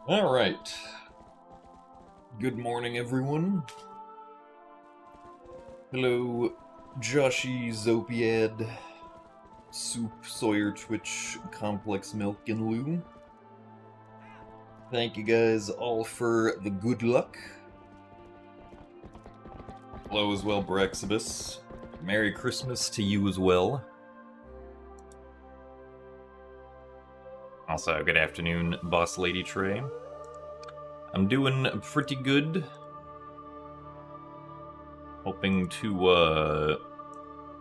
All right. Good morning, everyone. Hello, Joshy, Zopiad, Soup, Sawyer, Twitch, Complex Milk, and Lou. Thank you guys all for the good luck. Hello as well, Brexibus. Merry Christmas to you as well. Also, good afternoon, Boss Lady Trey. I'm doing pretty good. Hoping to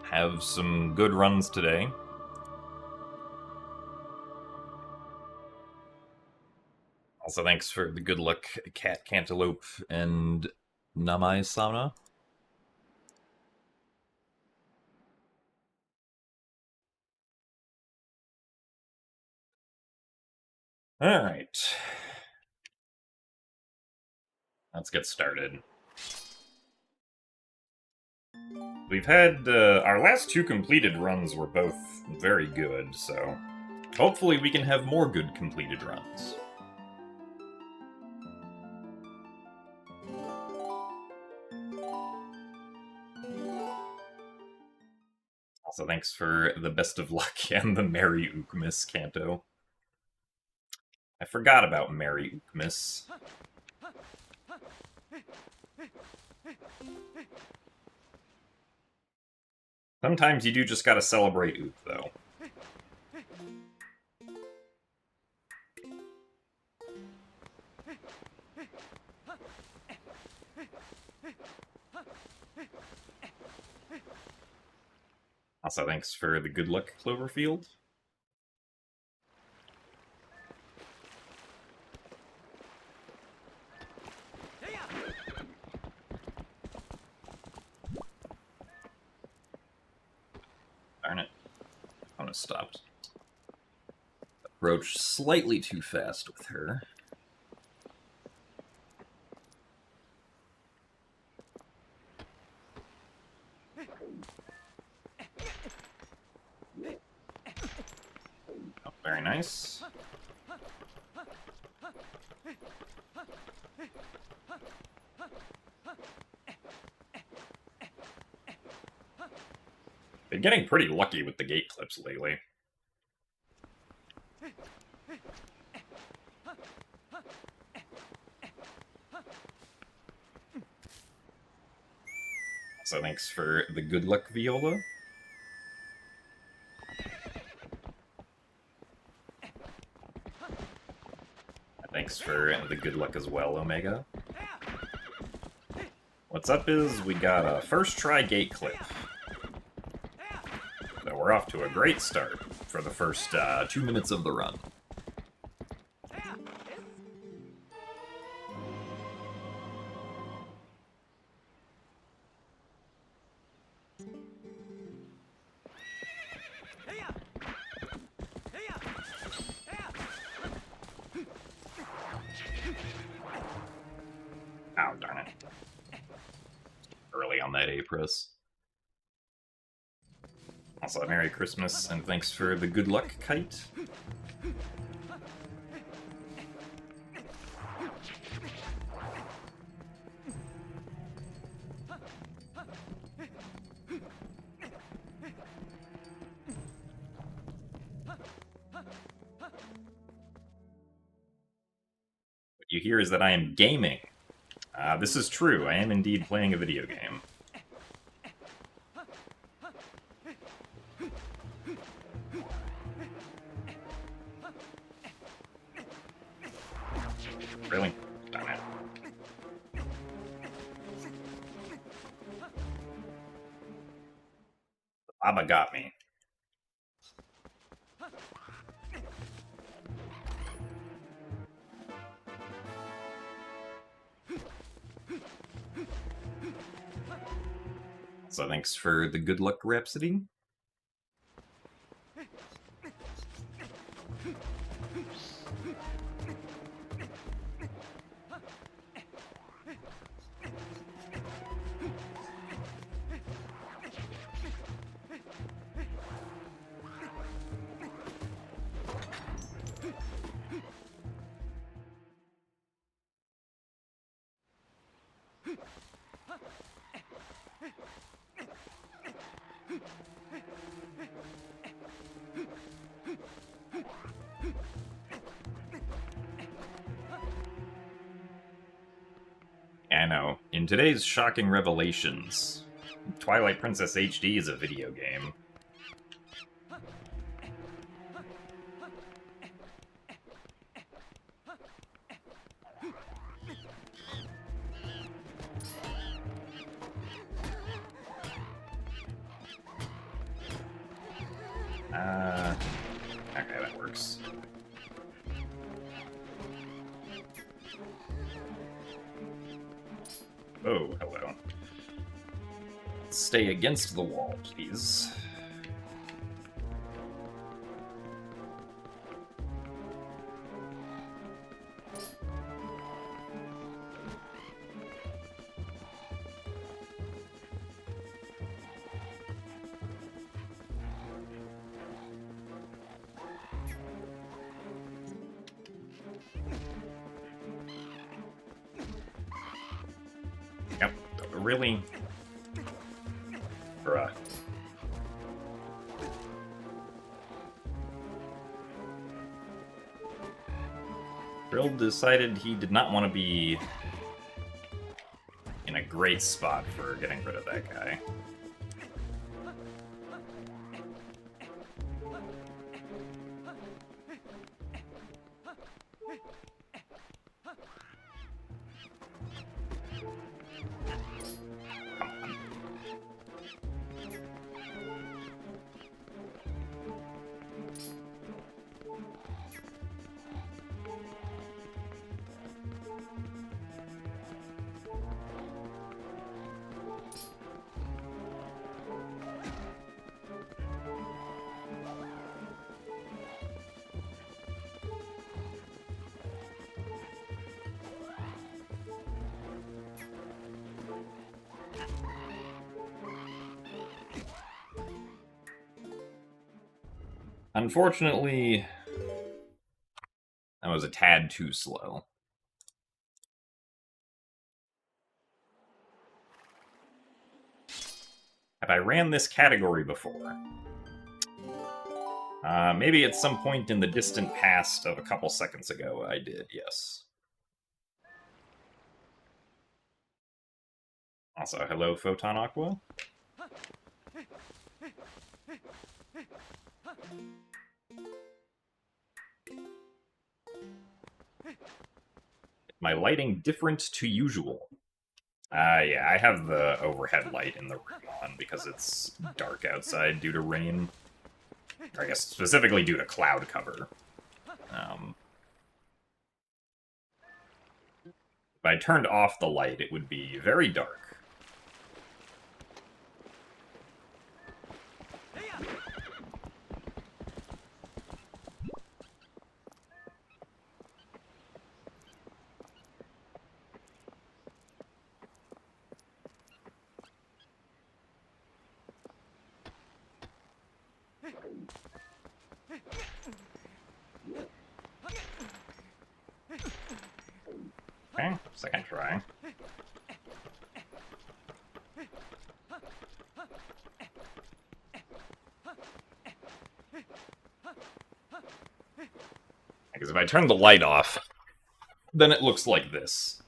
have some good runs today. Also, thanks for the good luck, Cat Cantaloupe and Namai Sauna. Alright. Let's get started. We've had, our last two completed runs were both very good, so hopefully we can have more good completed runs. Also, thanks for the best of luck and the Merry Ukmis Canto. I forgot about Merry Ukmis. Sometimes you do just gotta celebrate Ook, though. Also, thanks for the good luck, Cloverfield. Darn it. I'm gonna stop. Approach slightly too fast with her. Oh, very nice. Been getting pretty lucky with the gate clips lately. So thanks for the good luck, Viola. Thanks for the good luck as well, Omega. What's up is we got a first try gate clip. So we're off to a great start for the first 2 minutes of the run. Oh, darn it. Early on that A-press. Also, Merry Christmas, and thanks for the good luck, Kite. What you hear is that I am gaming. This is true, I am indeed playing a video game. Really? Darn it. Baba got me. So thanks for the good luck, Rhapsody. I know. In today's shocking revelations, Twilight Princess HD is a video game. Okay, that works. Oh, hello. Stay against the wall, please. Yep, really? Bruh. Brill decided he did not want to be in a great spot for getting rid of that guy. Unfortunately, that was a tad too slow. Have I ran this category before? Maybe at some point in the distant past of a couple seconds ago I did, yes. Also, hello, Photon Aqua. My lighting different to usual. Yeah, I have the overhead light in the room on because it's dark outside due to rain. Or I guess specifically due to cloud cover. If I turned off the light, it would be very dark. Okay, second try. Because if I turn the light off, then it looks like this.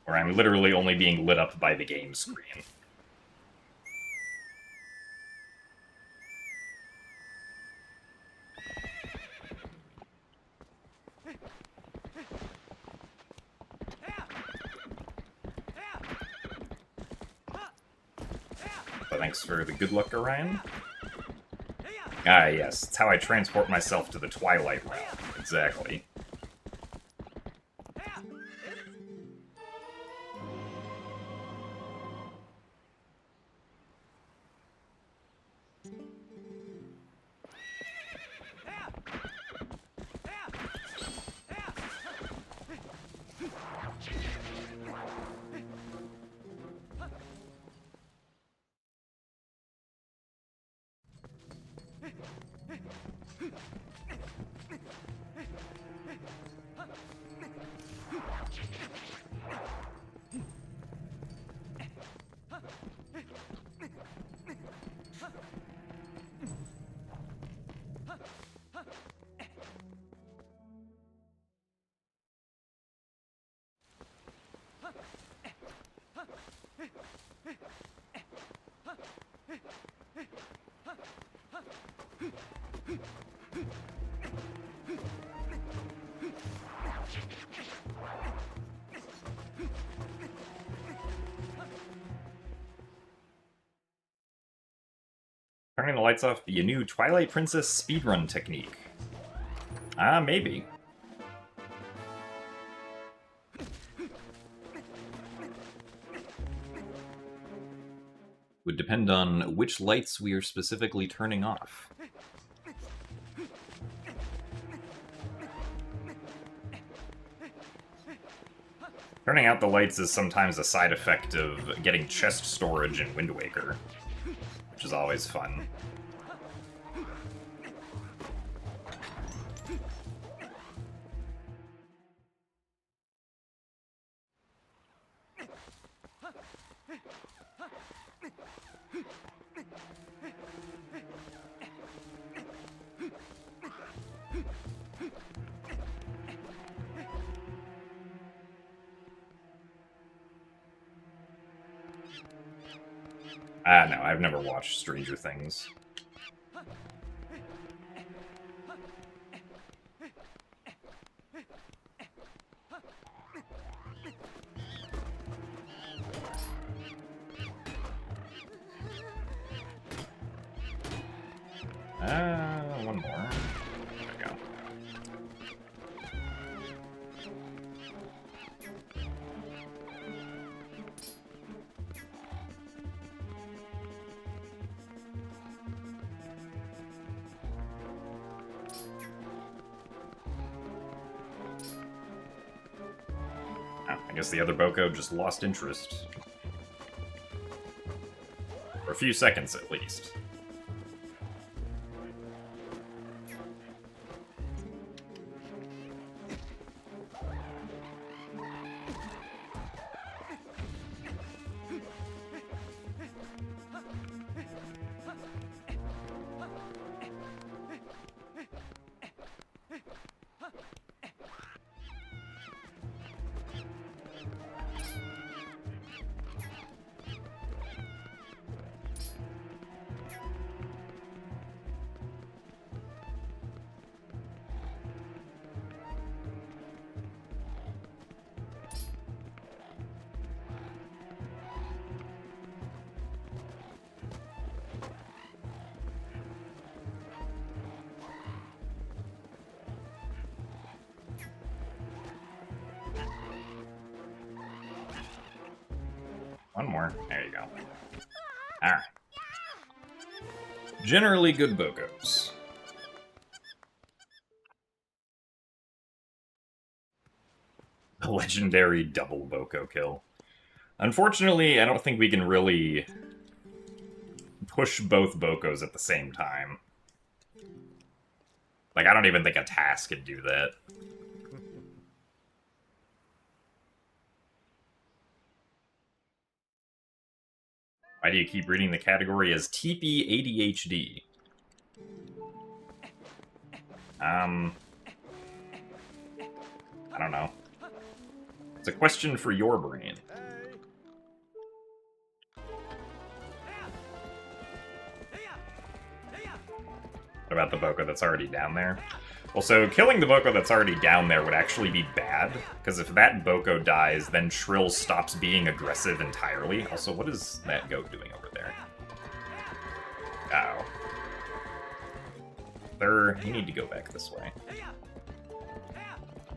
Where I'm literally only being lit up by the game screen. So thanks for the good luck, Orion. Ah, yes, it's how I transport myself to the Twilight realm. Exactly. Turning the lights off be a new Twilight Princess speedrun technique. Maybe. Would depend on which lights we are specifically turning off. Turning out the lights is sometimes a side effect of getting chest storage in Wind Waker, which is always fun. No, I've never watched Stranger Things. One more. There we go. I guess the other Boko just lost interest. For a few seconds, at least. One more. There you go. Alright. Generally good Bokos. A legendary double Boko kill. Unfortunately, I don't think we can really push both Bokos at the same time. Like, I don't even think a task could do that. Why do you keep reading the category as TP ADHD? I don't know. It's a question for your brain. What about the Boko that's already down there? Well, so killing the Boko that's already down there would actually be bad, because if that Boko dies, then Shrill stops being aggressive entirely. Also, what is that goat doing over there? Oh. You need to go back this way.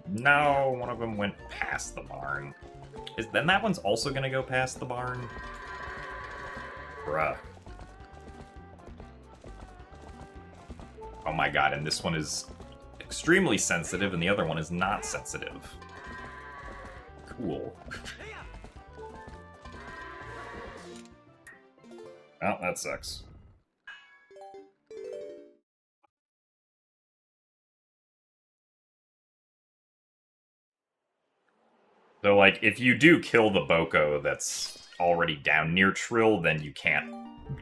No, one of them went past the barn. Then that one's also gonna go past the barn? Bruh. Oh my god, and this one is extremely sensitive, and the other one is not sensitive. Cool. Well, that sucks. So, like, if you do kill the Boko that's already down near Trill, then you can't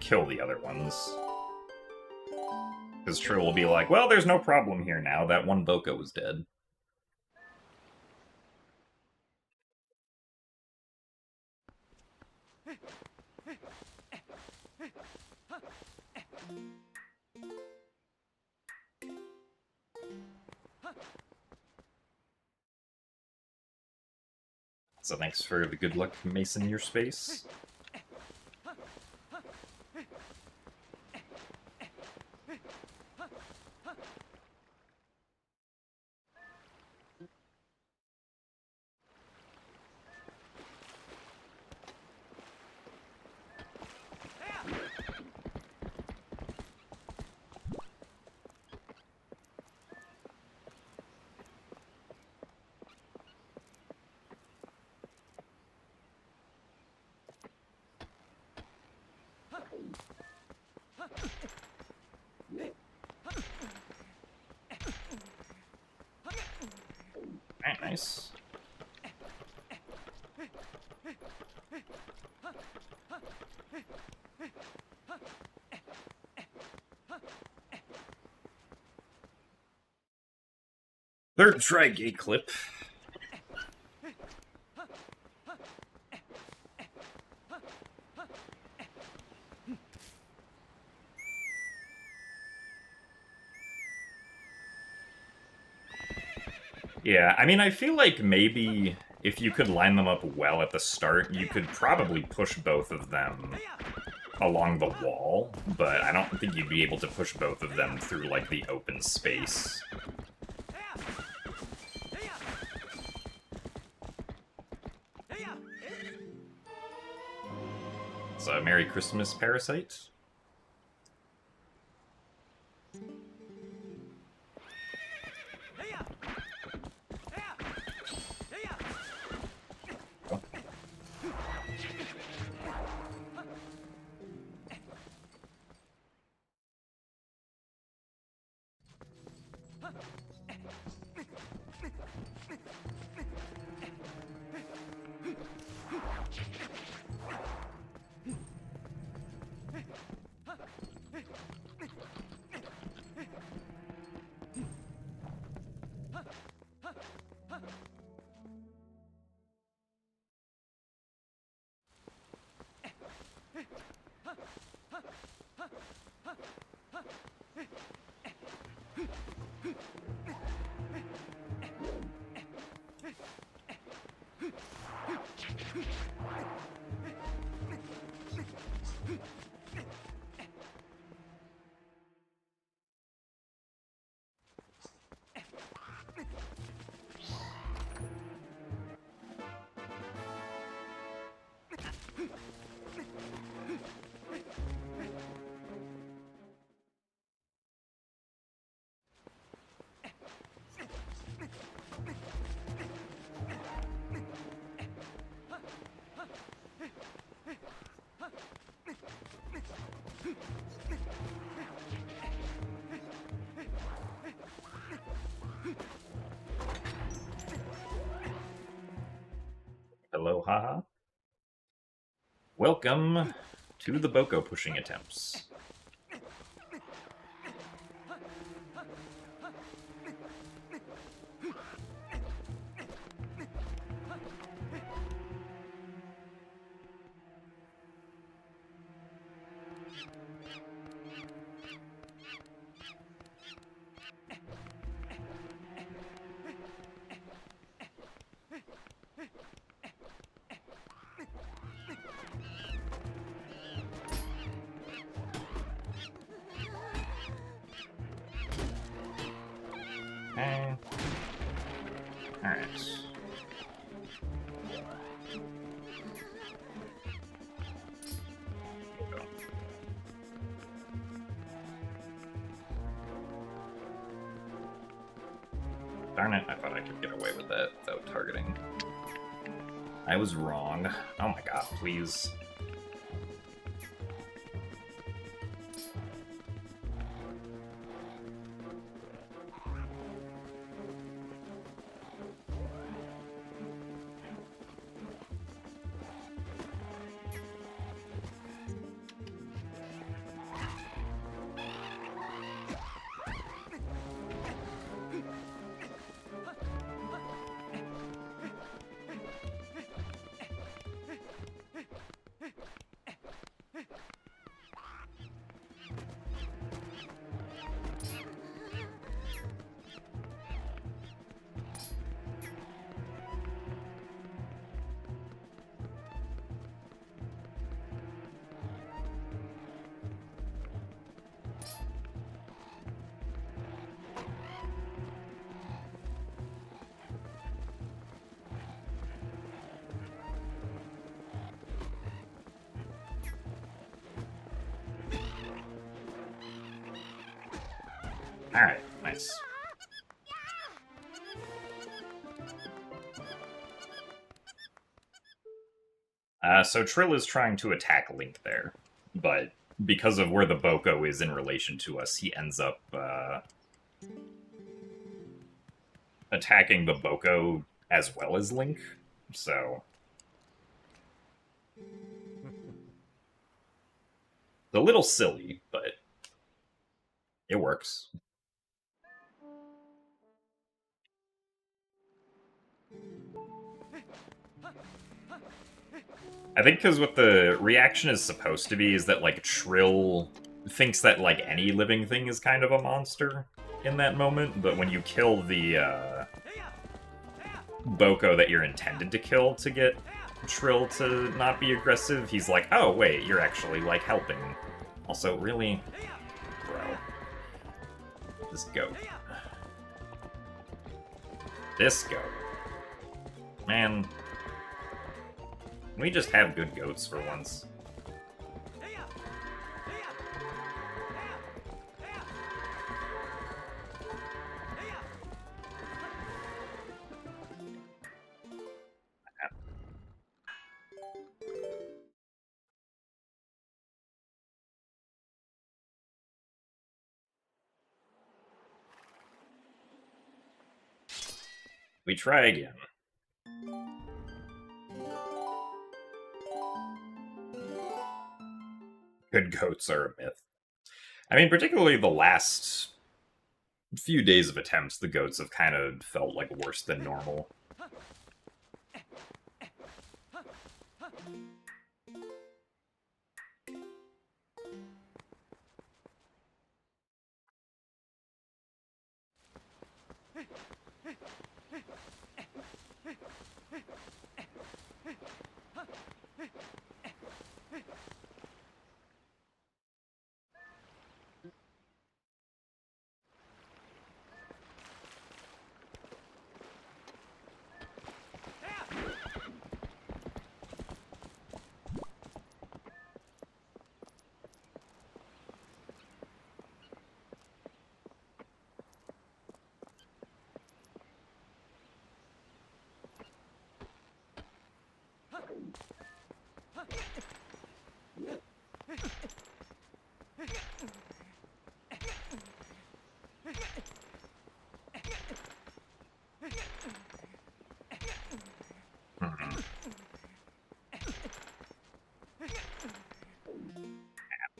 kill the other ones. Because Trill will be like, well, there's no problem here now, that one Boko was dead. So thanks for the good luck, Mason, your space. Alright, nice. Third try gate clip. Yeah, I mean, I feel like maybe if you could line them up well at the start, you could probably push both of them along the wall, but I don't think you'd be able to push both of them through, like, the open space. So, Merry Christmas, Parasite. Hello, haha. Welcome to the Boko pushing attempts. Okay. Alright. Darn it, I thought I could get away with that without targeting. I was wrong. Oh my god, please. Alright, nice. So Trill is trying to attack Link there, but because of where the Boko is in relation to us, he ends up attacking the Boko as well as Link, so... It's a little silly, but it works. I think because what the reaction is supposed to be is that, like, Trill thinks that, like, any living thing is kind of a monster in that moment, but when you kill the, Boko that you're intended to kill to get Trill to not be aggressive, he's like, oh, wait, you're actually, like, helping. Also, really? Bro. This goat. This goat. Man. Can we just have good goats for once? We try again. Good goats are a myth. I mean, particularly the last few days of attempts, the goats have kind of felt like worse than normal.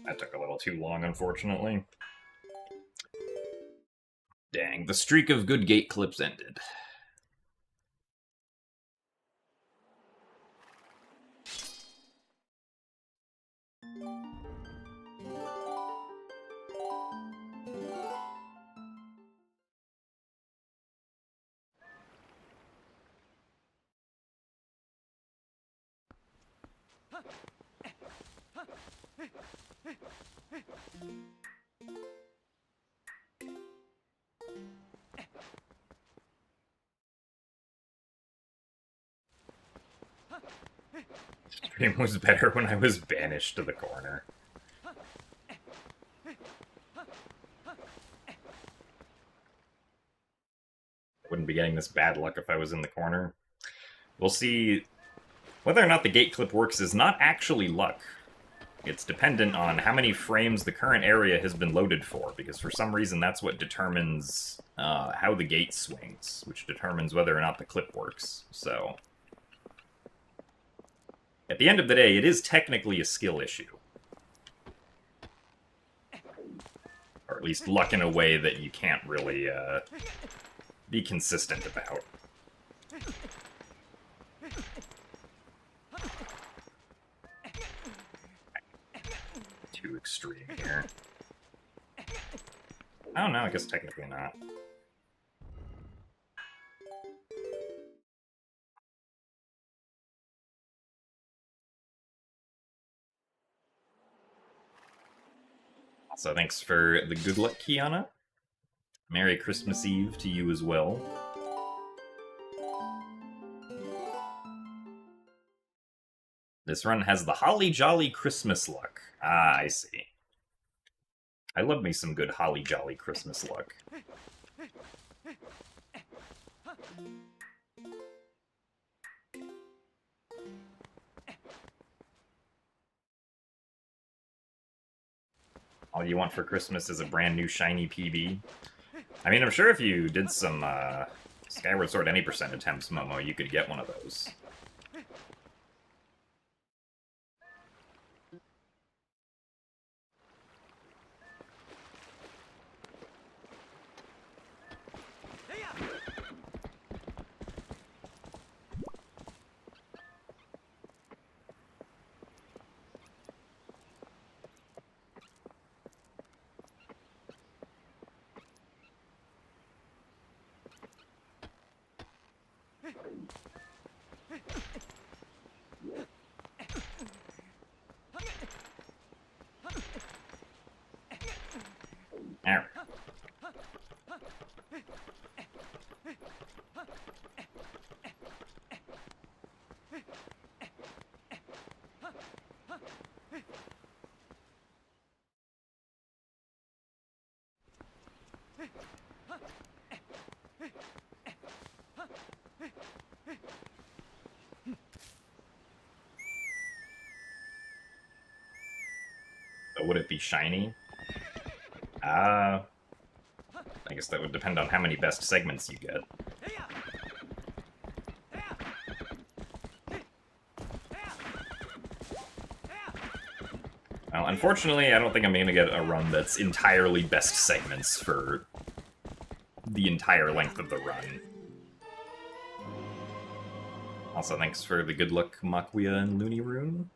That took a little too long, unfortunately. Dang, the streak of good gate clips ended. Stream was better when I was banished to the corner. Wouldn't be getting this bad luck if I was in the corner. We'll see. Whether or not the gate clip works is not actually luck. It's dependent on how many frames the current area has been loaded for, because for some reason that's what determines how the gate swings, which determines whether or not the clip works. So, at the end of the day, it is technically a skill issue. Or at least luck in a way that you can't really be consistent about. Too extreme here. Oh no, I guess technically not. So thanks for the good luck, Kiana. Merry Christmas Eve to you as well. This run has the Holly Jolly Christmas luck. Ah, I see. I love me some good holly jolly Christmas luck. All you want for Christmas is a brand new shiny PB. I mean, I'm sure if you did some Skyward Sword any % attempts, Momo, you could get one of those. Alright. So would it be shiny? I guess that would depend on how many best segments you get. Well, unfortunately, I don't think I'm going to get a run that's entirely best segments for the entire length of the run. Also, thanks for the good luck, Makuya and Looney Rune.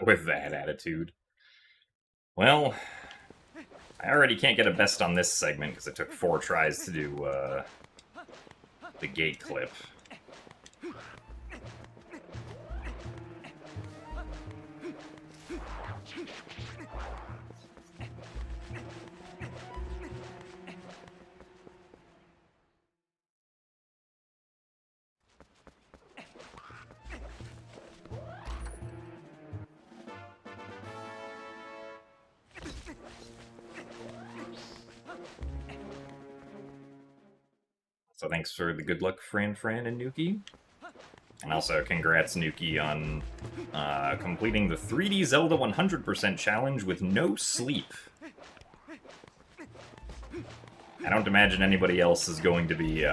With that attitude. Well, I already can't get a best on this segment because it took 4 tries to do the gate clip. So thanks for the good luck, Fran and Nuki. And also, congrats, Nuki, on completing the 3D Zelda 100% challenge with no sleep. I don't imagine anybody else is going to be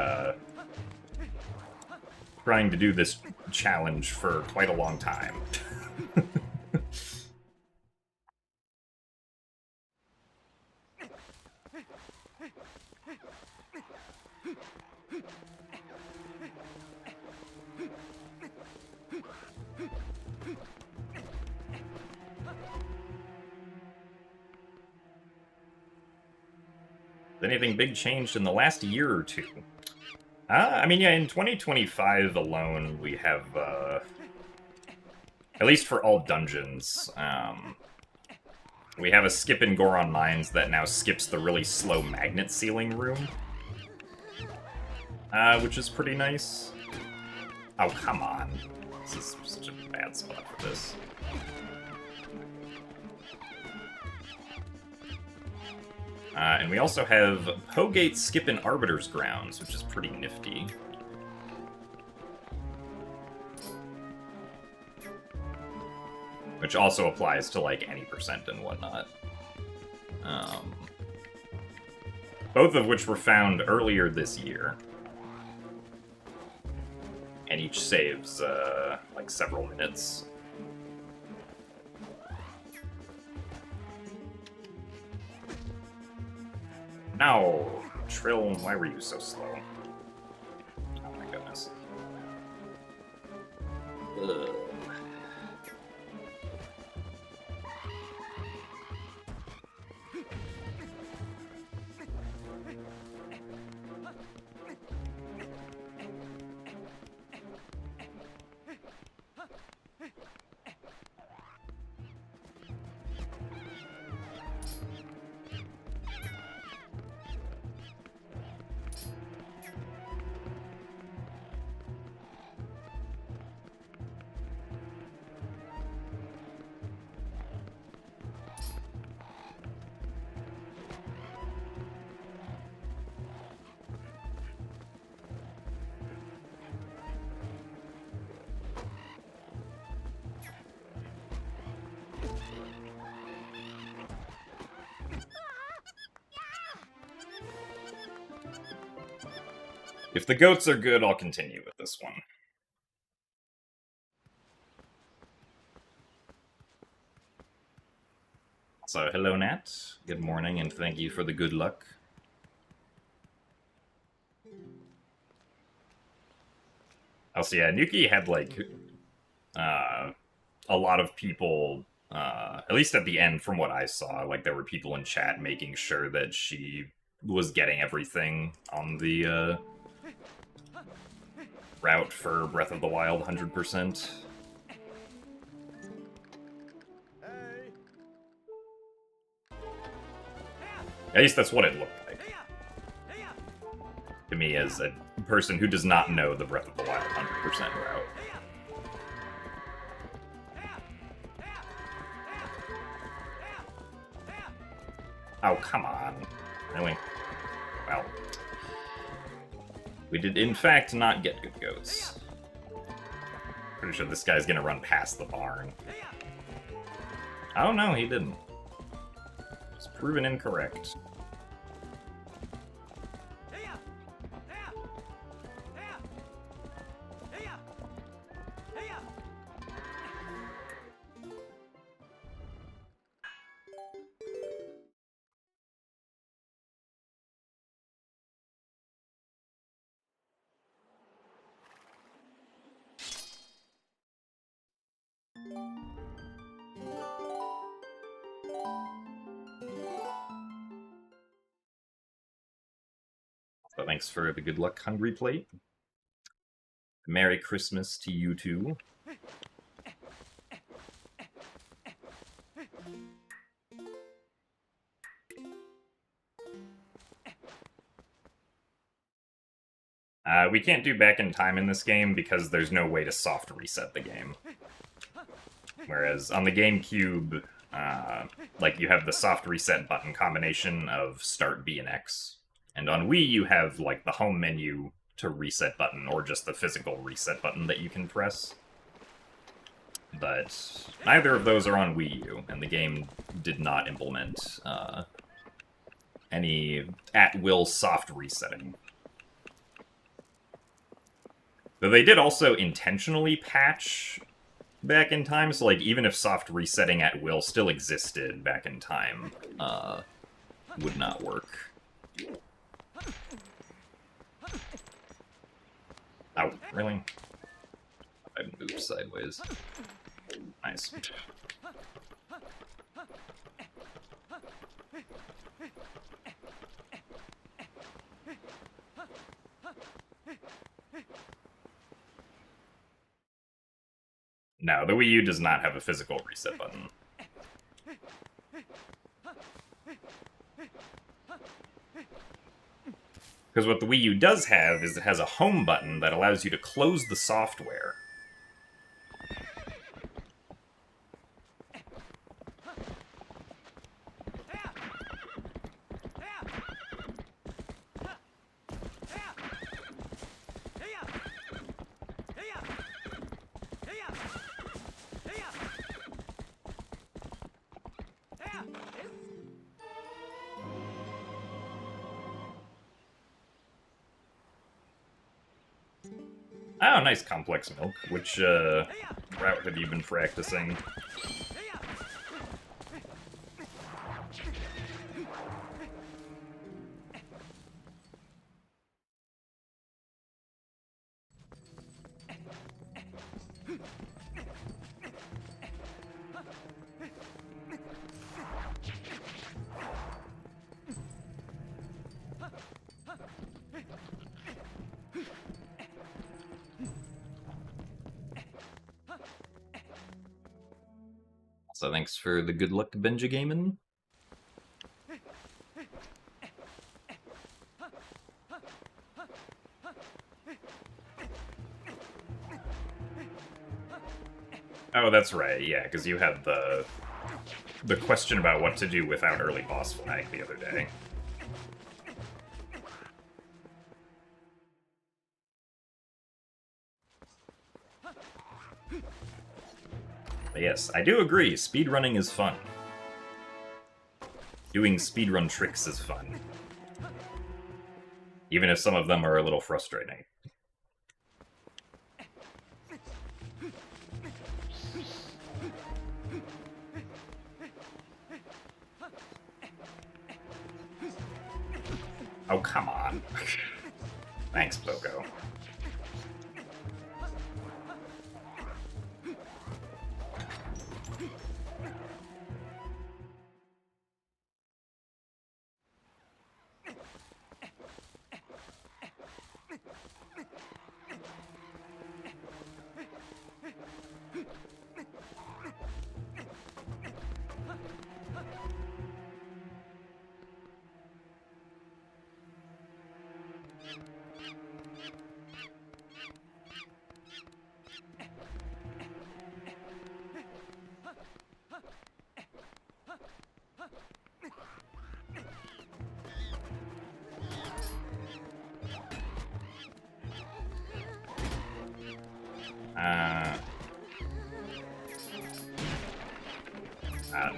trying to do this challenge for quite a long time. Has anything big changed in the last year or two? I mean, yeah, in 2025 alone, we have, at least for all dungeons, we have a skip in Goron Mines that now skips the really slow magnet sealing room. Which is pretty nice. Oh, come on. This is such a bad spot for this. And we also have Pogate Skip in Arbiter's Grounds, which is pretty nifty. Which also applies to, like, any % and whatnot. Both of which were found earlier this year. And each saves, like, several minutes. No! Trill, why were you so slow? Oh my goodness. Ugh. If the goats are good, I'll continue with this one. So, hello, Nat. Good morning, and thank you for the good luck. Also, yeah, Nuki had, like, a lot of people, at least at the end from what I saw, like, there were people in chat making sure that she was getting everything on the, route for Breath of the Wild 100%. At least that's what it looked like. To me, as a person who does not know the Breath of the Wild 100% route. Oh, come on. Really? Well. We did, in fact, not get good goats. Pretty sure this guy's gonna run past the barn. Oh no, he didn't. It's proven incorrect. So thanks for the good luck, Hungry Plate. Merry Christmas to you too. We can't do back in time in this game because there's no way to soft reset the game. Whereas on the GameCube, like you have the soft reset button combination of start B and X. And on Wii, you have like the home menu to reset button, or just the physical reset button that you can press. But neither of those are on Wii U, and the game did not implement any at-will soft resetting. Though they did also intentionally patch back in time, so like even if soft resetting at will still existed back in time, would not work. Oh, really? I moved sideways. Nice. No, the Wii U does not have a physical reset button. Because what the Wii U does have is it has a home button that allows you to close the software. Oh, nice complex milk. Which route have you been practicing? thanks for the good luck, Benjamin. Oh, that's right, yeah, because you had the question about what to do without early boss flag the other day. But yes, I do agree, speedrunning is fun. Doing speedrun tricks is fun. Even if some of them are a little frustrating. Oh, come on. Thanks, Boko.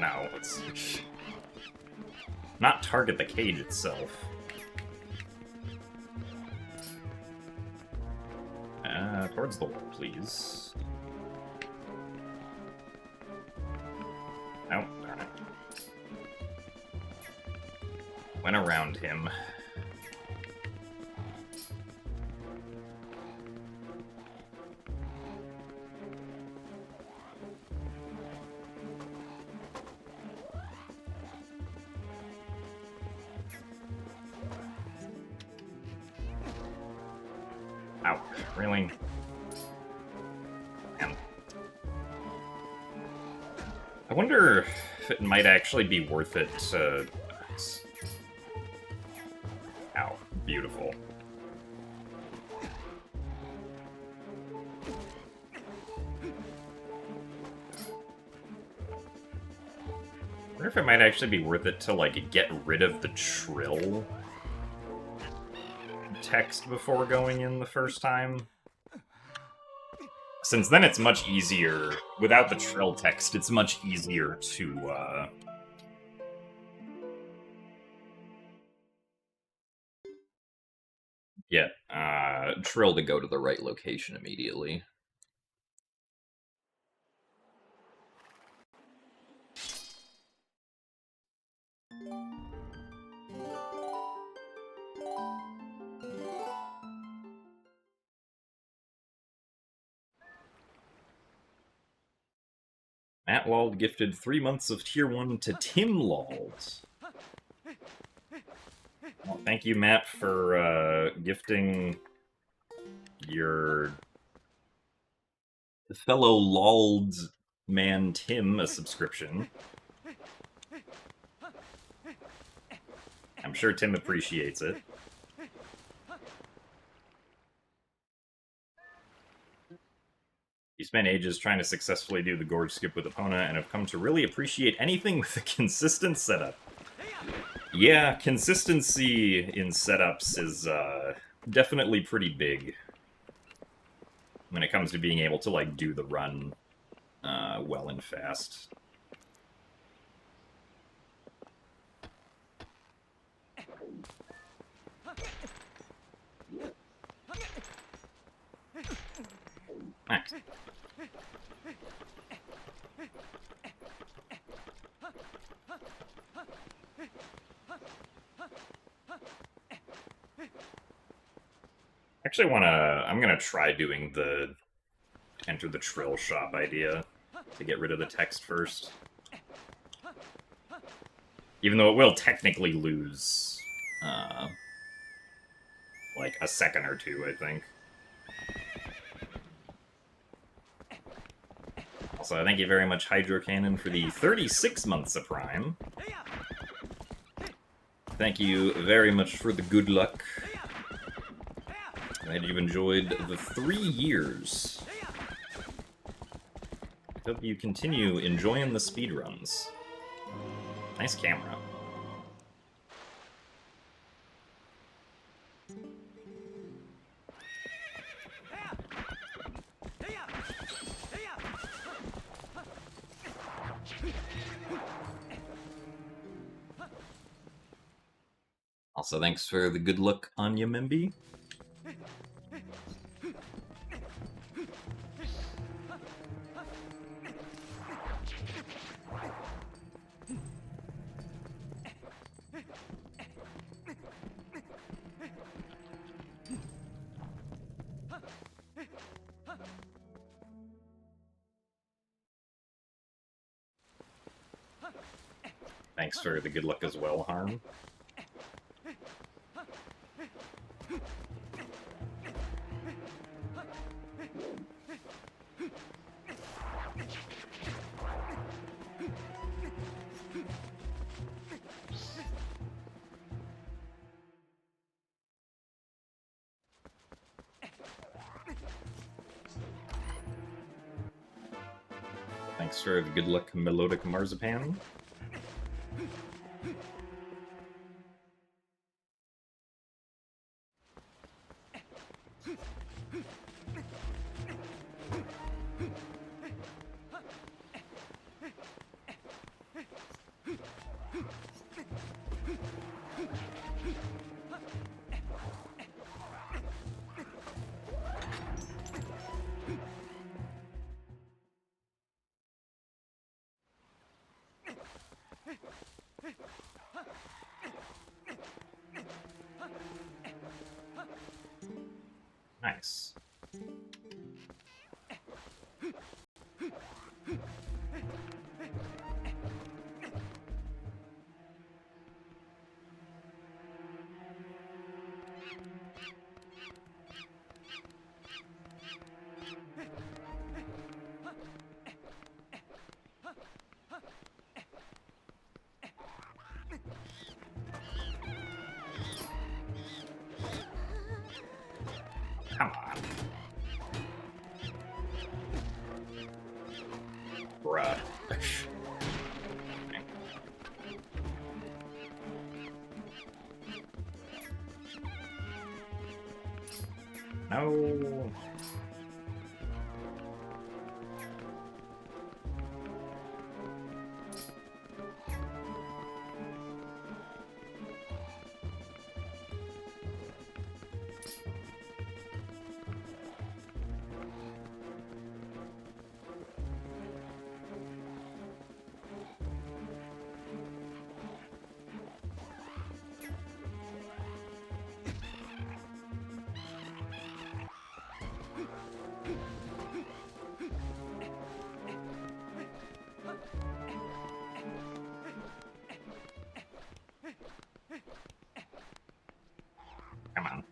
No, let's not target the cage itself. Towards the wall, please. Oh, darn it. Went around him. Ow, really? Man. I wonder if it might actually be worth it to... Ow, beautiful. I wonder if it might actually be worth it to, like, get rid of the trill text before going in the first time. Since then it's much easier, without the trill text, it's much easier to, get, trill to go to the right location immediately. Matt Lald gifted 3 months of Tier 1 to Tim Lald. Well, thank you, Matt, for gifting your fellow Lald man Tim a subscription. I'm sure Tim appreciates it. You spent ages trying to successfully do the gorge skip with Epona and have come to really appreciate anything with a consistent setup. Yeah, consistency in setups is definitely pretty big when it comes to being able to, like, do the run well and fast. Nice. Actually I'm gonna try doing the enter the trill shop idea to get rid of the text first. Even though it will technically lose, like, a second or two, I think. Also, thank you very much, Hydro Cannon, for the 36 months of Prime. Thank you very much for the good luck. Glad you've enjoyed the 3 years. Hope you continue enjoying the speedruns. Nice camera. Also, thanks for the good luck on you, Mimby. Thanks for the good luck as well, Harm. Thanks for the good luck, Melodic Marzipan. Nice. Come on. Bruh. No. Come on.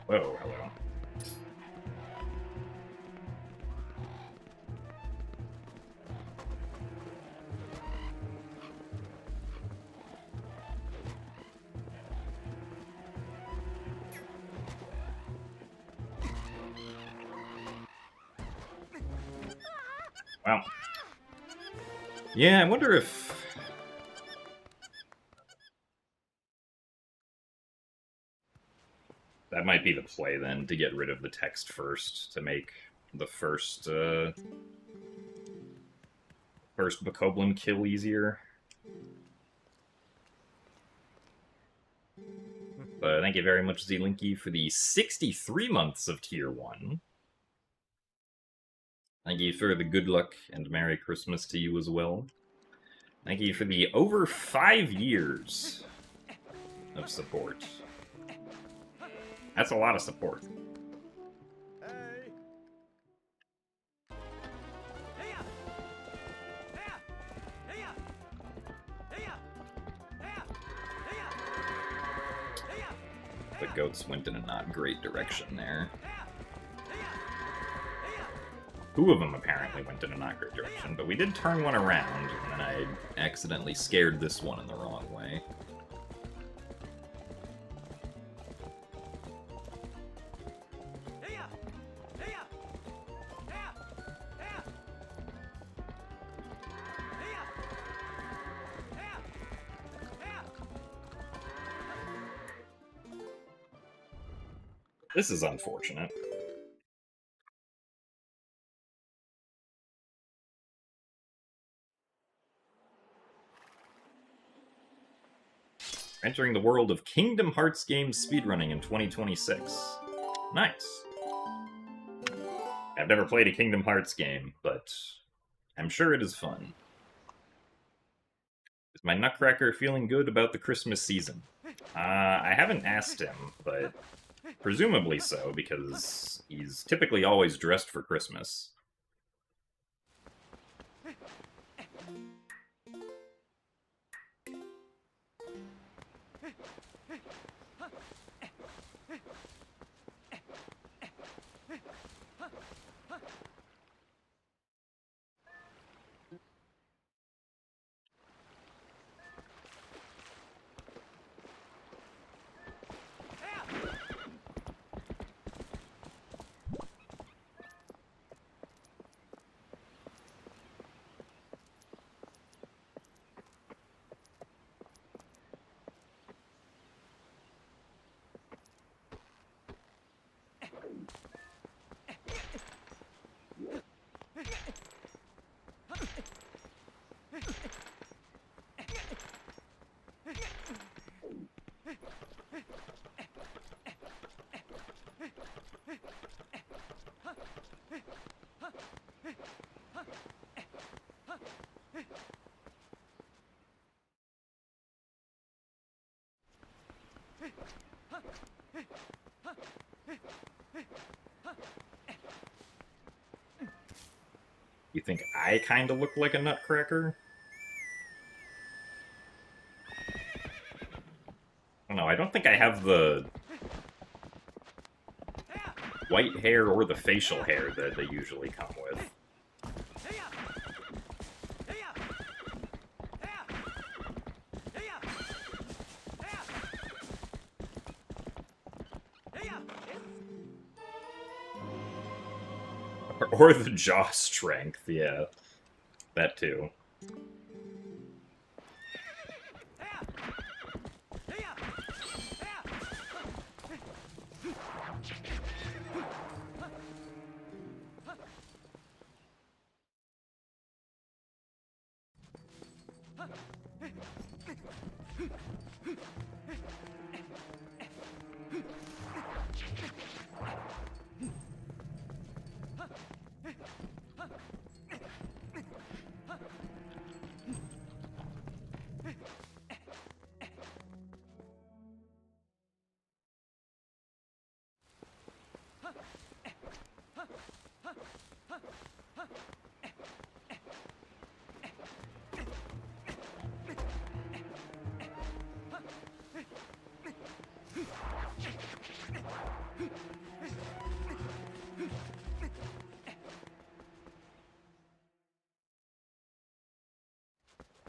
Whoa, hello. Well. Yeah, I wonder if... that might be the play, then, to get rid of the text first, to make the first Bokoblin kill easier. But thank you very much, Zelinky, for the 63 months of Tier 1. Thank you for the good luck, and Merry Christmas to you as well. Thank you for the over 5 years of support. That's a lot of support. The goats went in a not great direction there. Two of them apparently went in a not great direction, but we did turn one around, and then I accidentally scared this one in the wrong way. This is unfortunate. Entering the world of Kingdom Hearts games speedrunning in 2026. Nice. I've never played a Kingdom Hearts game, but I'm sure it is fun. Is my Nutcracker feeling good about the Christmas season? I haven't asked him, but presumably so, because he's typically always dressed for Christmas. You think I kind of look like a nutcracker? I don't know, I don't think I have the white hair or the facial hair that they usually come with. Or the jaw strength, yeah. That too.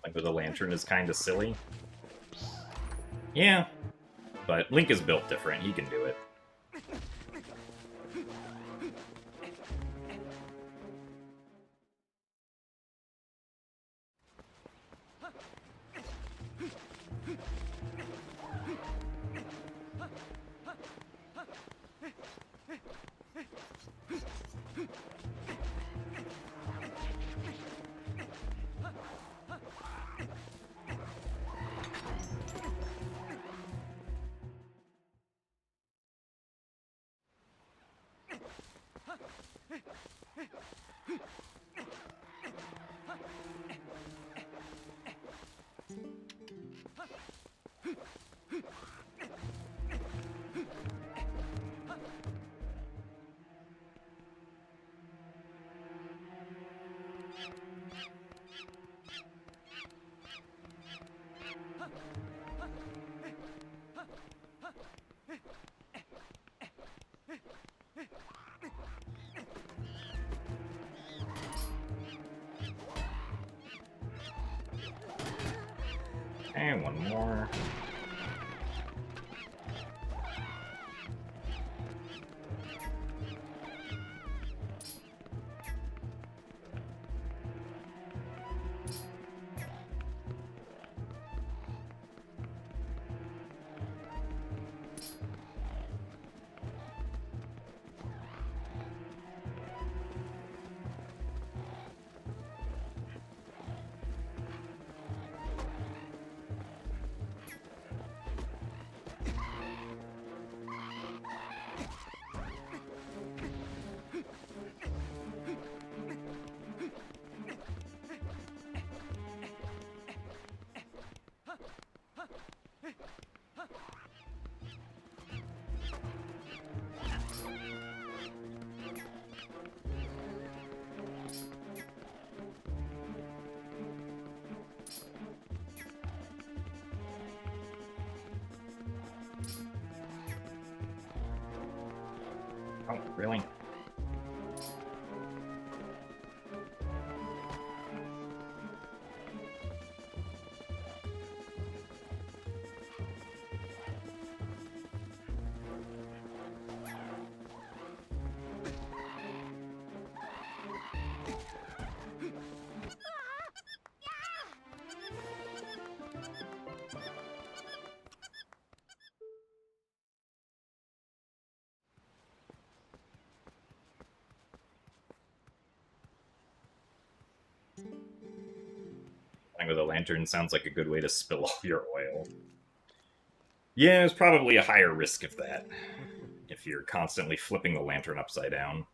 Like, the lantern is kind of silly. Yeah, but Link is built different. He can do it. And one more. Oh, really? Playing with a lantern sounds like a good way to spill all your oil. Yeah, there's probably a higher risk of that if you're constantly flipping the lantern upside down.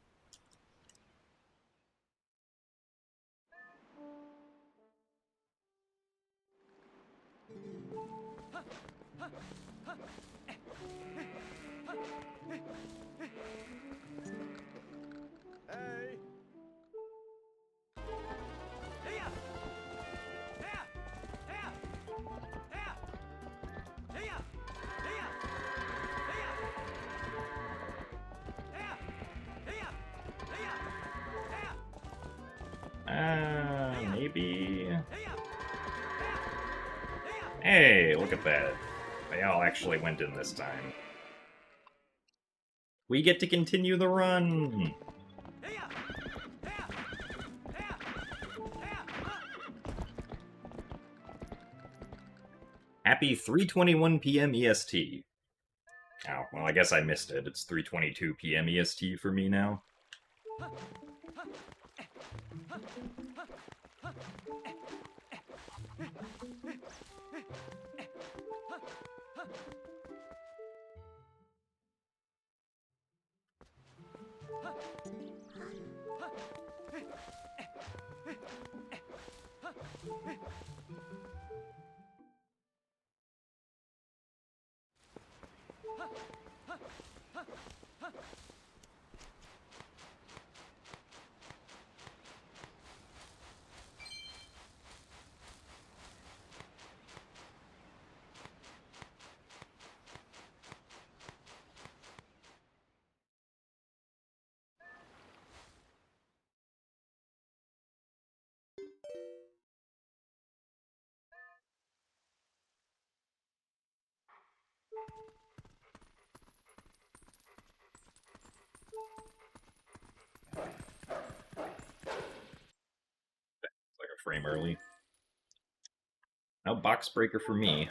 Maybe... Hey, look at that. They all actually went in this time. We get to continue the run! Happy 3:21 p.m. EST. Oh, well, I guess I missed it. It's 3:22 p.m. EST for me now. Like a frame early. No box breaker for me.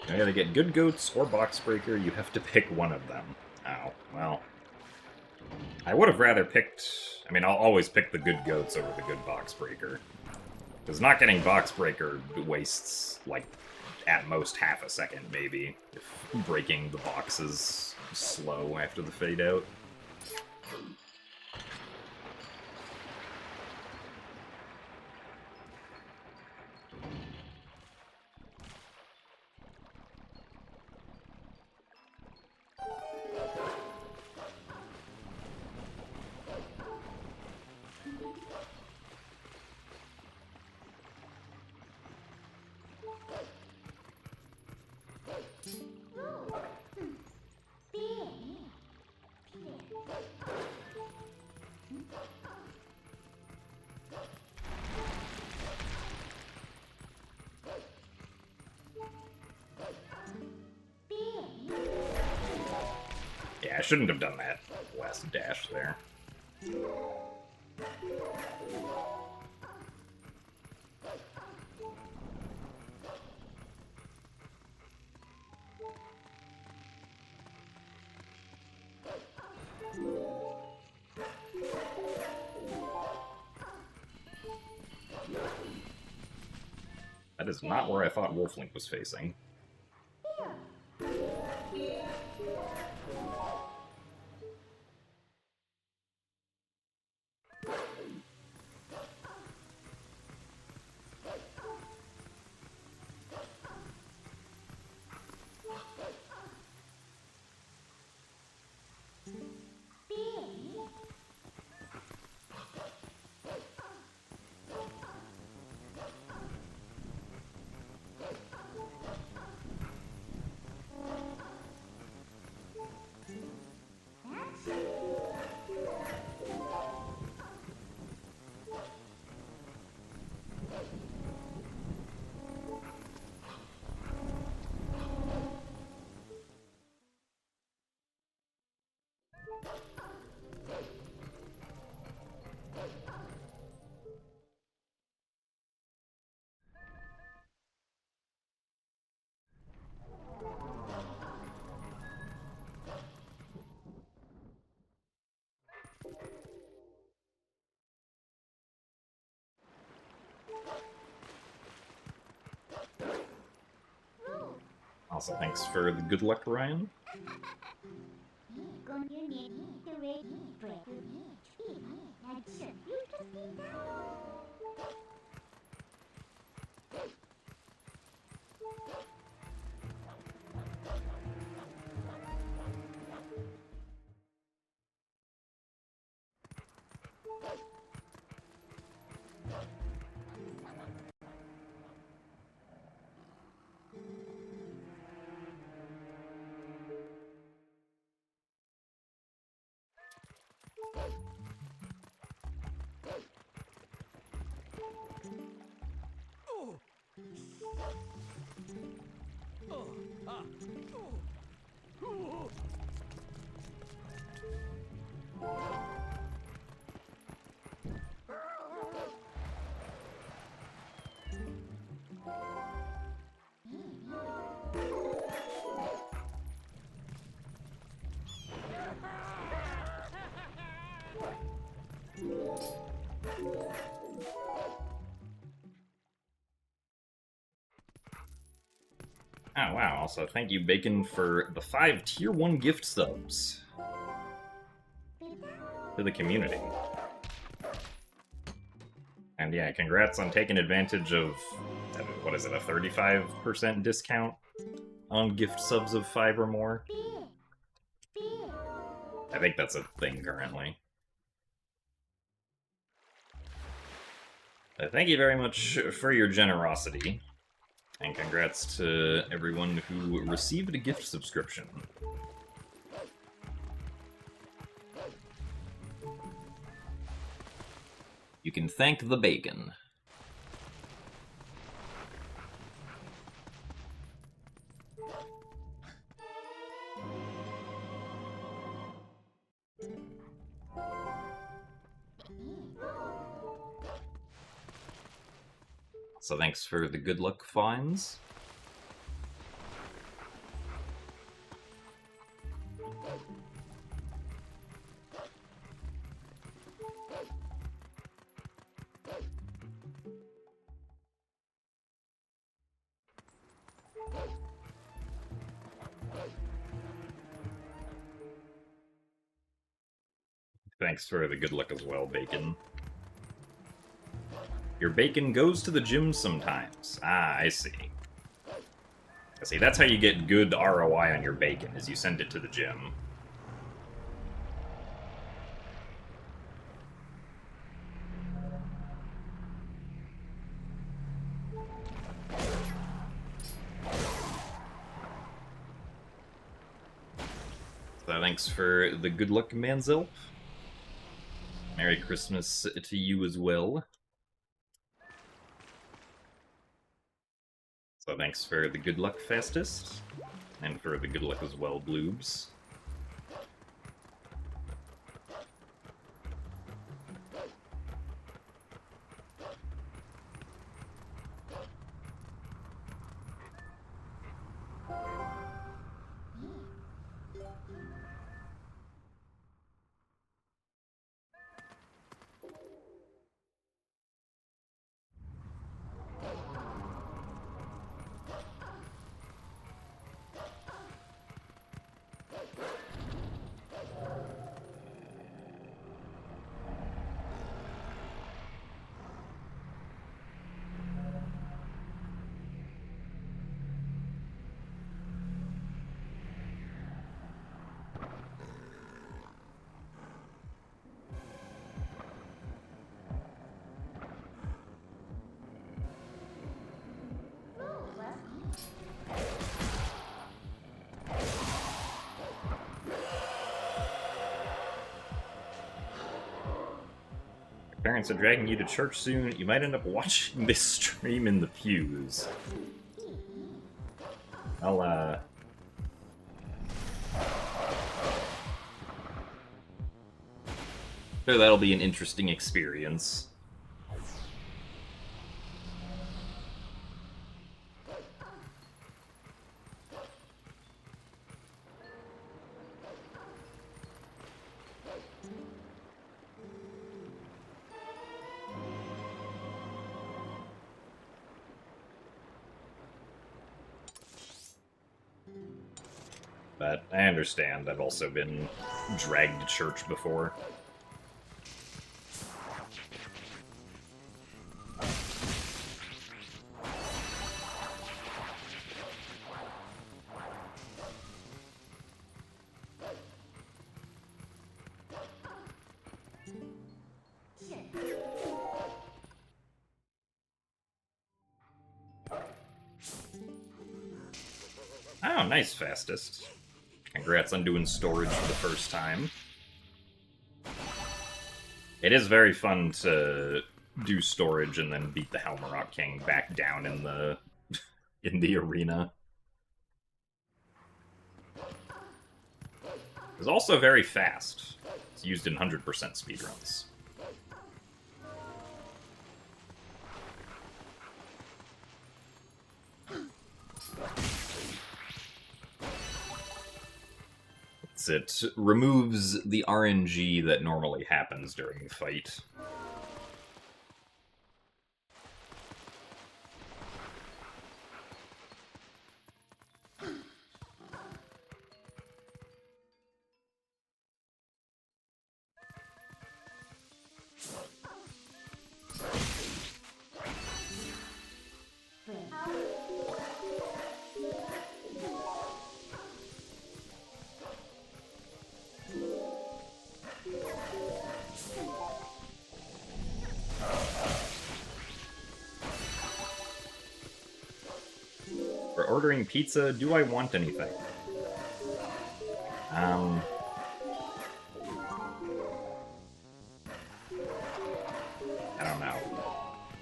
You gotta get good goats or box breaker, you have to pick one of them. Oh, well. I would have rather picked... I mean, I'll always pick the good goats over the good box breaker. Because not getting Box Breaker wastes, like, at most half a second, maybe, if breaking the box is slow after the fade out. Yeah, I shouldn't have done that last dash there. That is not where I thought Wolflink was facing. Also, thanks for the good luck, Ryan. Oh, wow. Also, thank you, Bacon, for the 5 Tier 1 gift subs to the community. And yeah, congrats on taking advantage of, what is it, a 35% discount on gift subs of 5 or more? I think that's a thing currently. Thank you very much for your generosity. And congrats to everyone who received a gift subscription. You can thank the bacon. So thanks for the good luck finds. thanks for the good luck as well, Bacon. Your bacon goes to the gym sometimes. Ah, I see. I see, that's how you get good ROI on your bacon, is you send it to the gym. So thanks for the good luck, Manzil. Merry Christmas to you as well. So thanks for the good luck, Fastest. And for the good luck as well, Bloobs. Parents are dragging you to church soon. You might end up watching this stream in the pews. I'll, So that'll be an interesting experience. But I understand, I've also been dragged to church before. Oh, nice, Fastest. Congrats on doing storage for the first time. It is very fun to do storage and then beat the Helmarok King back down in the in the arena. It's also very fast. It's used in 100% speedruns. It removes the RNG that normally happens during the fight. Ordering pizza, do I want anything? I don't know.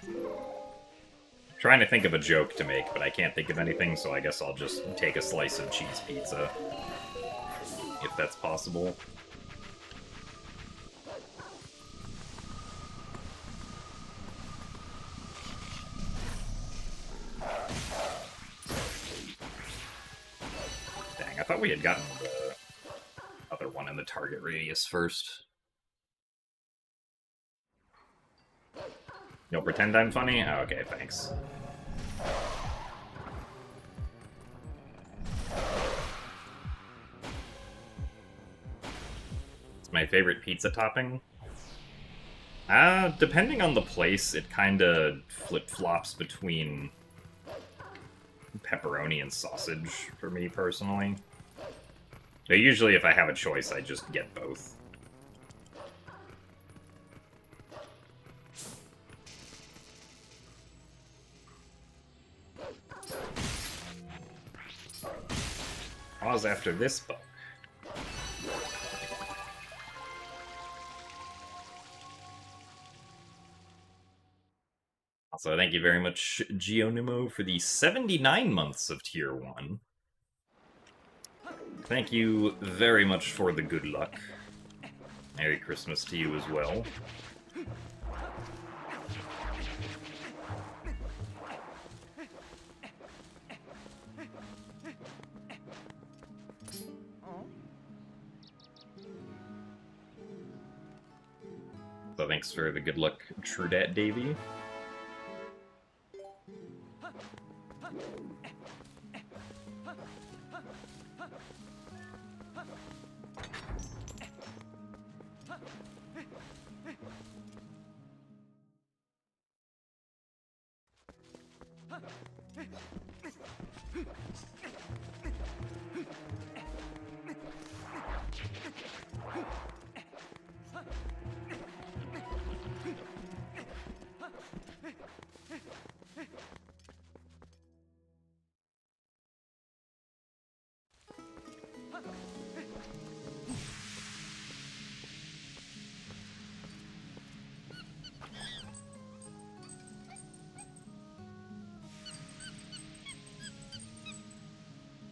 I'm trying to think of a joke to make, but I can't think of anything, so I guess I'll just take a slice of cheese pizza. If that's possible. I thought we had gotten the other one in the target radius first. You'll pretend I'm funny? Oh, okay, thanks. It's my favorite pizza topping? Depending on the place, it kinda flip-flops between pepperoni and sausage for me, personally. But usually, if I have a choice, I just get both. Pause after this bug. Also, thank you very much, Geonimo, for the 79 months of Tier 1. Thank you very much for the good luck. Merry Christmas to you as well. So thanks for the good luck, Trudat Davy.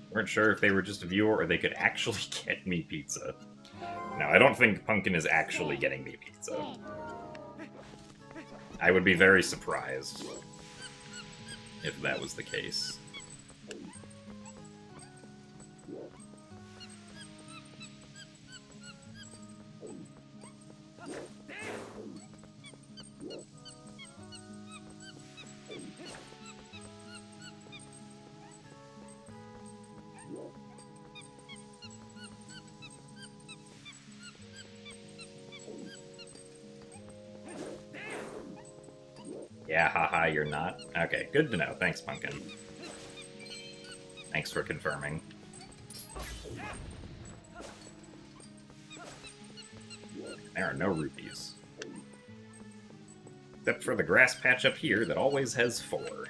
Weren't sure if they were just a viewer or they could actually get me pizza. No, I don't think Pumpkin is actually getting me pizza. I would be very surprised if that was the case. Yeah, haha, you're not? Okay, good to know. Thanks, Pumpkin. Thanks for confirming. There are no rupees. Except for the grass patch up here that always has 4.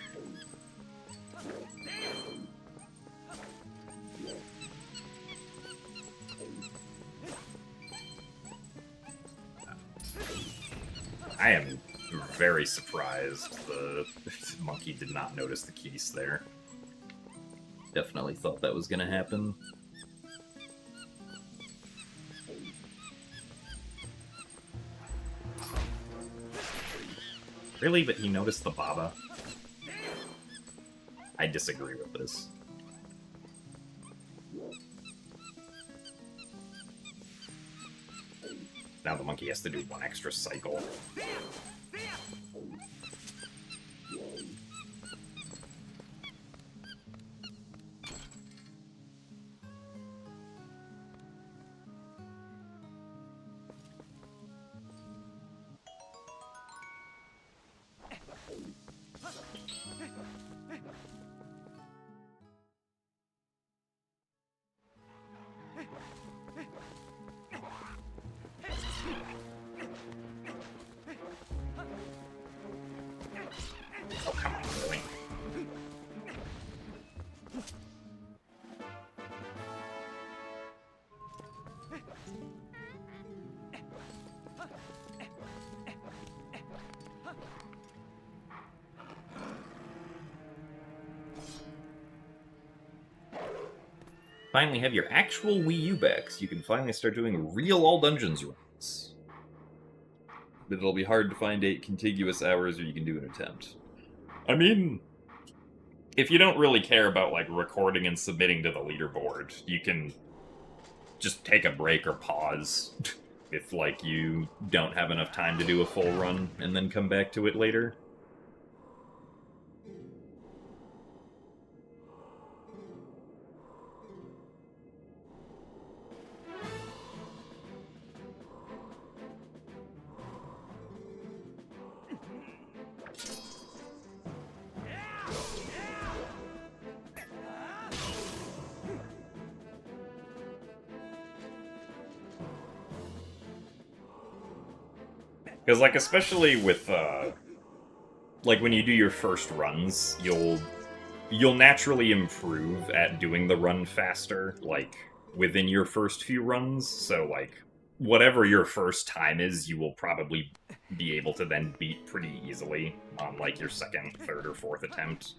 I am very surprised the monkey did not notice the keys there. Definitely thought that was gonna happen. Really? But he noticed the Baba? I disagree with this. Now the monkey has to do 1 extra cycle. Oh, come on, really? Finally have your actual Wii U back, so you can finally start doing real all dungeons runs. But it'll be hard to find 8 contiguous hours where you can do an attempt. I mean, if you don't really care about, like, recording and submitting to the leaderboard, you can just take a break or pause if, like, you don't have enough time to do a full run and then come back to it later. Because, like, especially with, like, when you do your first runs, you'll naturally improve at doing the run faster, like, within your first few runs, so, like, whatever your first time is, you will probably be able to then beat pretty easily on, like, your second, third, or fourth attempt.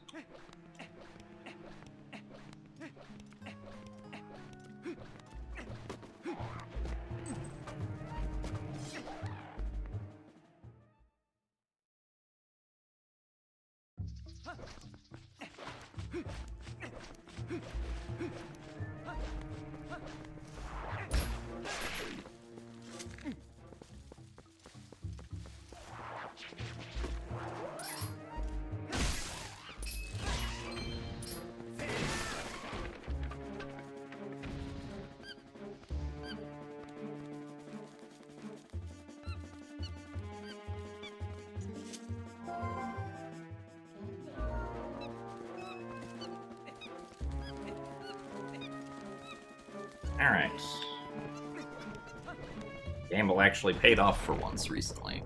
Alright. Gamble actually paid off for once recently.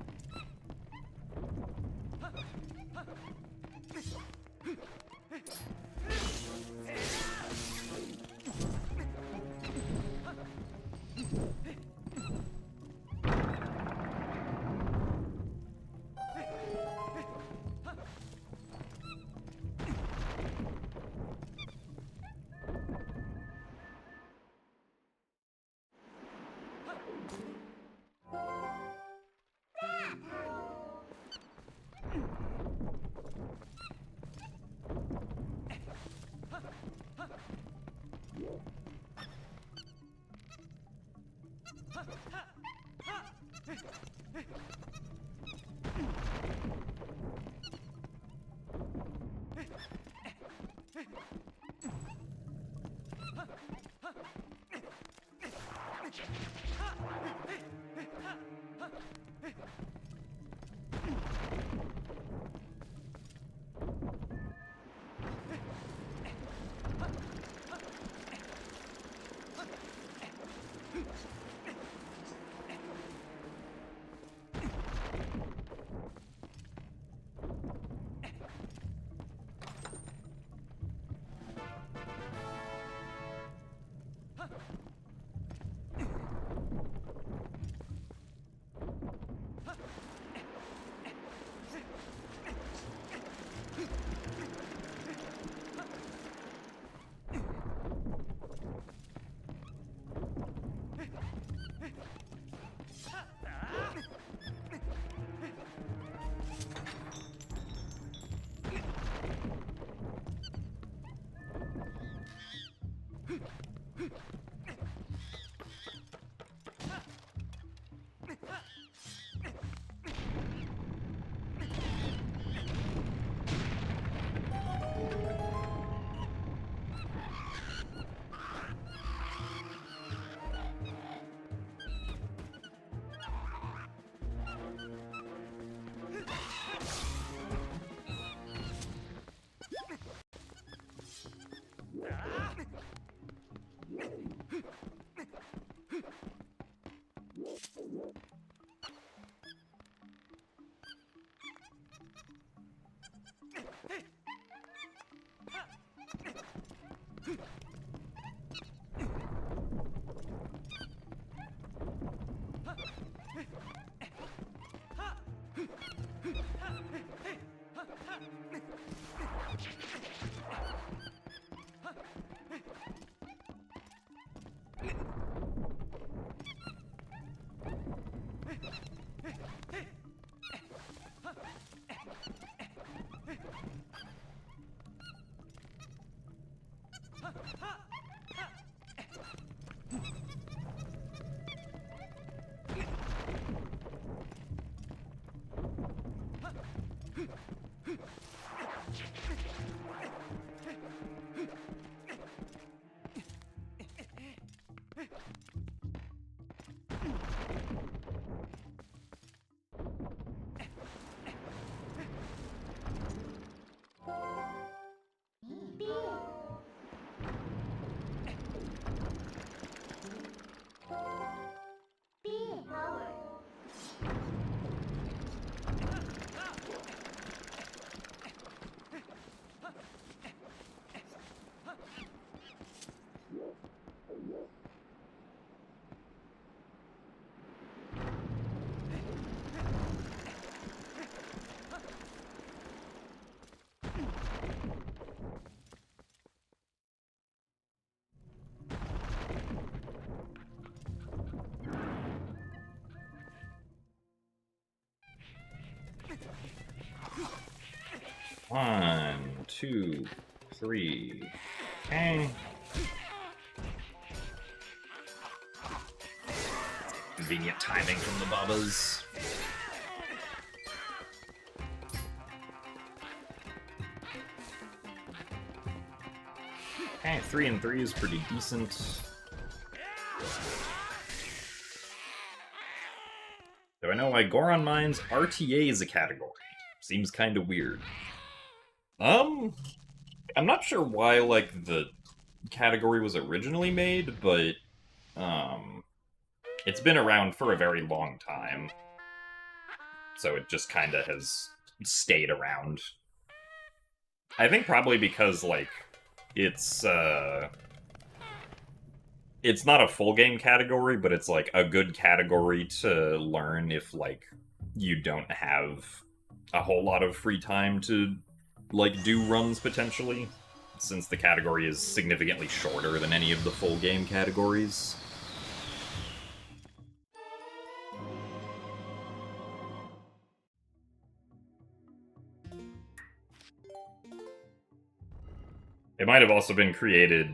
1, 2, 3. Okay. Convenient timing from the Babas. Okay, 3 and 3 is pretty decent. Though I know why Goron Mines RTA is a category. Seems kind of weird. I'm not sure why, like, the category was originally made, but, it's been around for a very long time. So it just kind of has stayed around. I think probably because, like, it's not a full game category, but it's, like, a good category to learn if, like, you don't have a whole lot of free time to, like, do runs, potentially, since the category is significantly shorter than any of the full game categories. It might have also been created,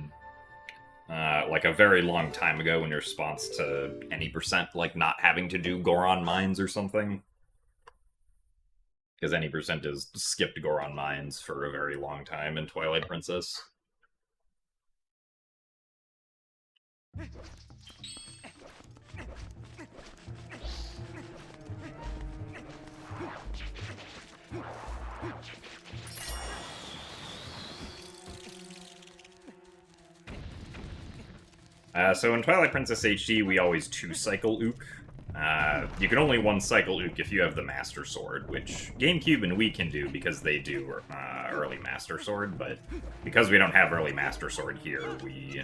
like, a very long time ago in response to any percent, like, not having to do Goron Mines or something. Because any percent has skipped Goron Mines for a very long time in Twilight Princess. So in Twilight Princess HD, we always 2-cycle Ook. You can only 1-cycle Ook if you have the Master Sword, which GameCube and Wii can do because they do early Master Sword, but because we don't have early Master Sword here, we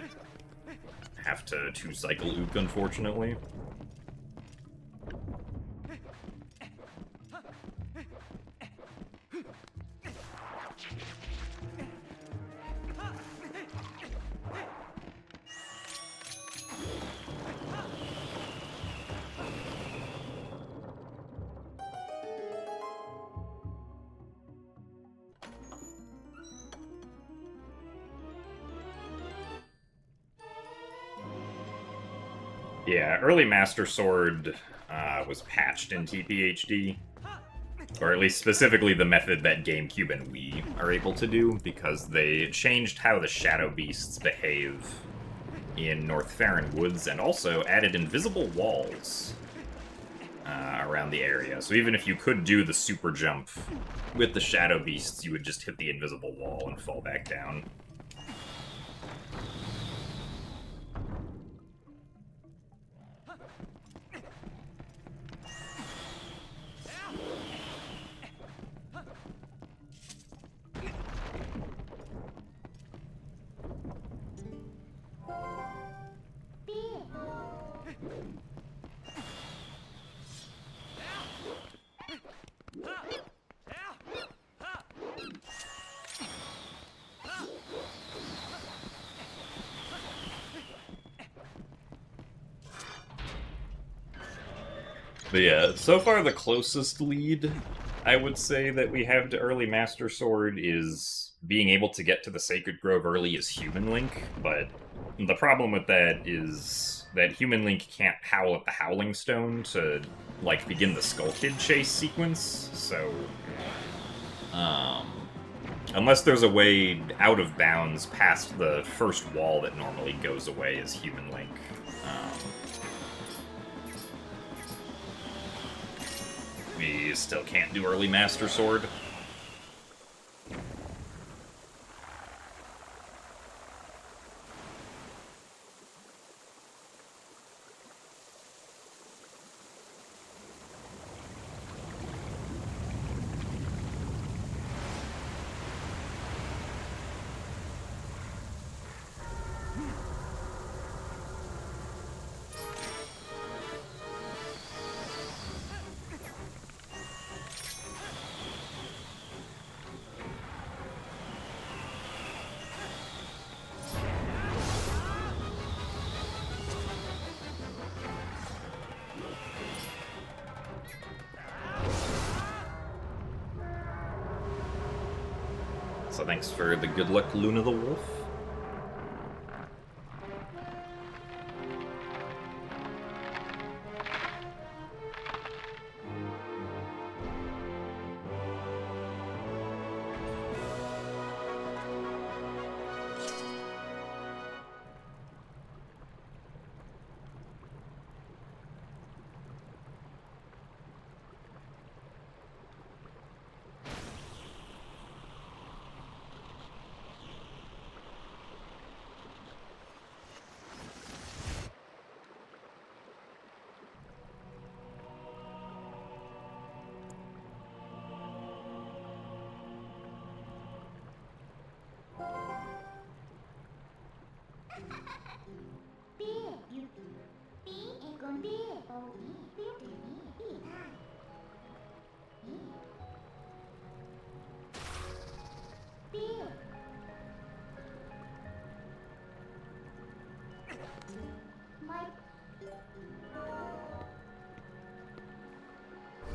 have to 2-cycle Ook, unfortunately. Yeah, early Master Sword was patched in TPHD. Or at least specifically the method that GameCube and Wii are able to do, because they changed how the Shadow Beasts behave in North Farron Woods, and also added invisible walls around the area. So even if you could do the super jump with the Shadow Beasts, you would just hit the invisible wall and fall back down. But yeah, so far the closest lead I would say that we have to early Master Sword is being able to get to the Sacred Grove early as Human Link, but the problem with that is that Human Link can't howl at the Howling Stone to, like, begin the Skull Kid chase sequence, so unless there's a way out of bounds past the first wall that normally goes away as Human Link, we still can't do early Master Sword. So thanks for the good luck, Luna the Wolf.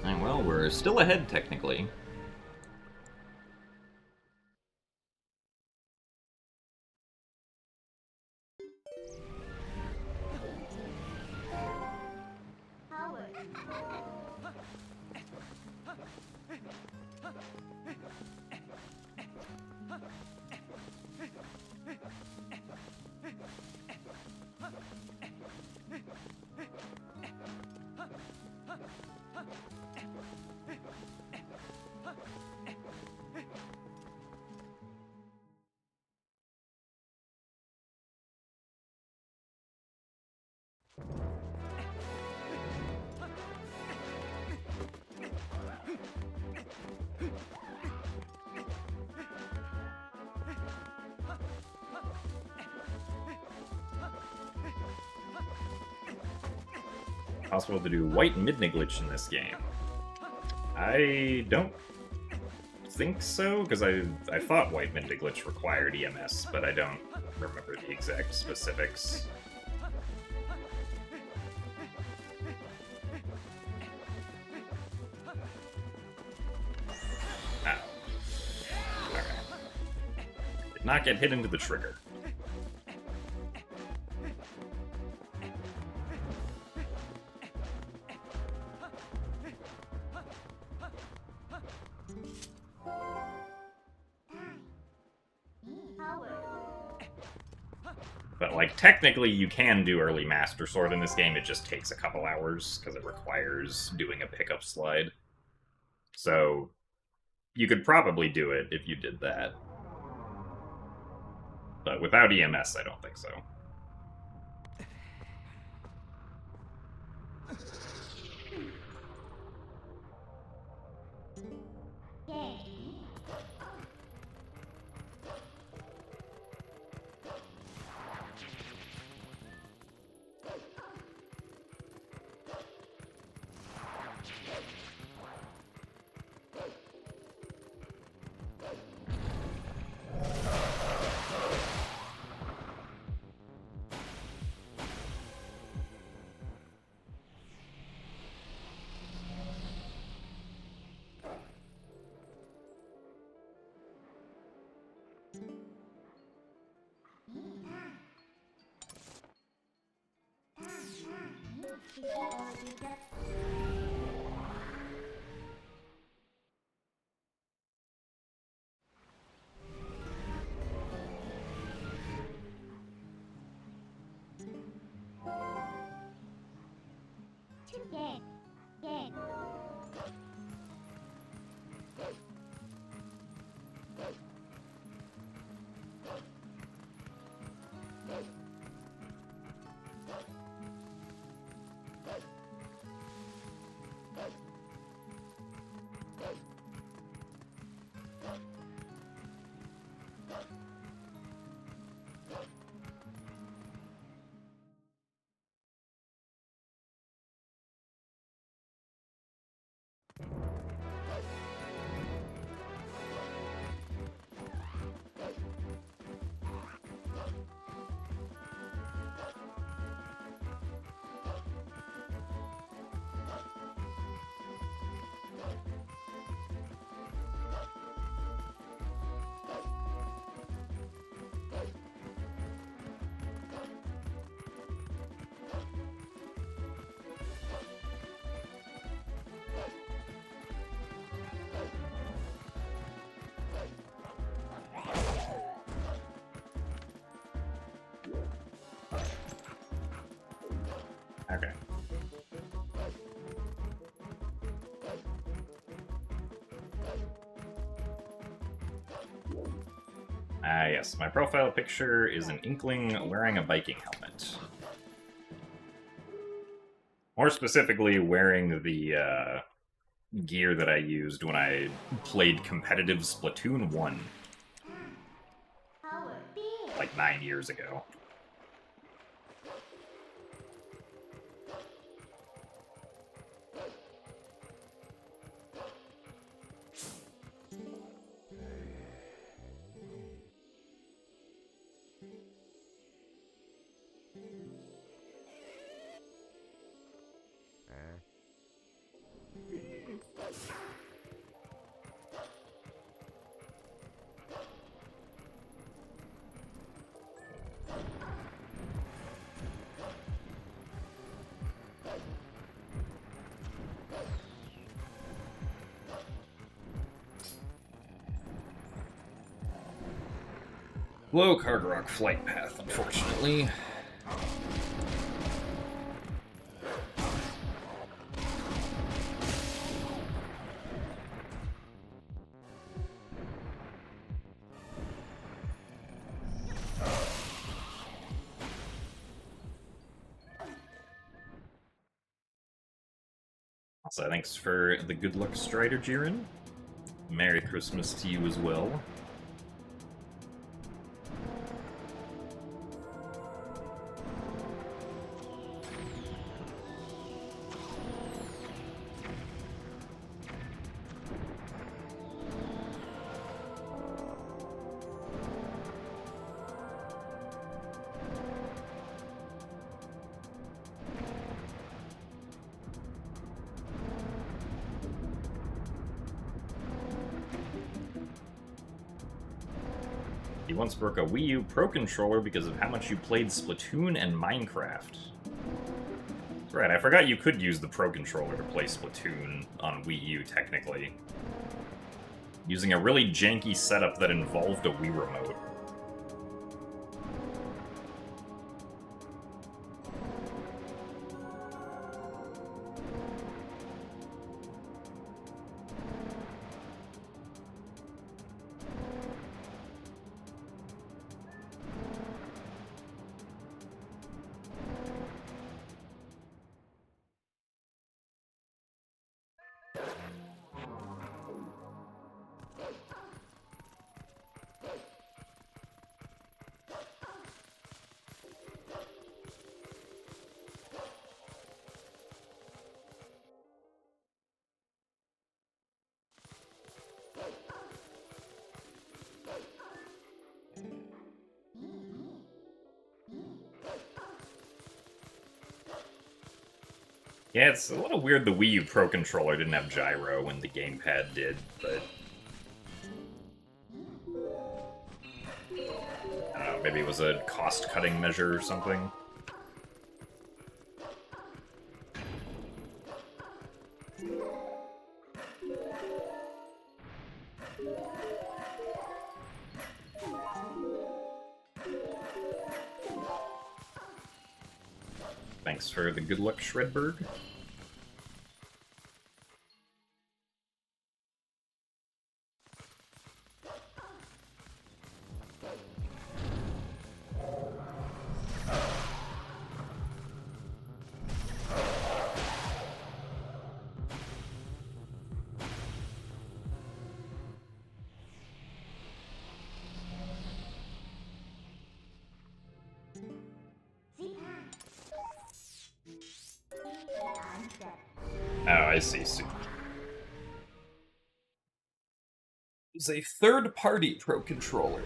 And well, we're still ahead, technically. Possible to do white midna glitch in this game. I don't think so, because I thought white midna glitch required EMS, but I don't remember the exact specifics. Oh. Alright. Did not get hit into the trigger. But, like, technically you can do early Master Sword in this game, it just takes a couple hours, because it requires doing a pickup slide. So, you could probably do it if you did that. But without EMS, I don't think so. Okay. Ah, yes. My profile picture is an Inkling wearing a biking helmet. More specifically, wearing the gear that I used when I played competitive Splatoon 1. Like 9 years ago. Low Card Rock flight path, unfortunately. Also, thanks for the good luck, Strider Jiren. Merry Christmas to you as well. You once broke a Wii U Pro Controller because of how much you played Splatoon and Minecraft. Right, I forgot you could use the Pro Controller to play Splatoon on Wii U, technically. Using a really janky setup that involved a Wii Remote. Yeah, it's a little weird the Wii U Pro Controller didn't have gyro when the gamepad did, but... I don't know, maybe it was a cost-cutting measure or something. Thanks for the good luck, Shredberg. Oh, I see. It's a third-party Pro Controller.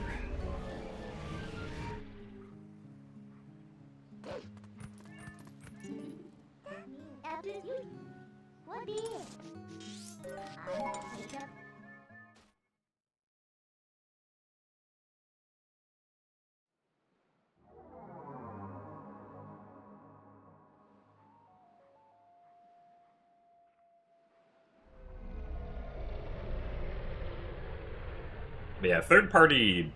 But yeah, third-party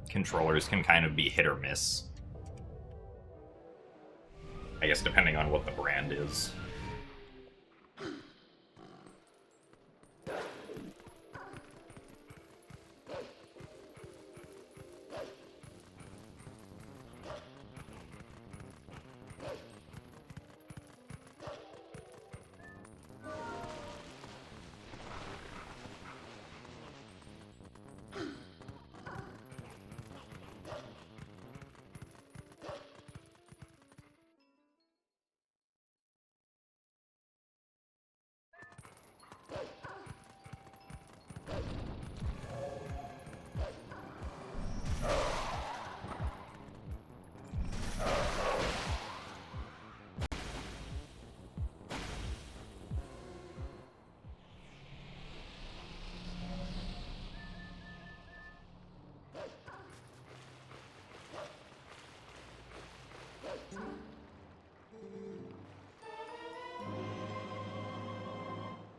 controllers can kind of be hit or miss. I guess depending on what the brand is.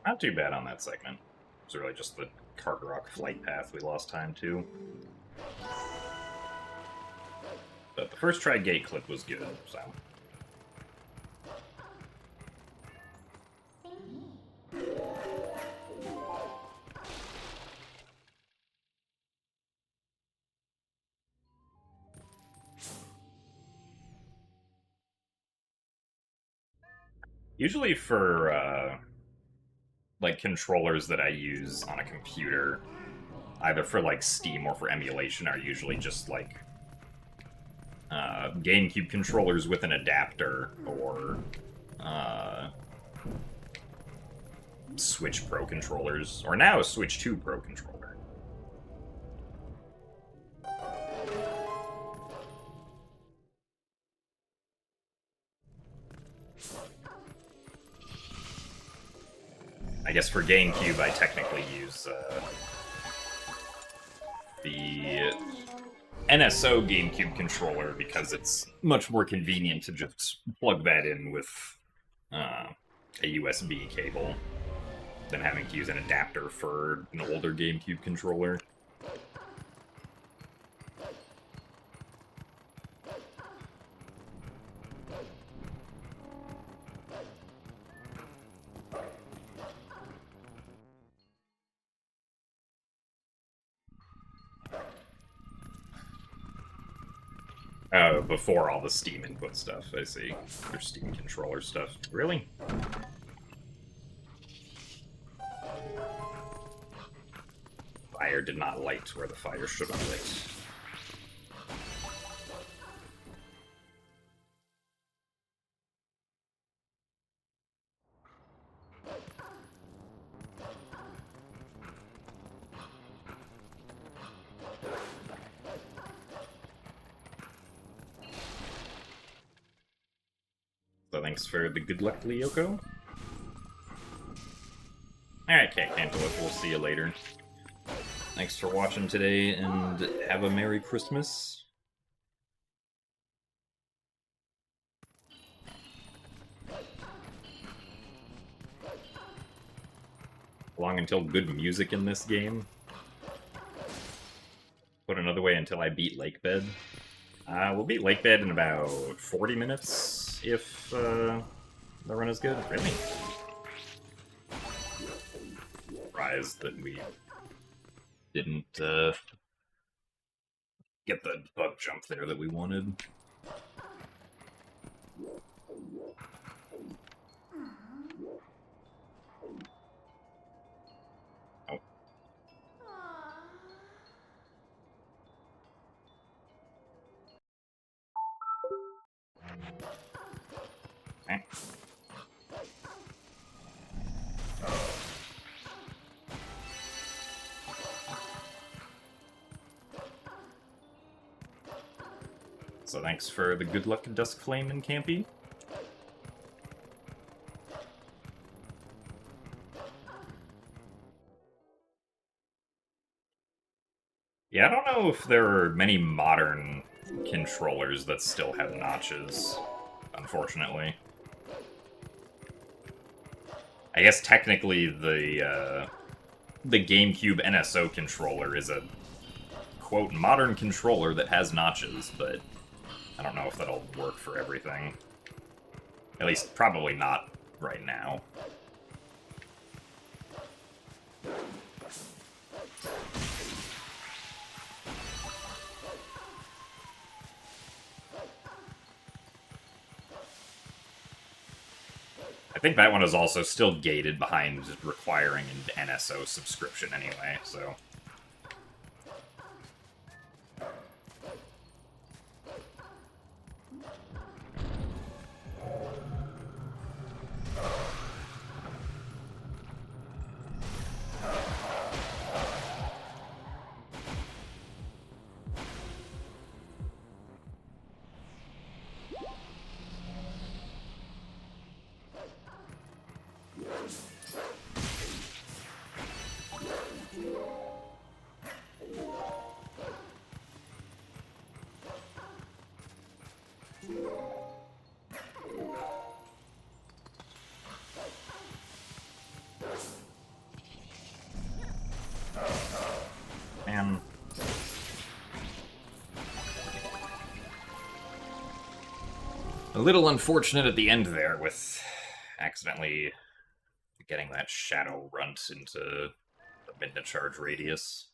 Not too bad on that segment. It was really just the Carter flight path we lost time to. But the first try gate clip was good, so... Usually for, like, controllers that I use on a computer, either for, like, Steam or for emulation, are usually just, like, GameCube controllers with an adapter, or, Switch Pro controllers, or now a Switch 2 Pro controller. I guess for GameCube, I technically use the NSO GameCube controller because it's much more convenient to just plug that in with a USB cable than having to use an adapter for an older GameCube controller. Before all the Steam input stuff, I see. Or Steam controller stuff. Really? Fire did not light where the fire should have lit. So thanks for the good luck, Lyoko. Alright, Cat Cantaloupe, we'll see you later. Thanks for watching today, and have a Merry Christmas. Long until good music in this game. Put another way, until I beat Lakebed. We'll beat Lakebed in about 40 minutes, if the run is good. Really? Surprised that we didn't get the bug jump there that we wanted. Oh. Okay. So thanks for the good luck, Dusk Flame and Campy. Yeah, I don't know if there are many modern controllers that still have notches, unfortunately. I guess technically the GameCube NSO controller is a, quote, modern controller that has notches, but I don't know if that'll work for everything. At least, probably not right now. I think that one is also still gated behind requiring an NSO subscription anyway, so... Man. A little unfortunate at the end there with accidentally getting that Shadow Runt into the midnight charge radius.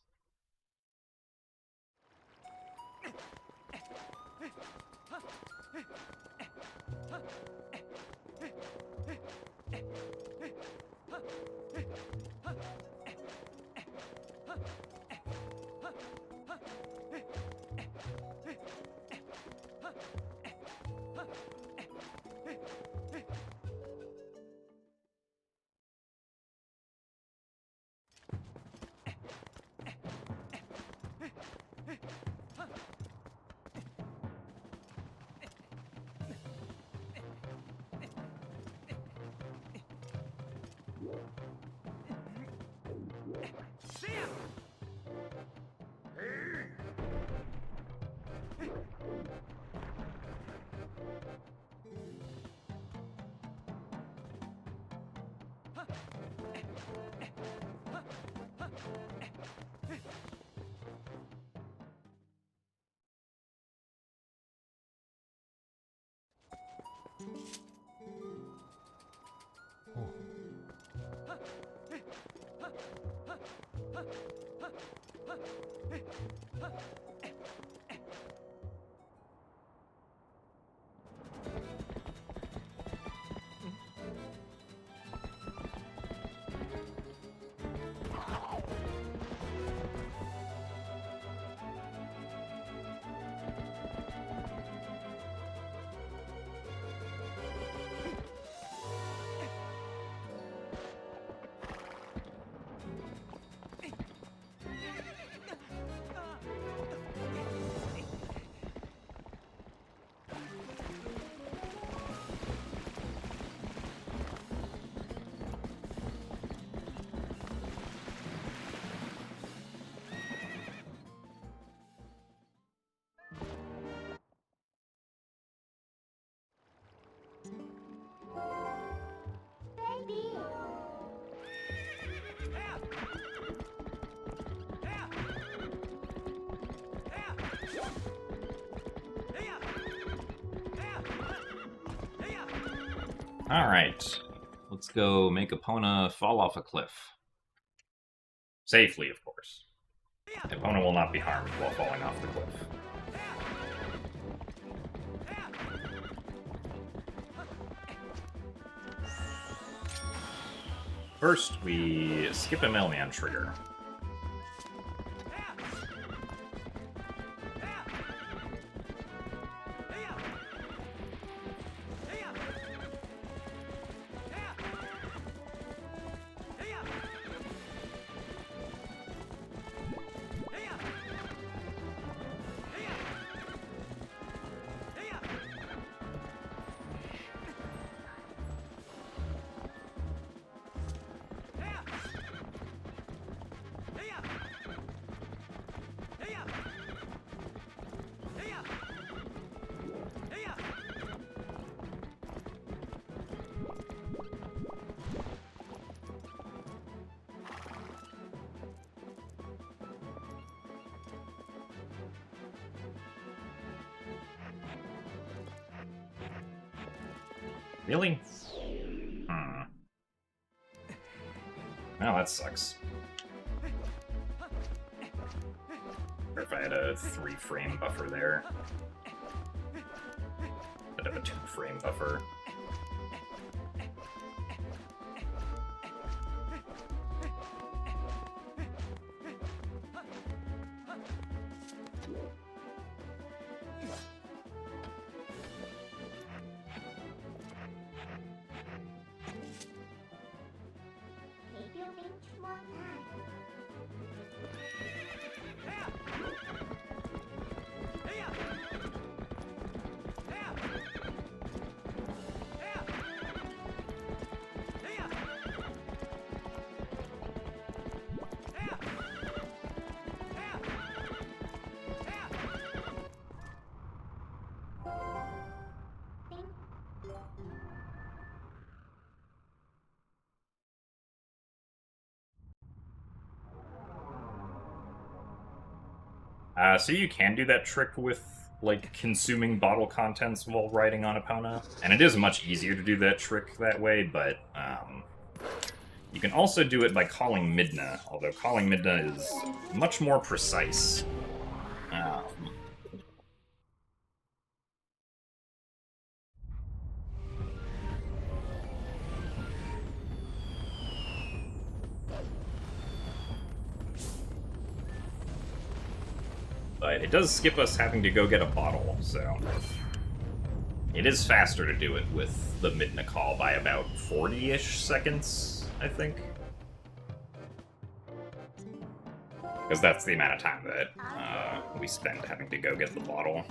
Alright, let's go make Epona fall off a cliff. Safely, of course. Epona will not be harmed while falling off the cliff. First, we skip a Mailman trigger. Really? Well, that sucks. Or if I had a 3-frame buffer there. I'd have a 2-frame buffer. So you can do that trick with, like, consuming bottle contents while riding on Epona, and it is much easier to do that trick that way, but, you can also do it by calling Midna, although calling Midna is much more precise. But it does skip us having to go get a bottle, so... It is faster to do it with the Midna call by about 40-ish seconds, I think. Because that's the amount of time that we spend having to go get the bottle.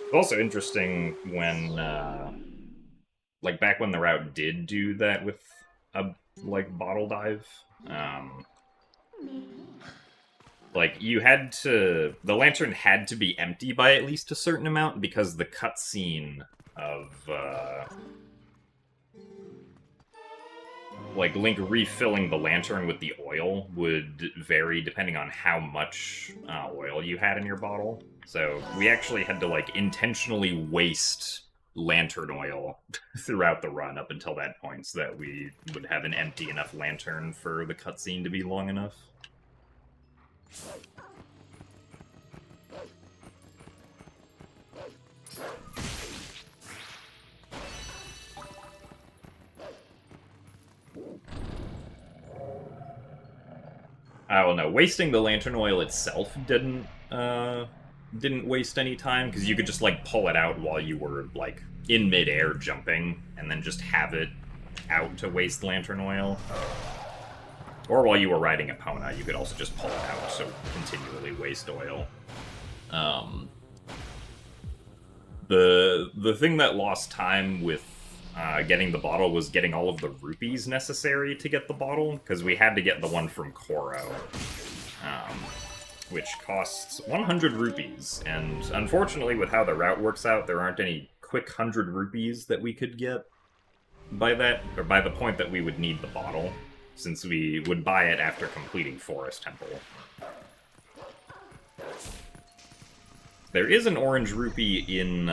It's also interesting when, like, back when the route did do that with a, like, bottle dive, like, you had to... The lantern had to be empty by at least a certain amount, because the cutscene of, like, Link refilling the lantern with the oil would vary depending on how much oil you had in your bottle. So we actually had to, like, intentionally waste lantern oil throughout the run up until that point so that we would have an empty enough lantern for the cutscene to be long enough. I don't know. Wasting the lantern oil itself didn't waste any time, because you could just, like, pull it out while you were, like, in midair jumping, and then just have it out to waste lantern oil. Or while you were riding Epona, you could also just pull it out, so continually waste oil. The thing that lost time with getting the bottle was getting all of the rupees necessary to get the bottle, because we had to get the one from Koro, which costs 100 rupees, and unfortunately with how the route works out, there aren't any quick 100 rupees that we could get by that, or by the point that we would need the bottle, since we would buy it after completing Forest Temple. There is an orange rupee in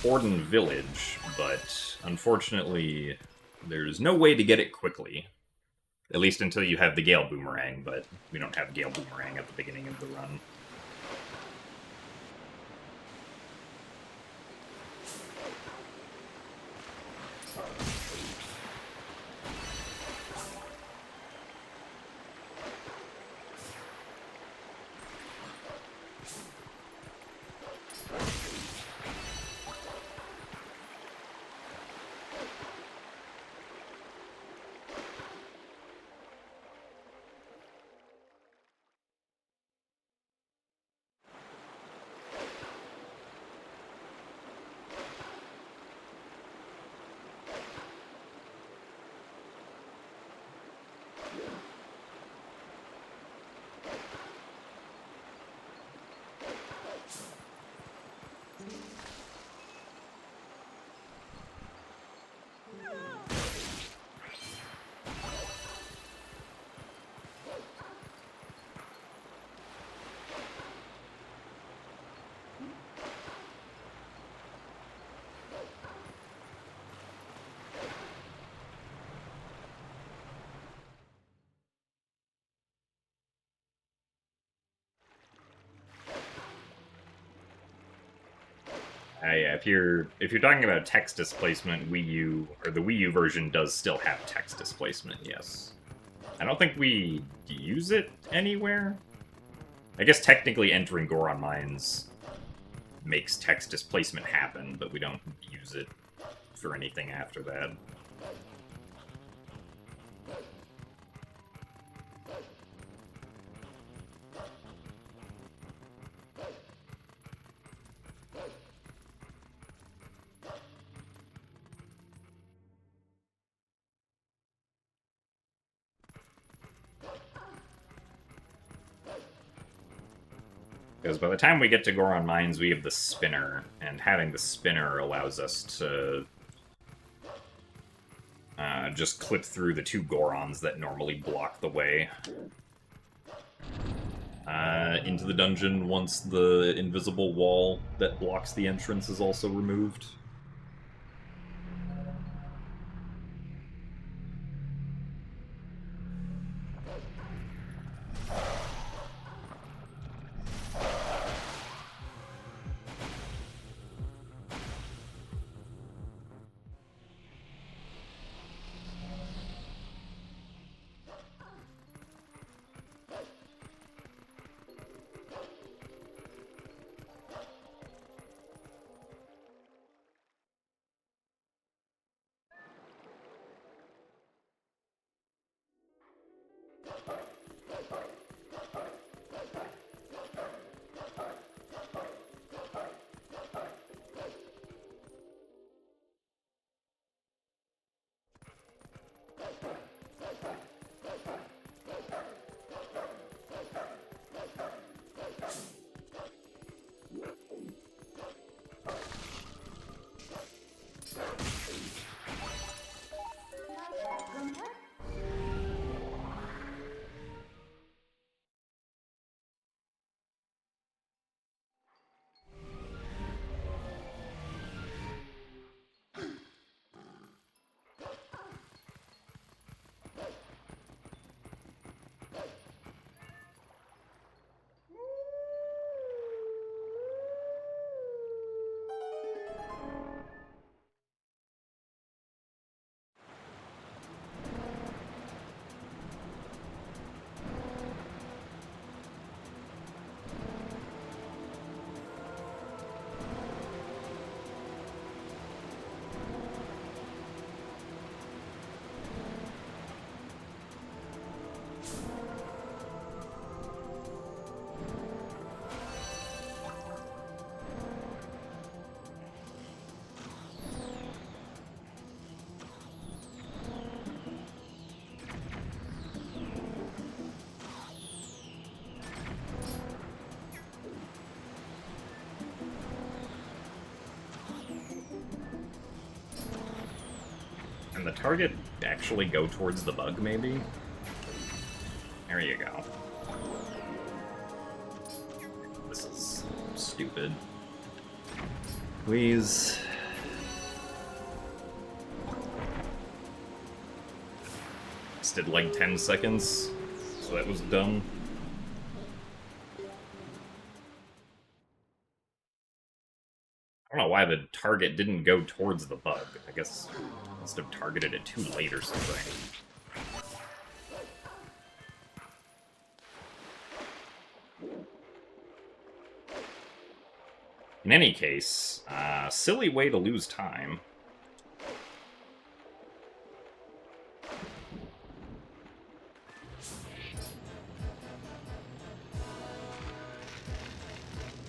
Orden Village, but unfortunately there's no way to get it quickly. At least until you have the Gale Boomerang, but we don't have Gale Boomerang at the beginning of the run. Yeah, if you're talking about text displacement, Wii U or the Wii U version does still have text displacement. Yes, I don't think we use it anywhere. I guess technically entering Goron Mines makes text displacement happen, but we don't use it for anything after that. Because by the time we get to Goron Mines, we have the spinner, and having the spinner allows us to just clip through the two Gorons that normally block the way into the dungeon once the invisible wall that blocks the entrance is also removed. Can the target actually go towards the bug, maybe? There you go. This is stupid. Please. This did like 10 seconds, so that was done. I don't know why the target didn't go towards the bug. I guess I must have targeted it too late or something. In any case, silly way to lose time.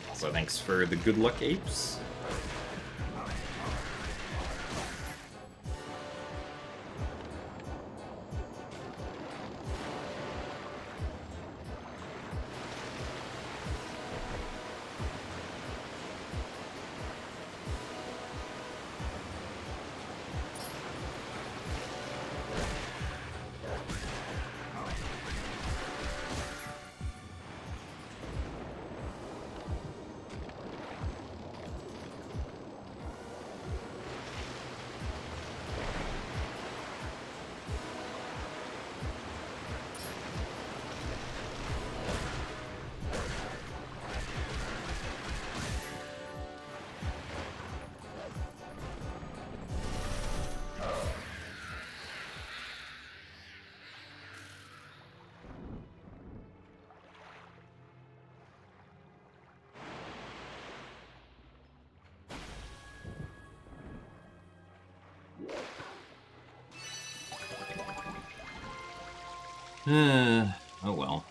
Also, thanks for the good luck apes. Oh well.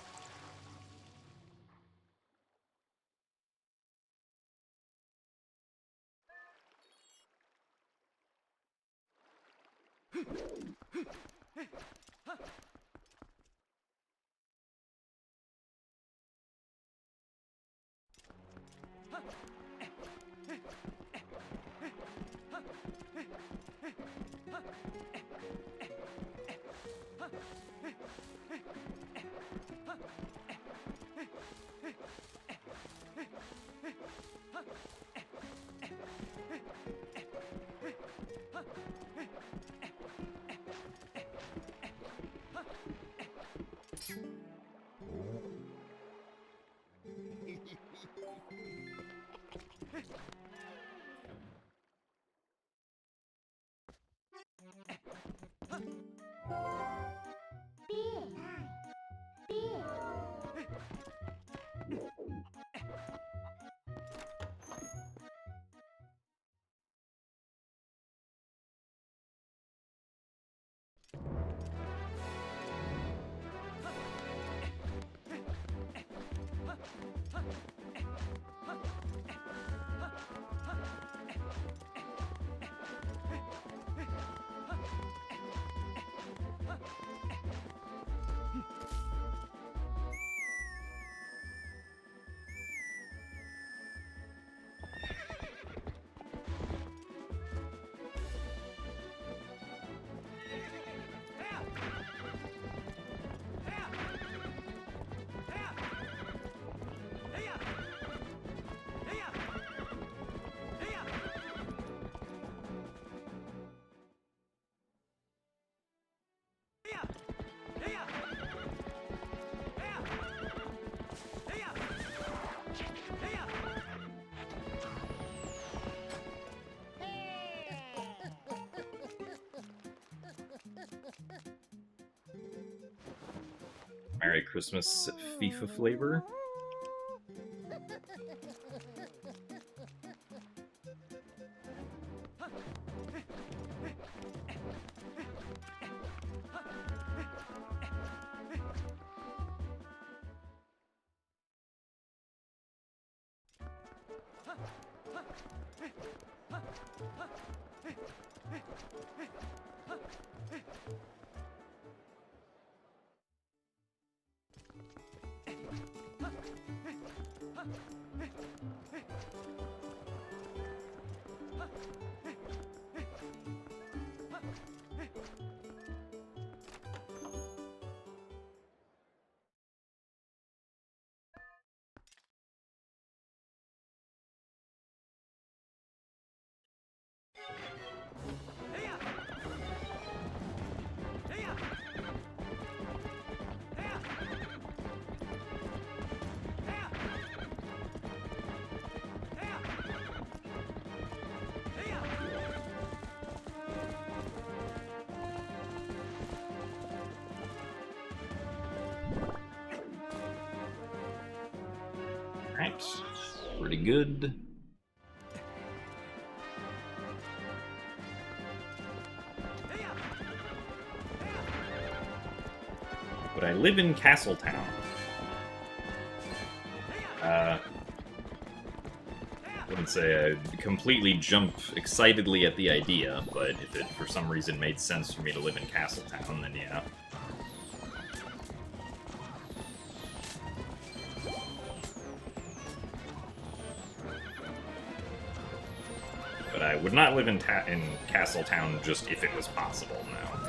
Merry Christmas FIFA flavor. Alright, pretty good. But I live in Castletown. I wouldn't say I completely jump excitedly at the idea, but if it for some reason made sense for me to live in Castletown, then yeah. But I would not live in Castletown just if it was possible, no.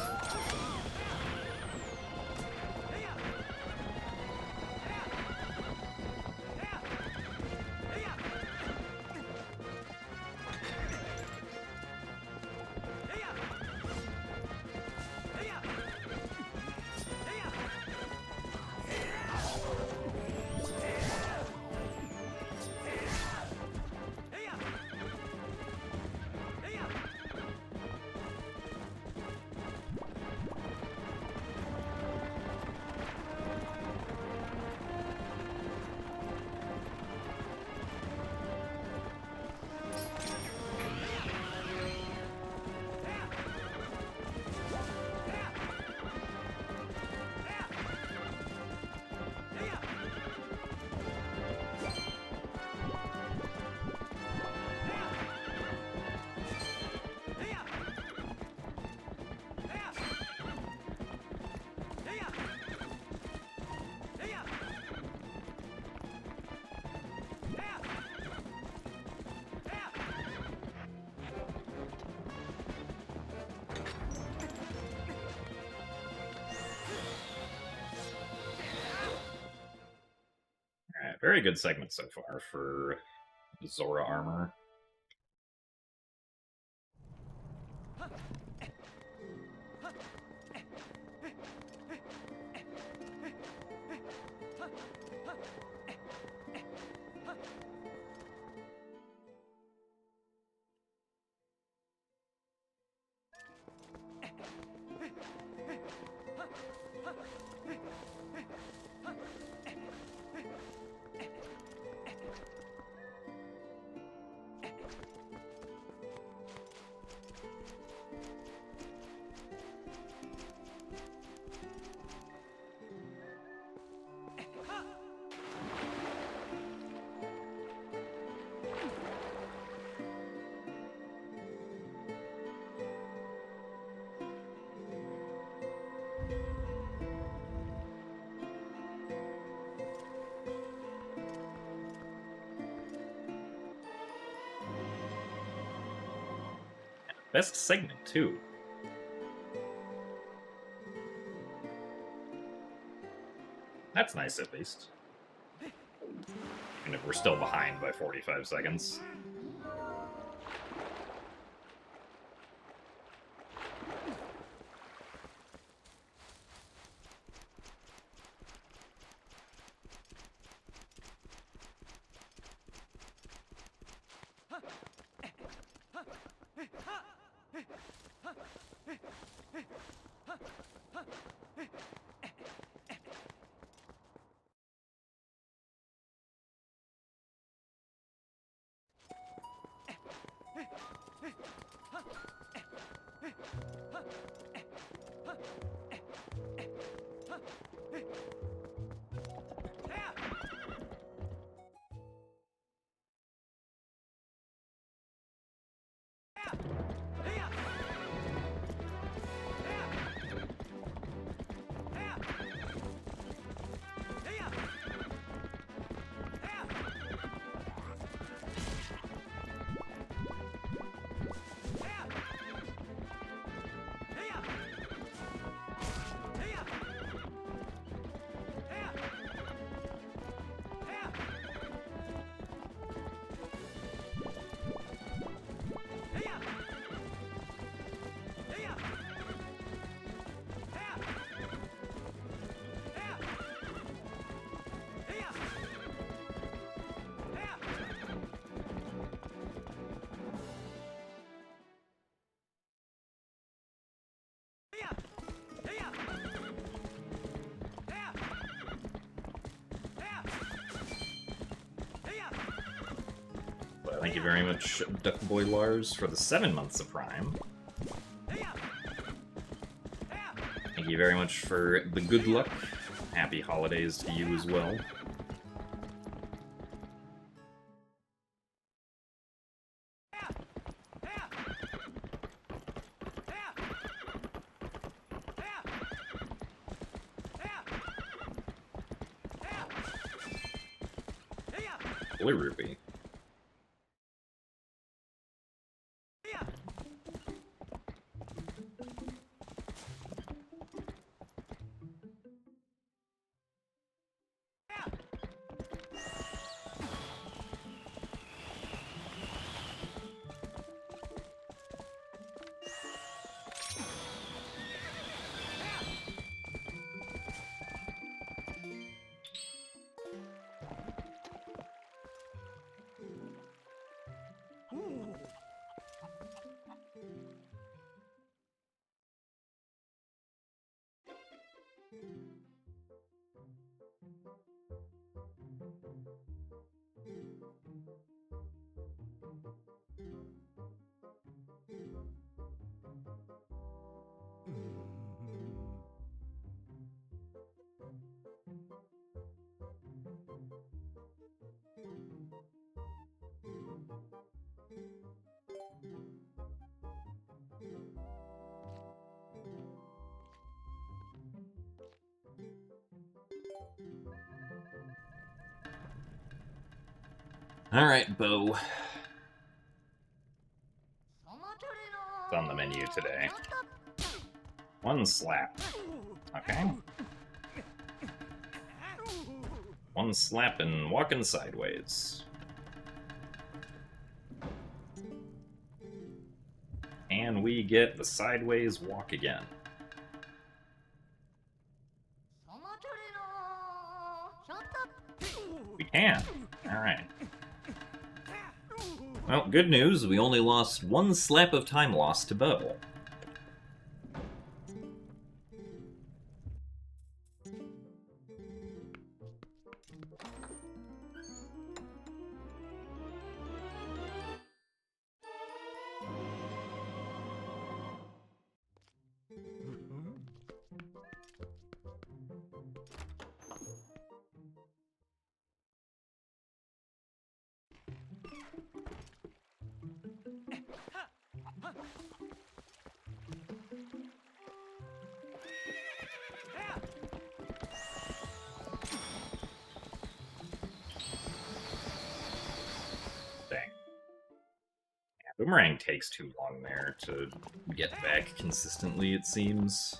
Very good segment so far for Zora armor. Best segment, too. That's nice, at least. Even if we're still behind by 45 seconds. Well, thank you very much, Duck Boy Lars, for the 7 months of Prime. Thank you very much for the good luck. Happy holidays to you as well. Blue Rupee. Alright, Bo. It's on the menu today. One slap. Okay. One slap and walking sideways. And we get the sideways walk again. We can. Alright. Well, good news, we only lost one slap of time loss to Bo. Boomerang takes too long there to get back consistently, it seems.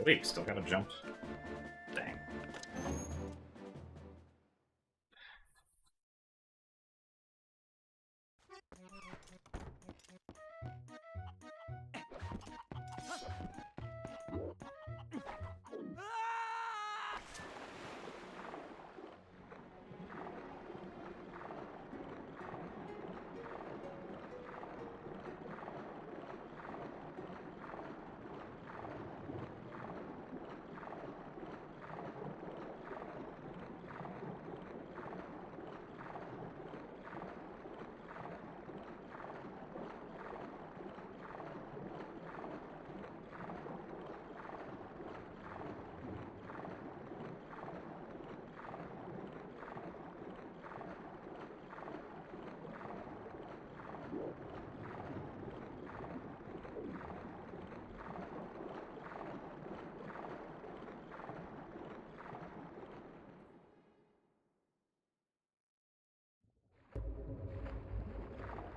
Wait, still gotta jump. Dang.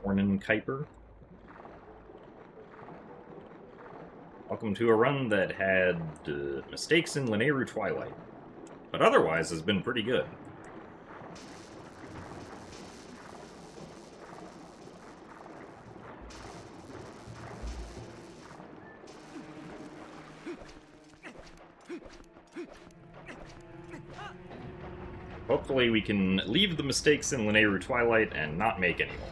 Ornan Kuiper. Welcome to a run that had mistakes in Linearu Twilight, but otherwise has been pretty good. Hopefully we can leave the mistakes in Linearu Twilight and not make any more.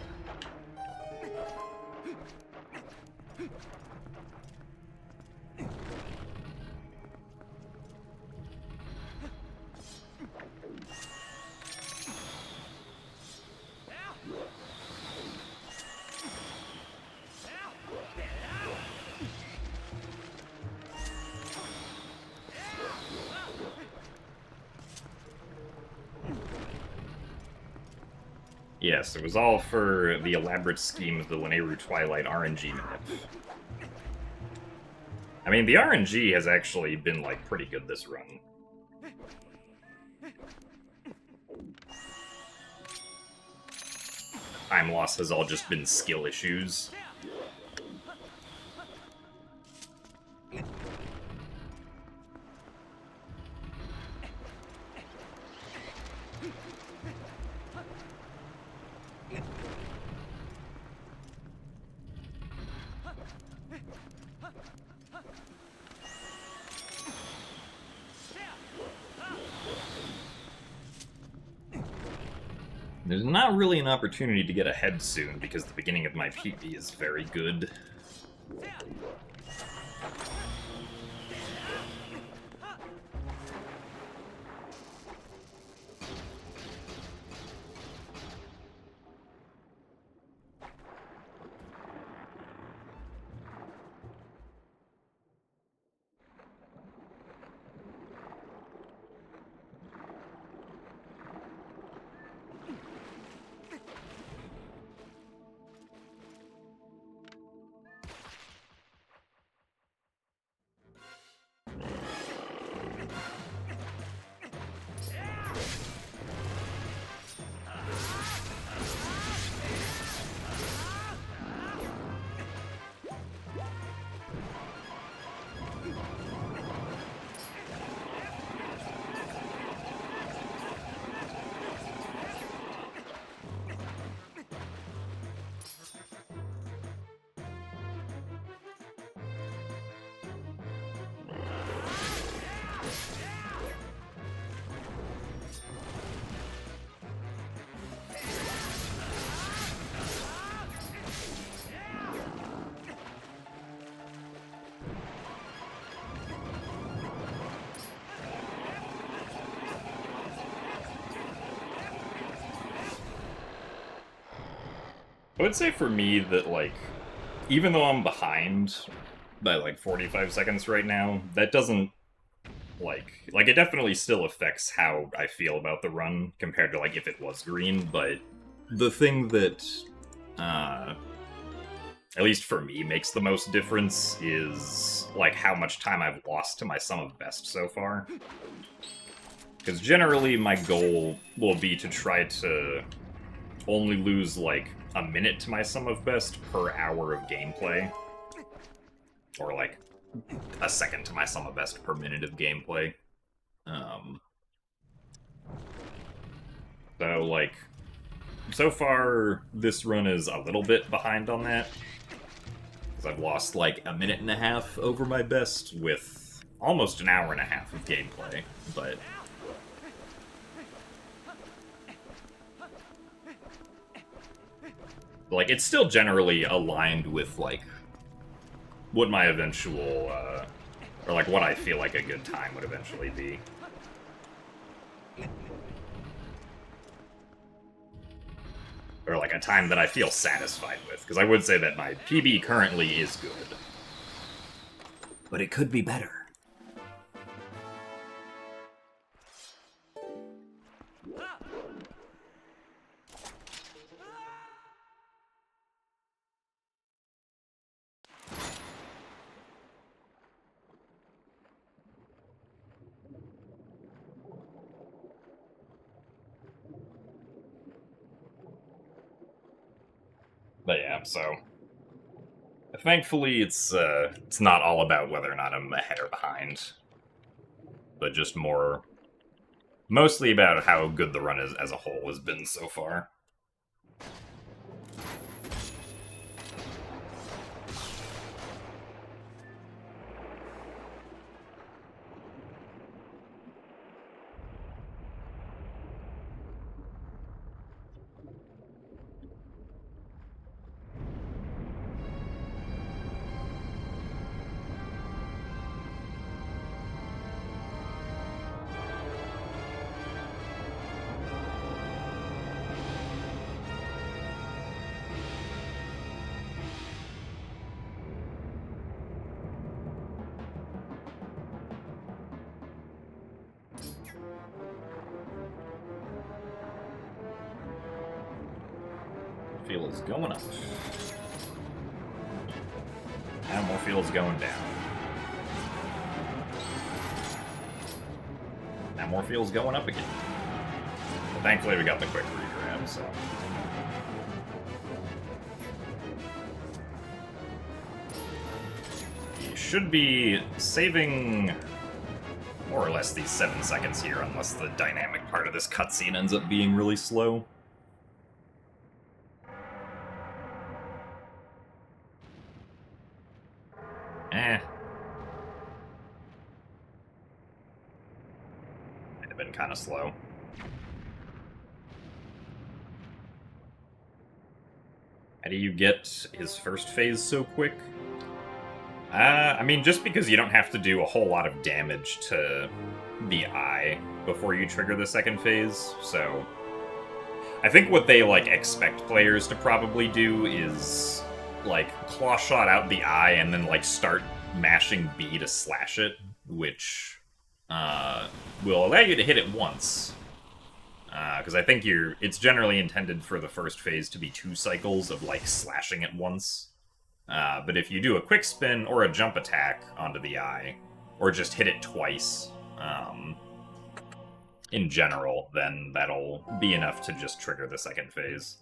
Yes, it was all for the elaborate scheme of the Linearu Twilight RNG map. I mean, the RNG has actually been, like, pretty good this run. Time loss has all just been skill issues. There's not really an opportunity to get ahead soon because the beginning of my PB is very good. I would say for me that, like, even though I'm behind by, like, 45 seconds right now, that doesn't, like, it definitely still affects how I feel about the run compared to, like, if it was green, but the thing that, at least for me, makes the most difference is, like, how much time I've lost to my sum of best so far. Because generally my goal will be to try to only lose, like, a minute to my sum of best per hour of gameplay. Or, like, a second to my sum of best per minute of gameplay. So, like, so far, this run is a little bit behind on that. Because I've lost, like, a minute and a half over my best with almost an hour and a half of gameplay. But like, it's still generally aligned with, like, what my eventual, or, like, what I feel like a good time would eventually be. Or, like, a time that I feel satisfied with, because I would say that my PB currently is good. But it could be better. But yeah, so thankfully it's not all about whether or not I'm ahead or behind, but just mostly about how good the run as a whole has been so far. Morpheal is going up. Now Morpheal is going down. Now Morpheal is going up again. But thankfully we got the quick regrab, so... You should be saving more or less these 7 seconds here, unless the dynamic part of this cutscene ends up being really slow. Might have been kind of slow. How do you get his first phase so quick? I mean, just because you don't have to do a whole lot of damage to the eye before you trigger the second phase, so... I think what they, like, expect players to probably do is, like, claw shot out the eye and then, like, start mashing B to slash it, which will allow you to hit it once. Because I think it's generally intended for the first phase to be 2 cycles of, like, slashing it once. But if you do a quick spin or a jump attack onto the eye, or just hit it twice, in general, then that'll be enough to just trigger the second phase.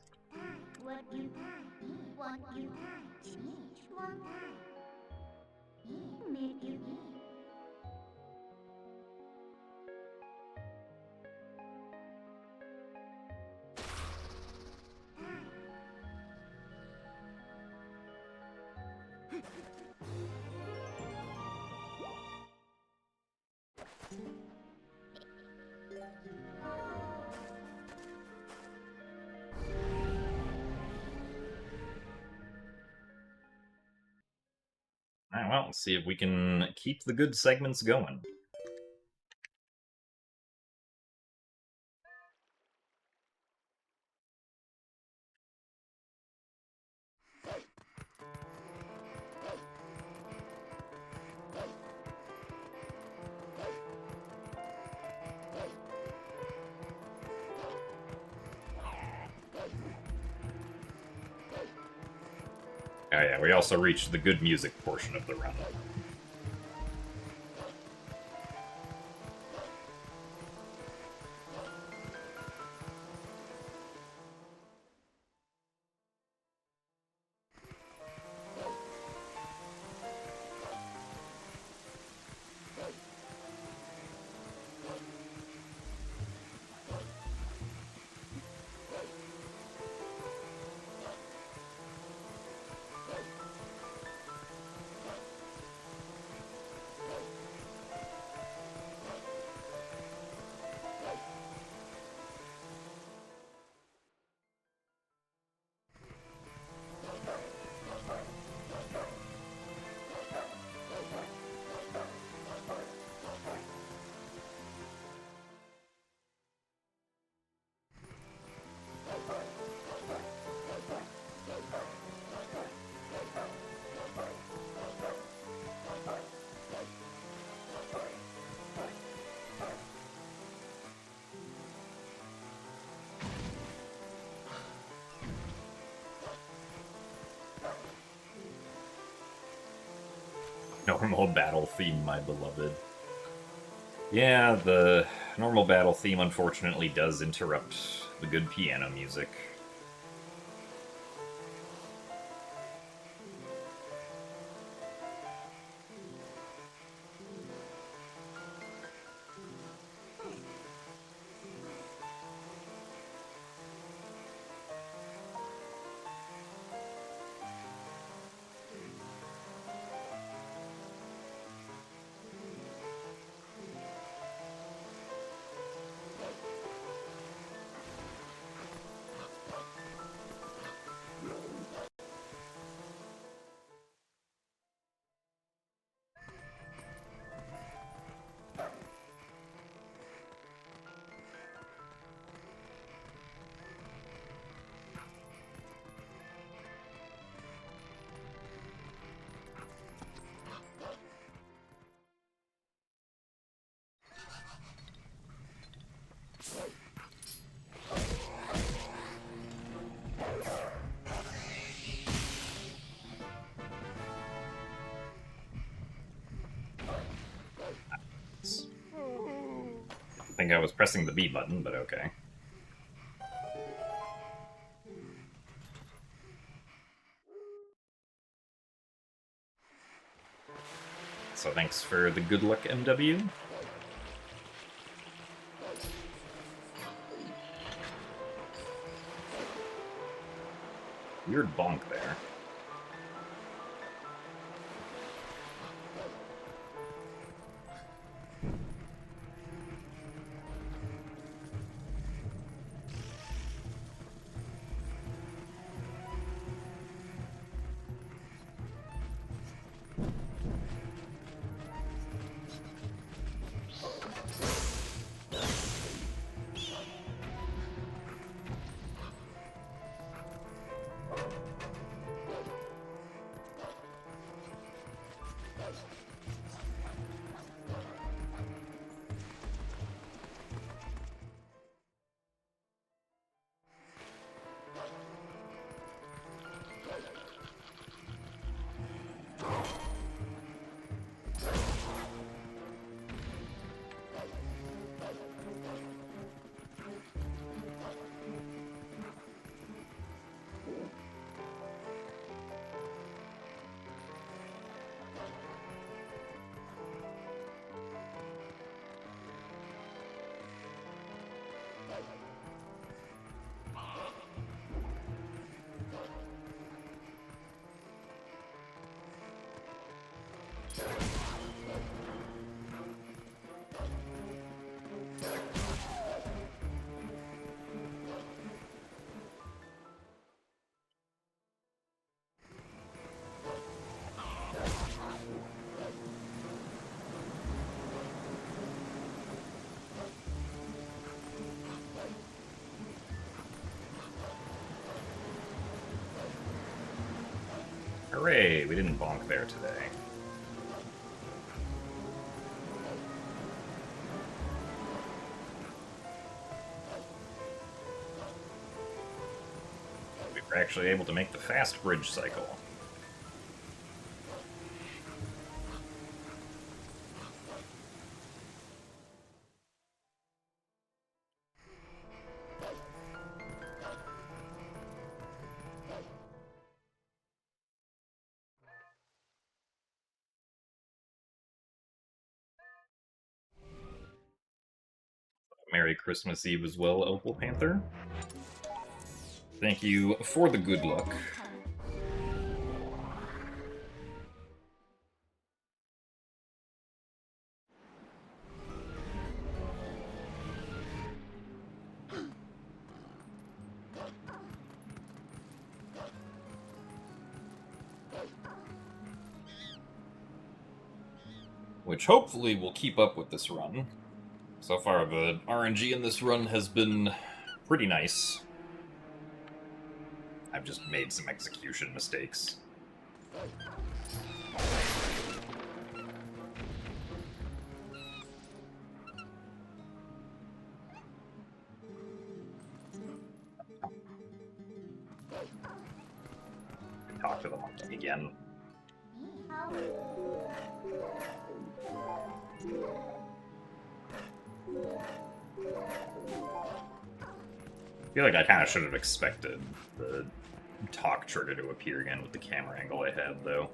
Alright, well, let's see if we can keep the good segments going. Oh yeah, we also reached the good music portion of the run. Normal battle theme, my beloved. Yeah, the normal battle theme unfortunately does interrupt the good piano music. think I was pressing the B button, but okay. So thanks for the good luck, MW. Weird bonk there. Hooray, we didn't bonk there today. We were actually able to make the fast bridge cycle. Merry Christmas Eve as well, Opal Panther. Thank you for the good luck. Which hopefully will keep up with this run. So far, the RNG in this run has been pretty nice. I've just made some execution mistakes. Talk to the monkey again. I feel like I kind of should have expected the talk trigger to appear again with the camera angle I had, though.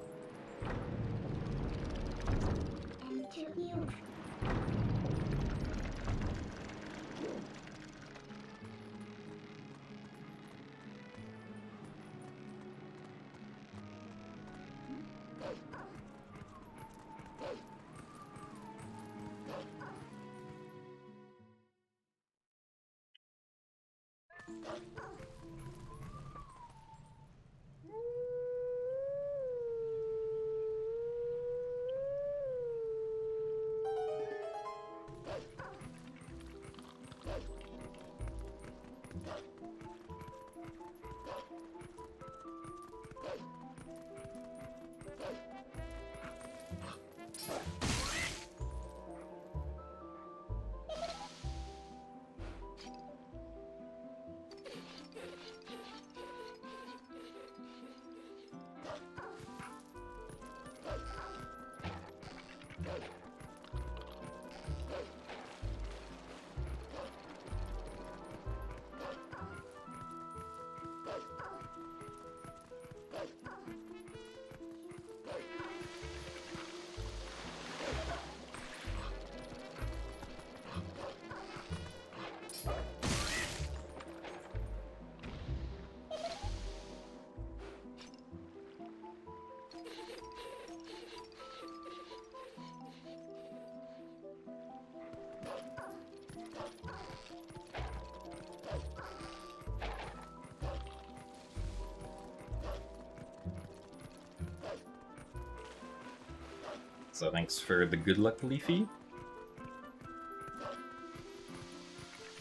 So thanks for the good luck, Leafy.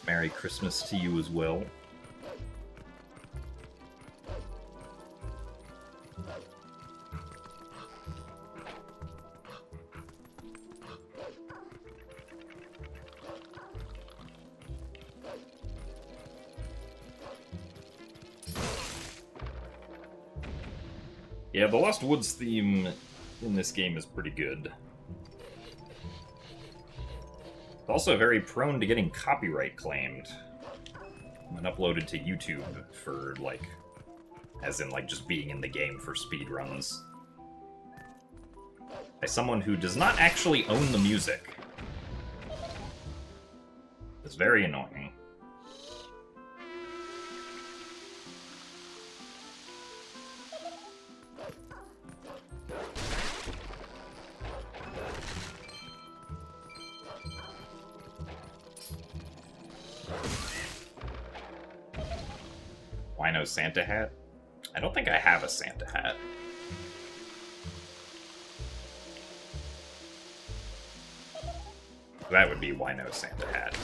Merry Christmas to you as well. Yeah, the Lost Woods theme in this game is pretty good. It's also very prone to getting copyright claimed when uploaded to YouTube for, like, as in, like, just being in the game for speedruns. By someone who does not actually own the music. It's very annoying. Wino Santa hat? I don't think I have a Santa hat. That would be Wino Santa hat.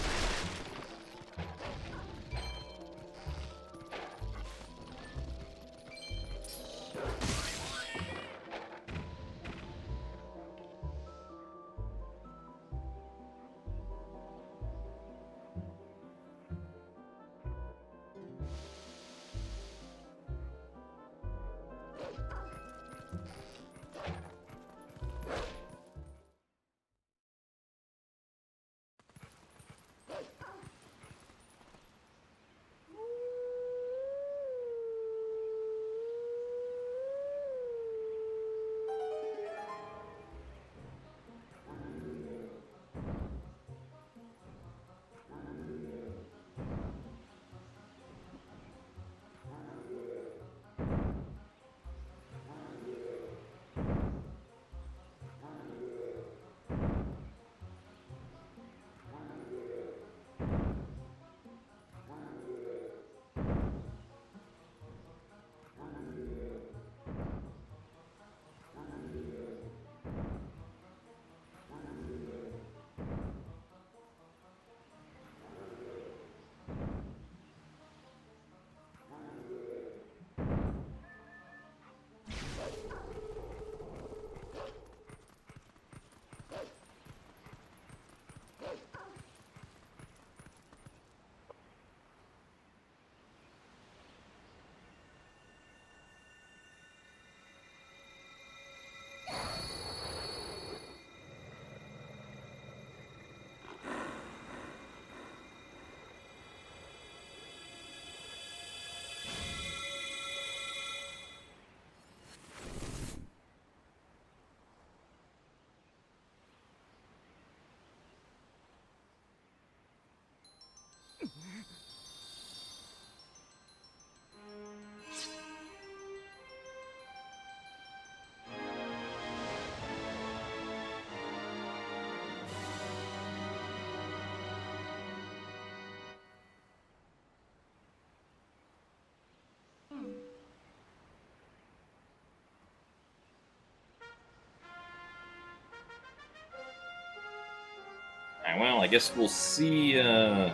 Well, I guess we'll see whether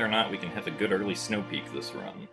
or not we can have a good early snow peak this run.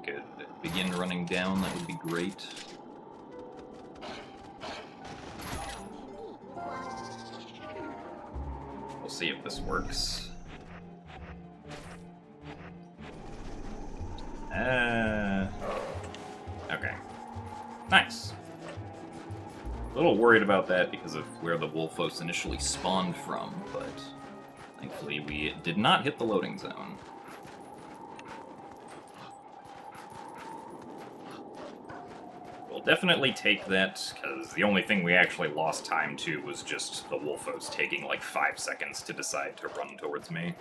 could begin running down, that would be great. We'll see if this works. Okay. Nice. A little worried about that because of where the Wolfos initially spawned from, but thankfully we did not hit the loading zone. We'll definitely take that, because the only thing we actually lost time to was just the Wolfos taking like 5 seconds to decide to run towards me.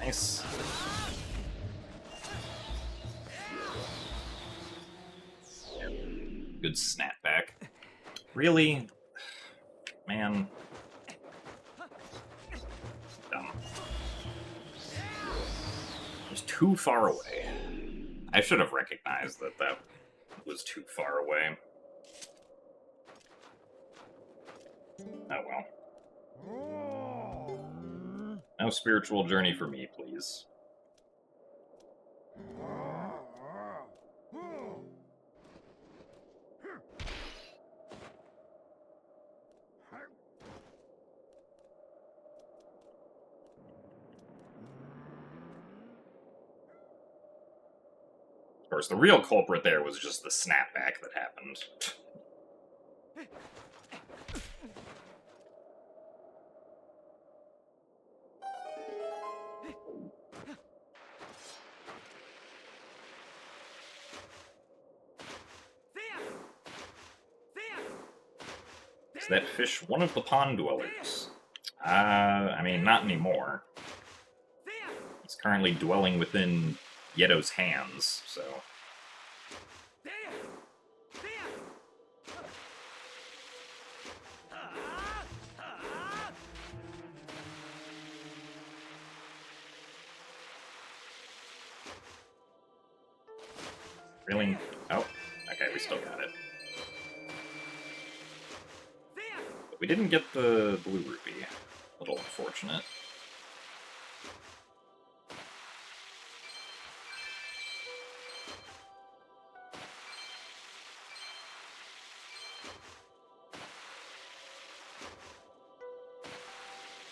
Nice. Good snapback. Really? Man. Dumb. It was too far away. I should have recognized that that was too far away. Oh well. No spiritual journey for me, please. Of course, the real culprit there was just the snapback that happened. Is that fish one of the pond dwellers? I mean, not anymore. He's currently dwelling within Yeto's hands, so... Really? Oh, okay, we still got it. But we didn't get the blue rupee. A little unfortunate.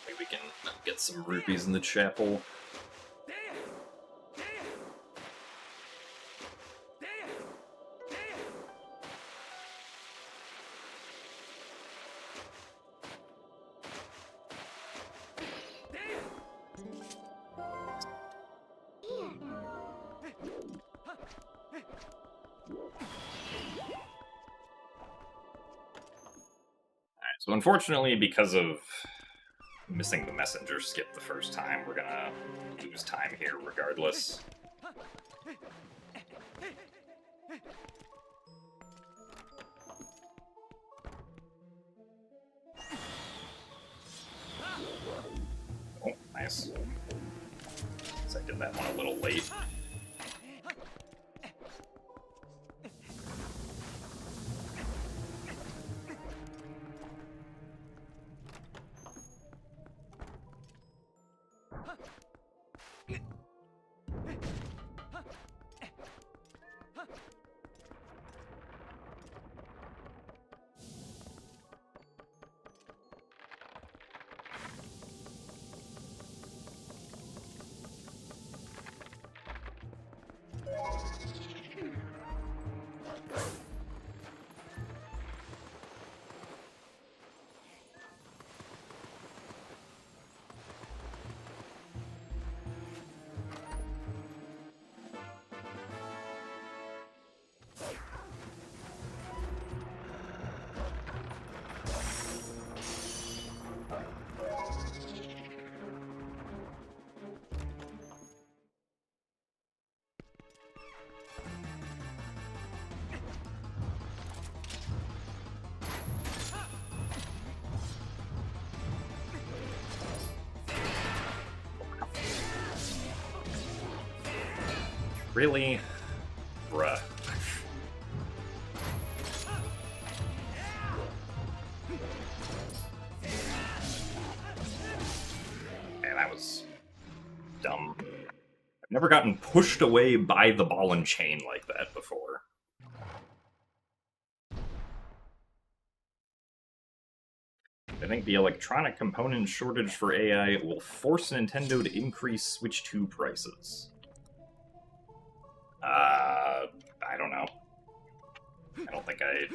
Maybe we can get some rupees in the chapel. So unfortunately, because of missing the messenger skip the first time, we're gonna lose time here regardless. Oh, nice. Guess I did that one a little late. Really? Bruh. Man, that was dumb. I've never gotten pushed away by the ball and chain like that before. I think the electronic component shortage for AI will force Nintendo to increase Switch 2 prices. I don't know. I don't think I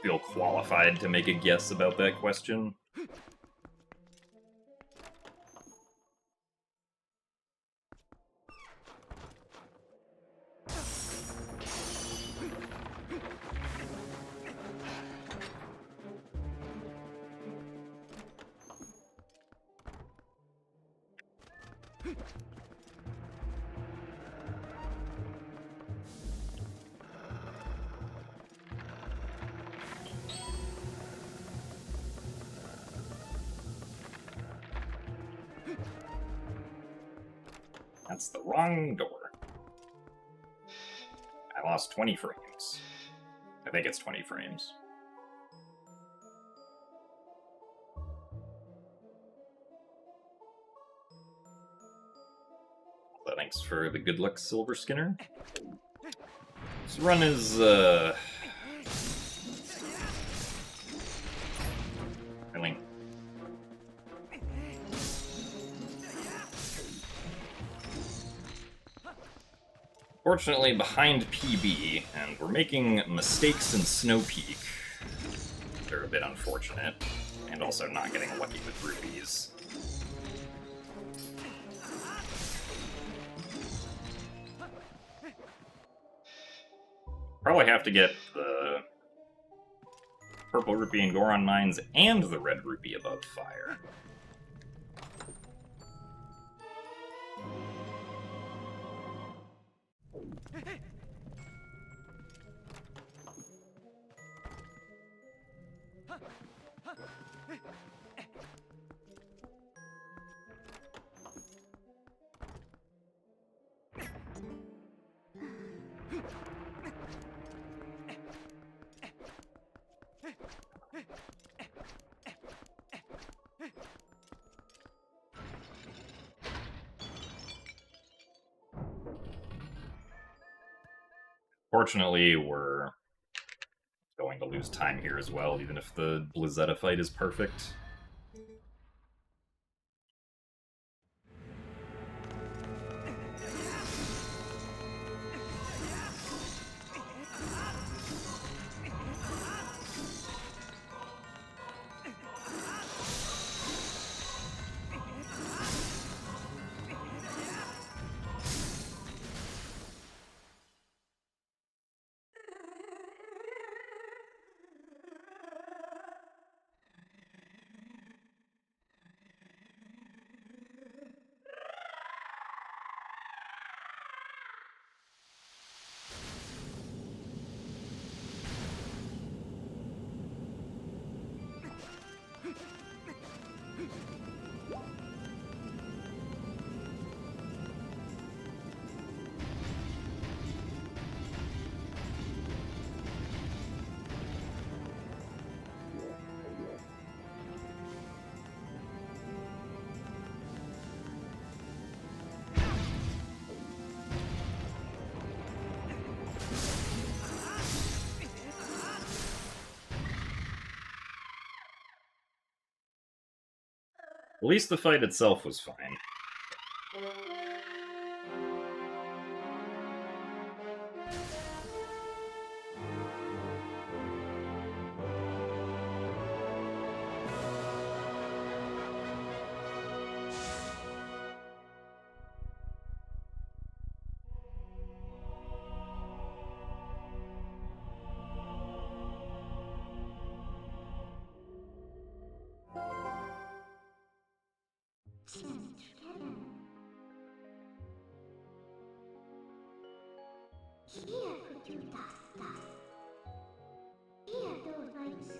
feel qualified to make a guess about that question. That's the wrong door. I lost 20 frames. I think it's 20 frames. Thanks for the good luck, Silver Skinner. This run is, really... Fortunately, behind PB, and we're making mistakes in Snow Peak. They're a bit unfortunate, and also not getting lucky with rubies. Probably have to get the purple rupee and Goron mines and the red rupee above fire. Fortunately, we're going to lose time here as well, even if the Blizzetta fight is perfect. At least the fight itself was fine. Here could you dust. Here those lights.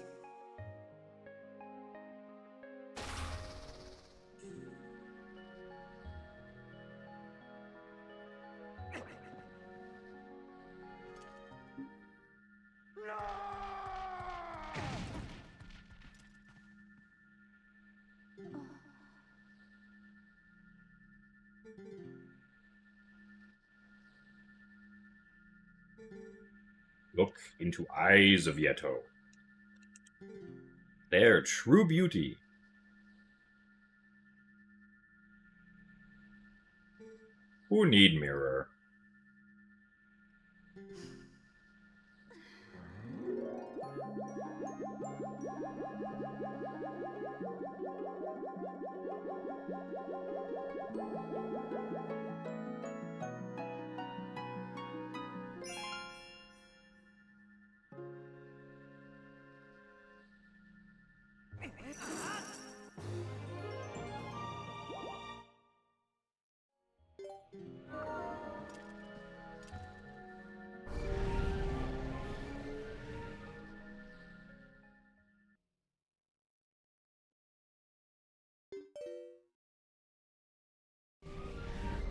into eyes of Yeto. Their true beauty. Who need mirror?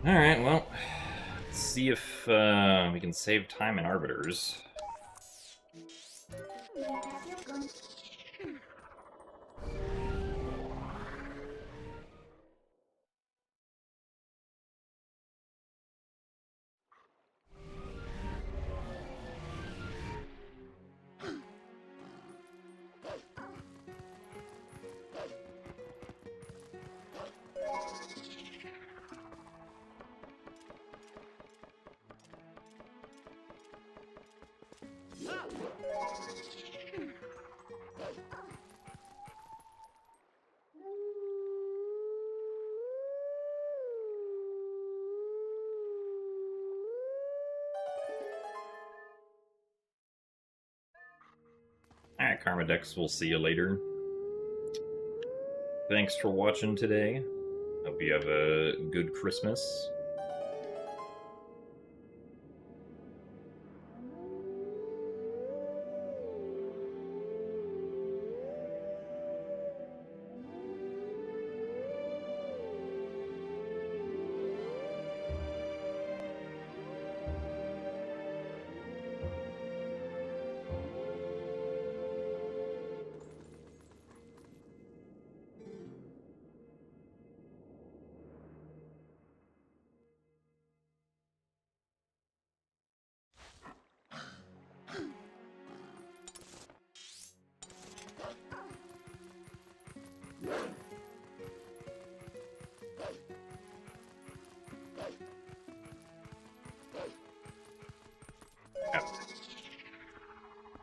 Alright, well, let's see if we can save time in Arbiters. Alright, Karma Dex, we'll see you later. Thanks for watching today. Hope you have a good Christmas.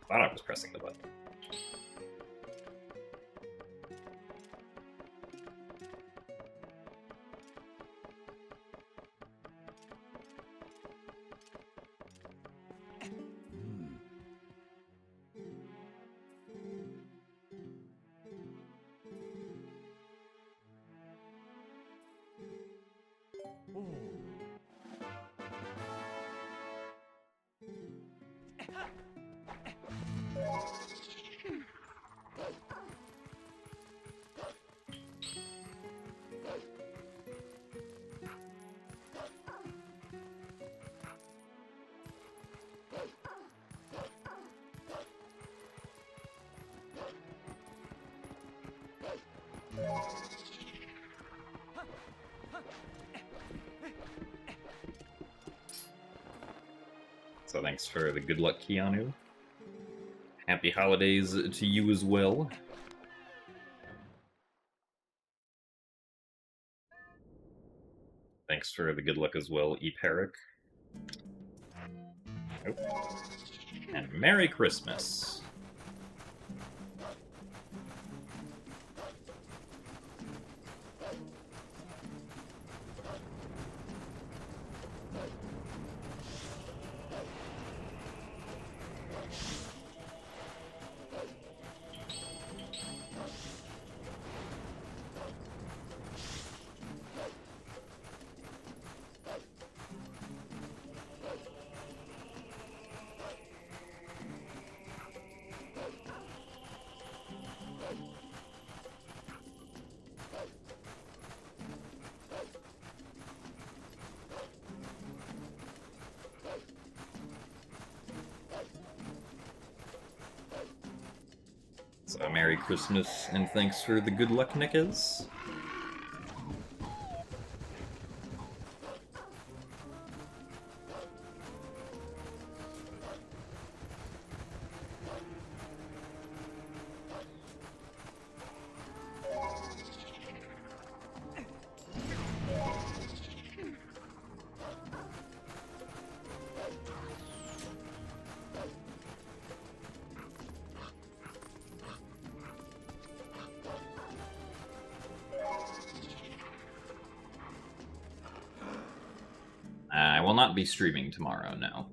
Thought I was pressing the button. So thanks for the good luck, Keanu. Happy holidays to you as well. Thanks for the good luck as well, Eperic. Oh. And Merry Christmas. So Merry Christmas, and thanks for the good luck, Nickers. will not be streaming tomorrow, no.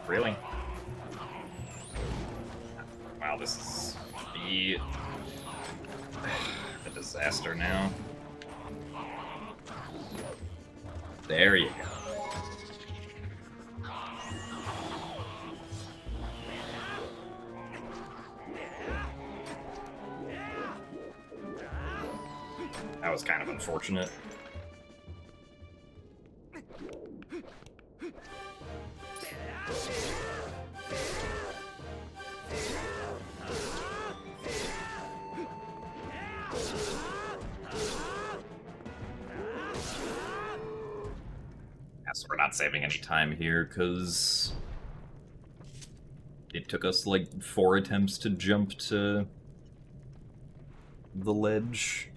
Really? Wow, this is a disaster now. There you go. That was kind of unfortunate. So we're not saving any time here, because it took us like 4 attempts to jump to the ledge.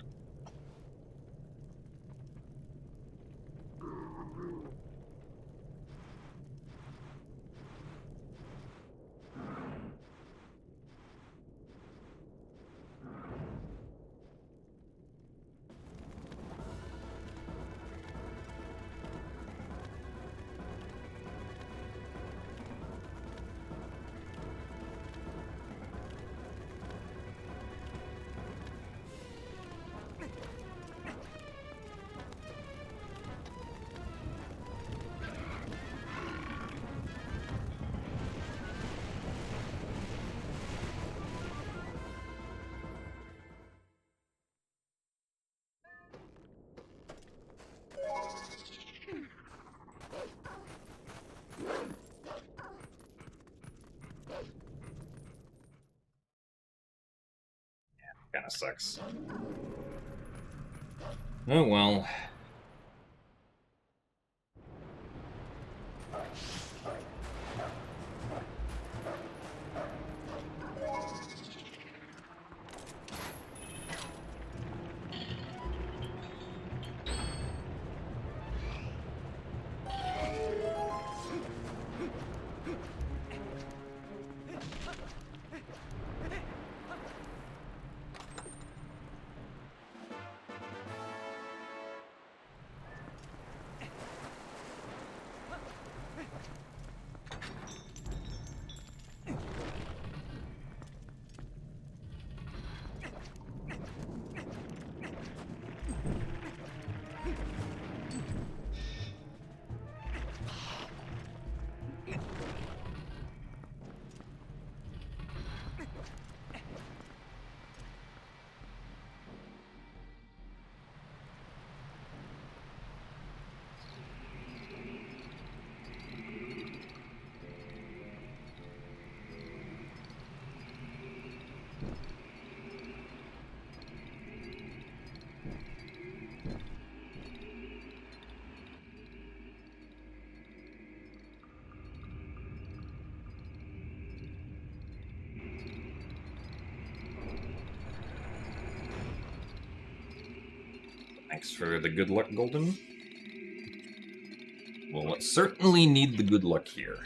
Kinda sucks. Oh well. Thanks for the good luck, Golden. Certainly need the good luck here.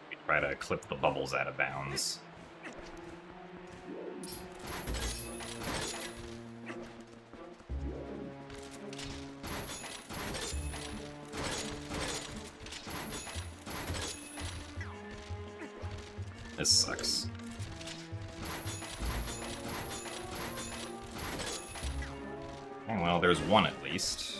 We try to clip the bubbles out of bounds. This sucks. Okay, well, there's one at least.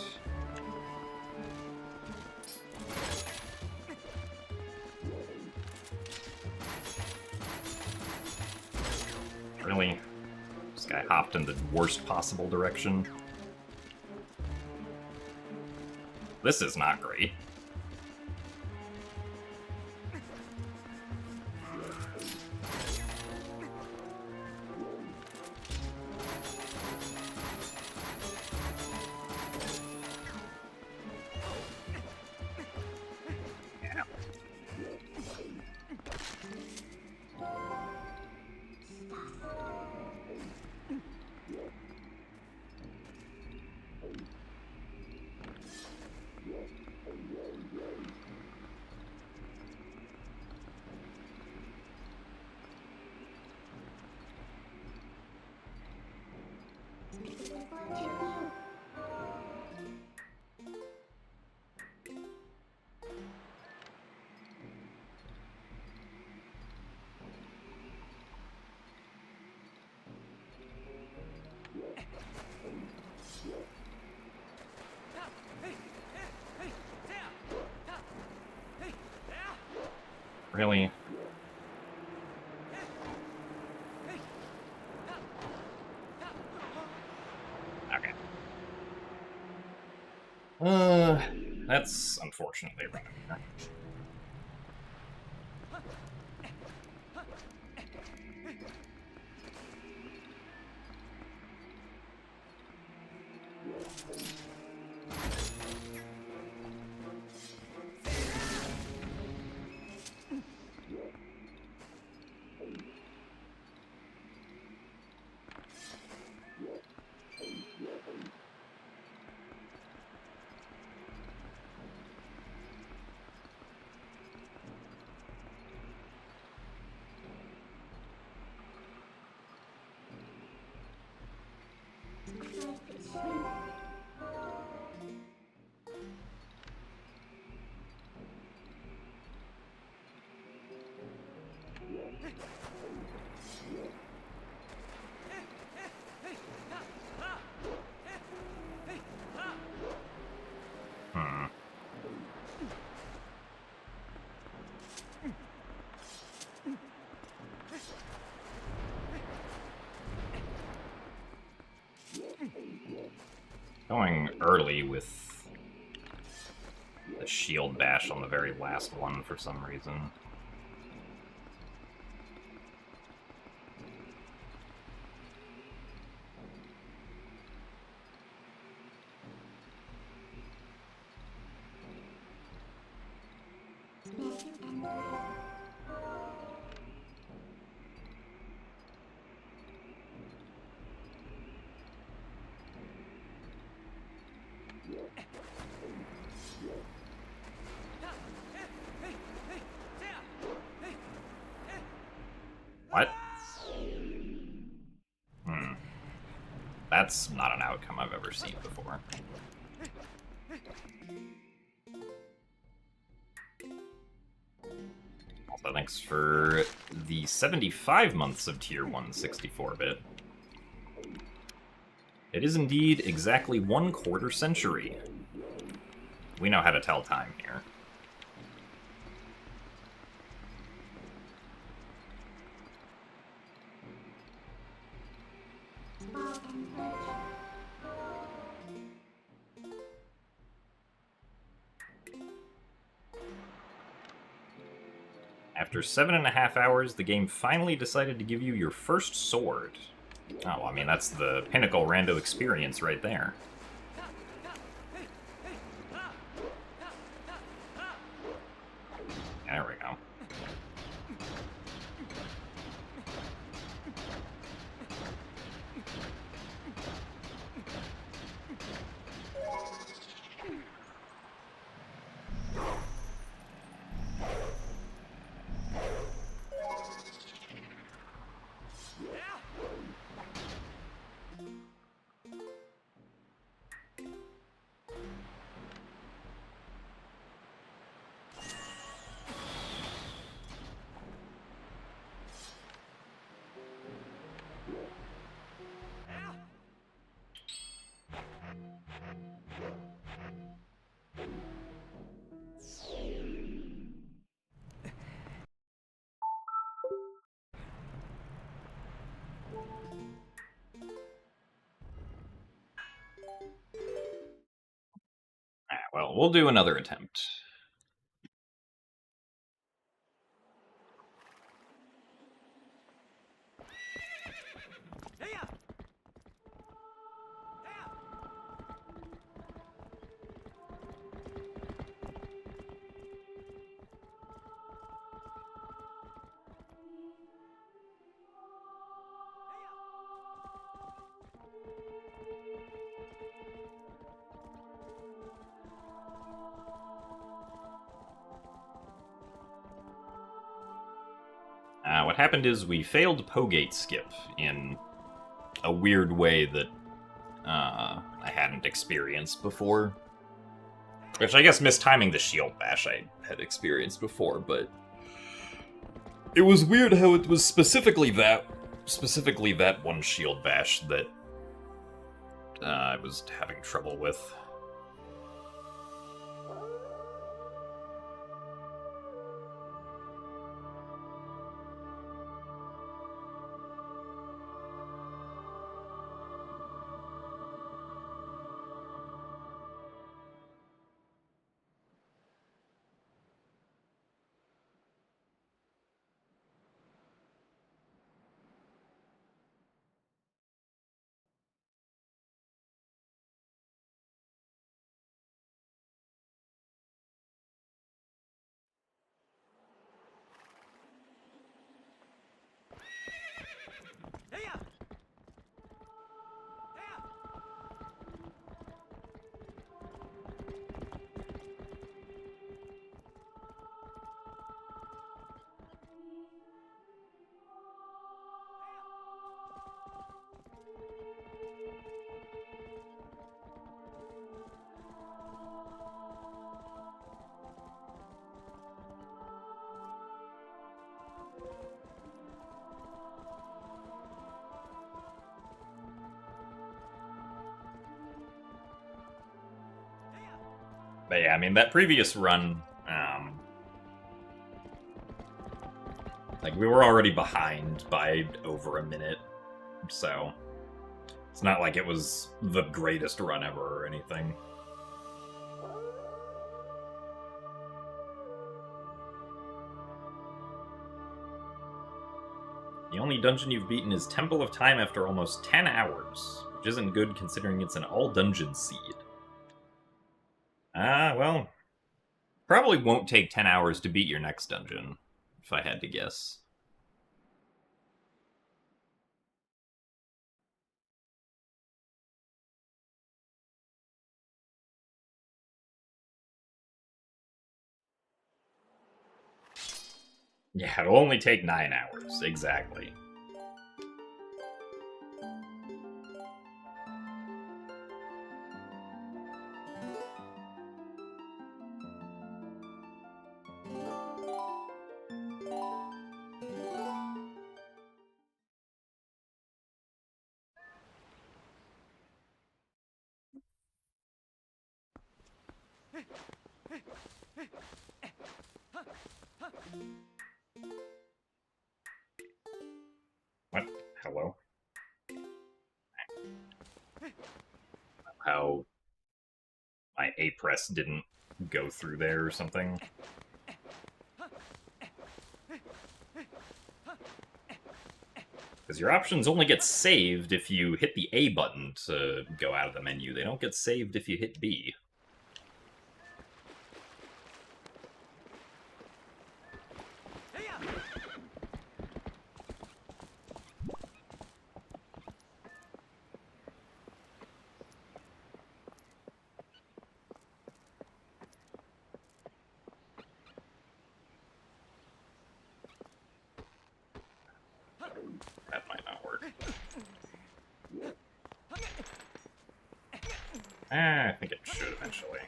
Really? This guy hopped in the worst possible direction. This is not great. Really? Okay. That's unfortunately running here. Going early with the shield bash on the very last one for some reason. What? That's not an outcome I've ever seen before. Also, thanks for the 75 months of Tier 1 64-bit. It is indeed exactly 1/4 century. We know how to tell time here. After 7.5 hours, the game finally decided to give you your first sword. Oh, I mean, that's the pinnacle rando experience right there. There we go. well, we'll do another attempt. What happened is we failed Pogate Skip in a weird way that I hadn't experienced before. Which I guess mistiming the Shield Bash I had experienced before, but it was weird how it was specifically that one Shield Bash that I was having trouble with. But yeah, I mean, that previous run, like, we were already behind by over a minute, so it's not like it was the greatest run ever or anything. The only dungeon you've beaten is Temple of Time after almost 10 hours, which isn't good considering it's an all-dungeon seed. Well, probably won't take 10 hours to beat your next dungeon, if I had to guess. Yeah, it'll only take 9 hours, exactly. What? Hello? How my A press didn't go through there or something. Because your options only get saved if you hit the A button to go out of the menu. They don't get saved if you hit B. That might not work. I think it should eventually.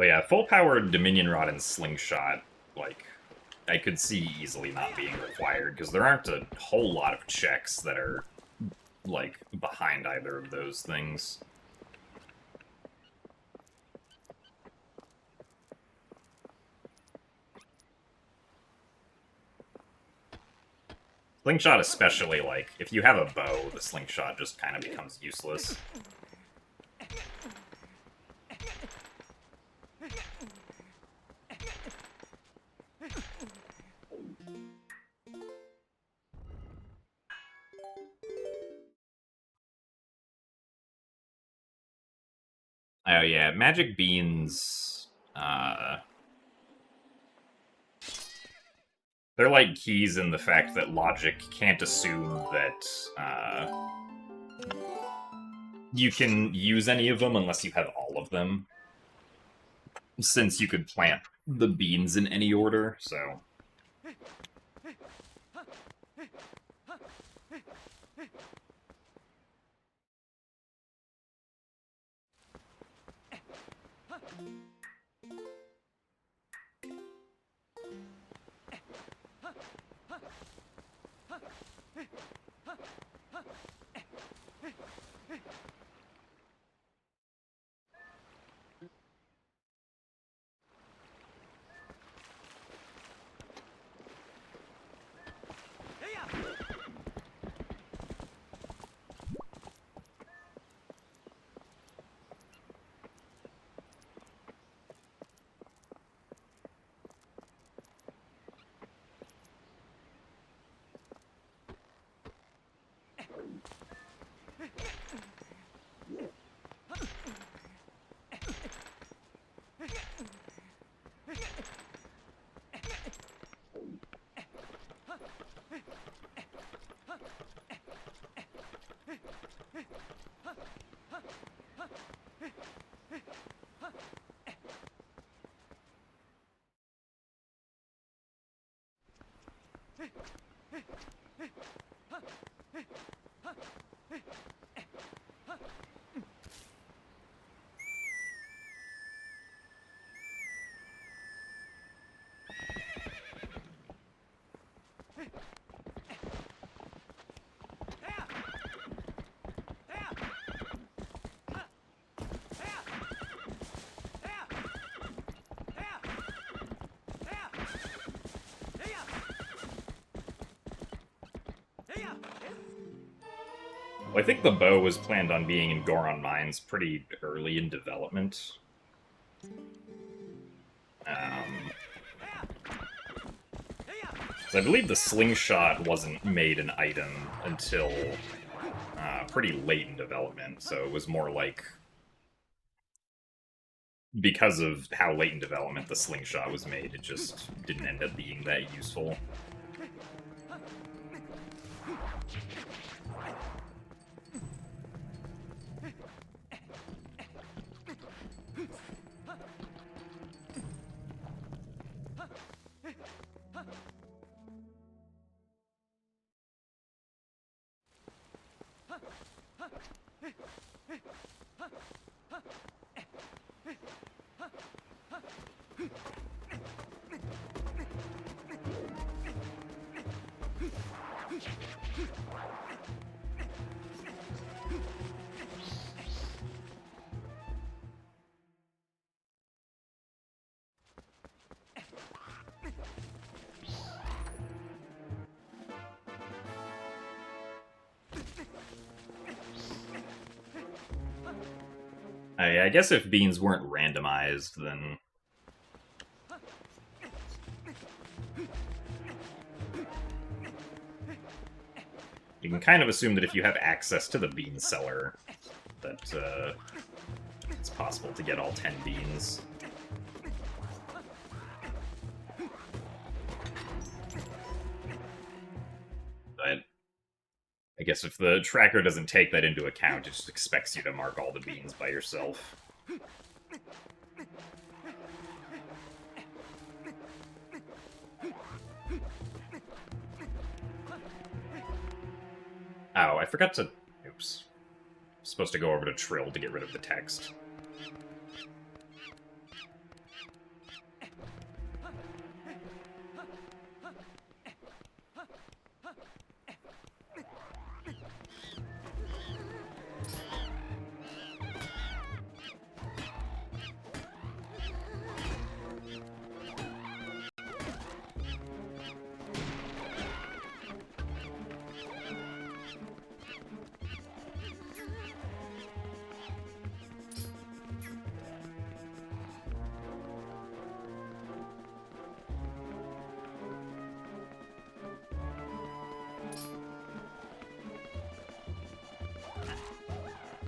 Well, yeah, full-powered Dominion Rod and Slingshot, like, I could see easily not being required, because there aren't a whole lot of checks that are, like, behind either of those things. Slingshot especially, like, if you have a bow, the slingshot just kind of becomes useless. Oh yeah, magic beans, they're like keys in the fact that logic can't assume that, you can use any of them unless you have all of them. Since you could plant the beans in any order, so... Well, I think the bow was planned on being in Goron Mines pretty early in development. So I believe the slingshot wasn't made an item until pretty late in development, so it was more like... Because of how late in development the slingshot was made, it just didn't end up being that useful. I guess if beans weren't randomized, then... You can kind of assume that if you have access to the bean cellar, that it's possible to get all 10 beans. But I guess if the tracker doesn't take that into account, it just expects you to mark all the beans by yourself. Oh, I forgot to... Oops. I'm supposed to go over to Trill to get rid of the text.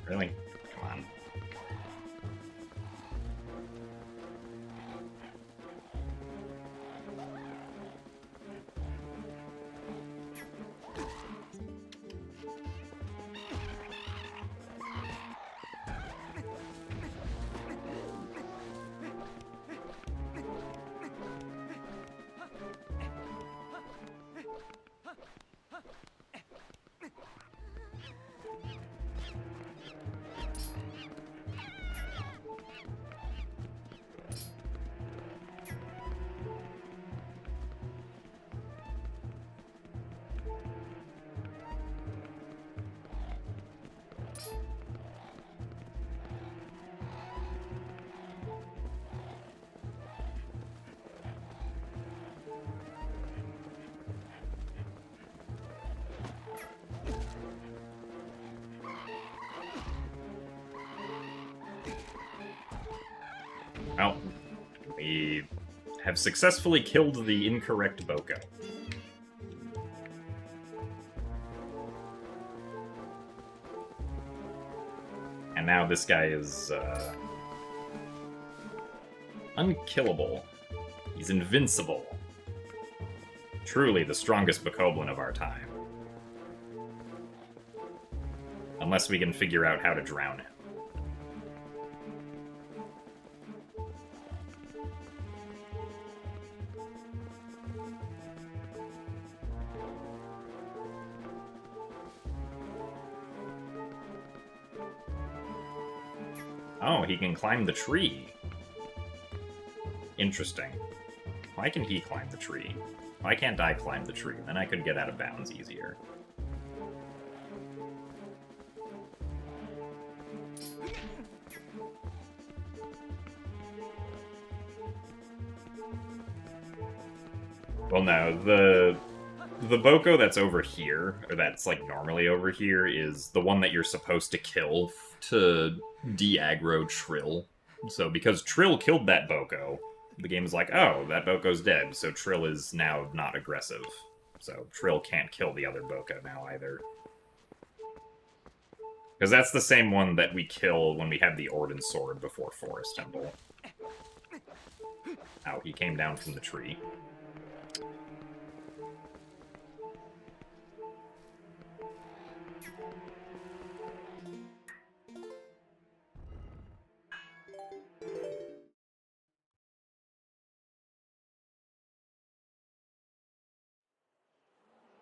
Really? Come on. Well, we have successfully killed the incorrect Boko. And now this guy is, unkillable. He's invincible. Truly the strongest Bokoblin of our time. Unless we can figure out how to drown him. Oh, he can climb the tree. Interesting. Why can he climb the tree? Why can't I climb the tree? Then I could get out of bounds easier. Well, no, the Boko that's over here, or that's, like, normally over here, is the one that you're supposed to kill to de-aggro Trill. So, because Trill killed that Boko, the game is like, oh, that Boko's dead, so Trill is now not aggressive. So, Trill can't kill the other Boko now, either. Because that's the same one that we kill when we have the Orden Sword before Forest Temple. Ow, he came down from the tree.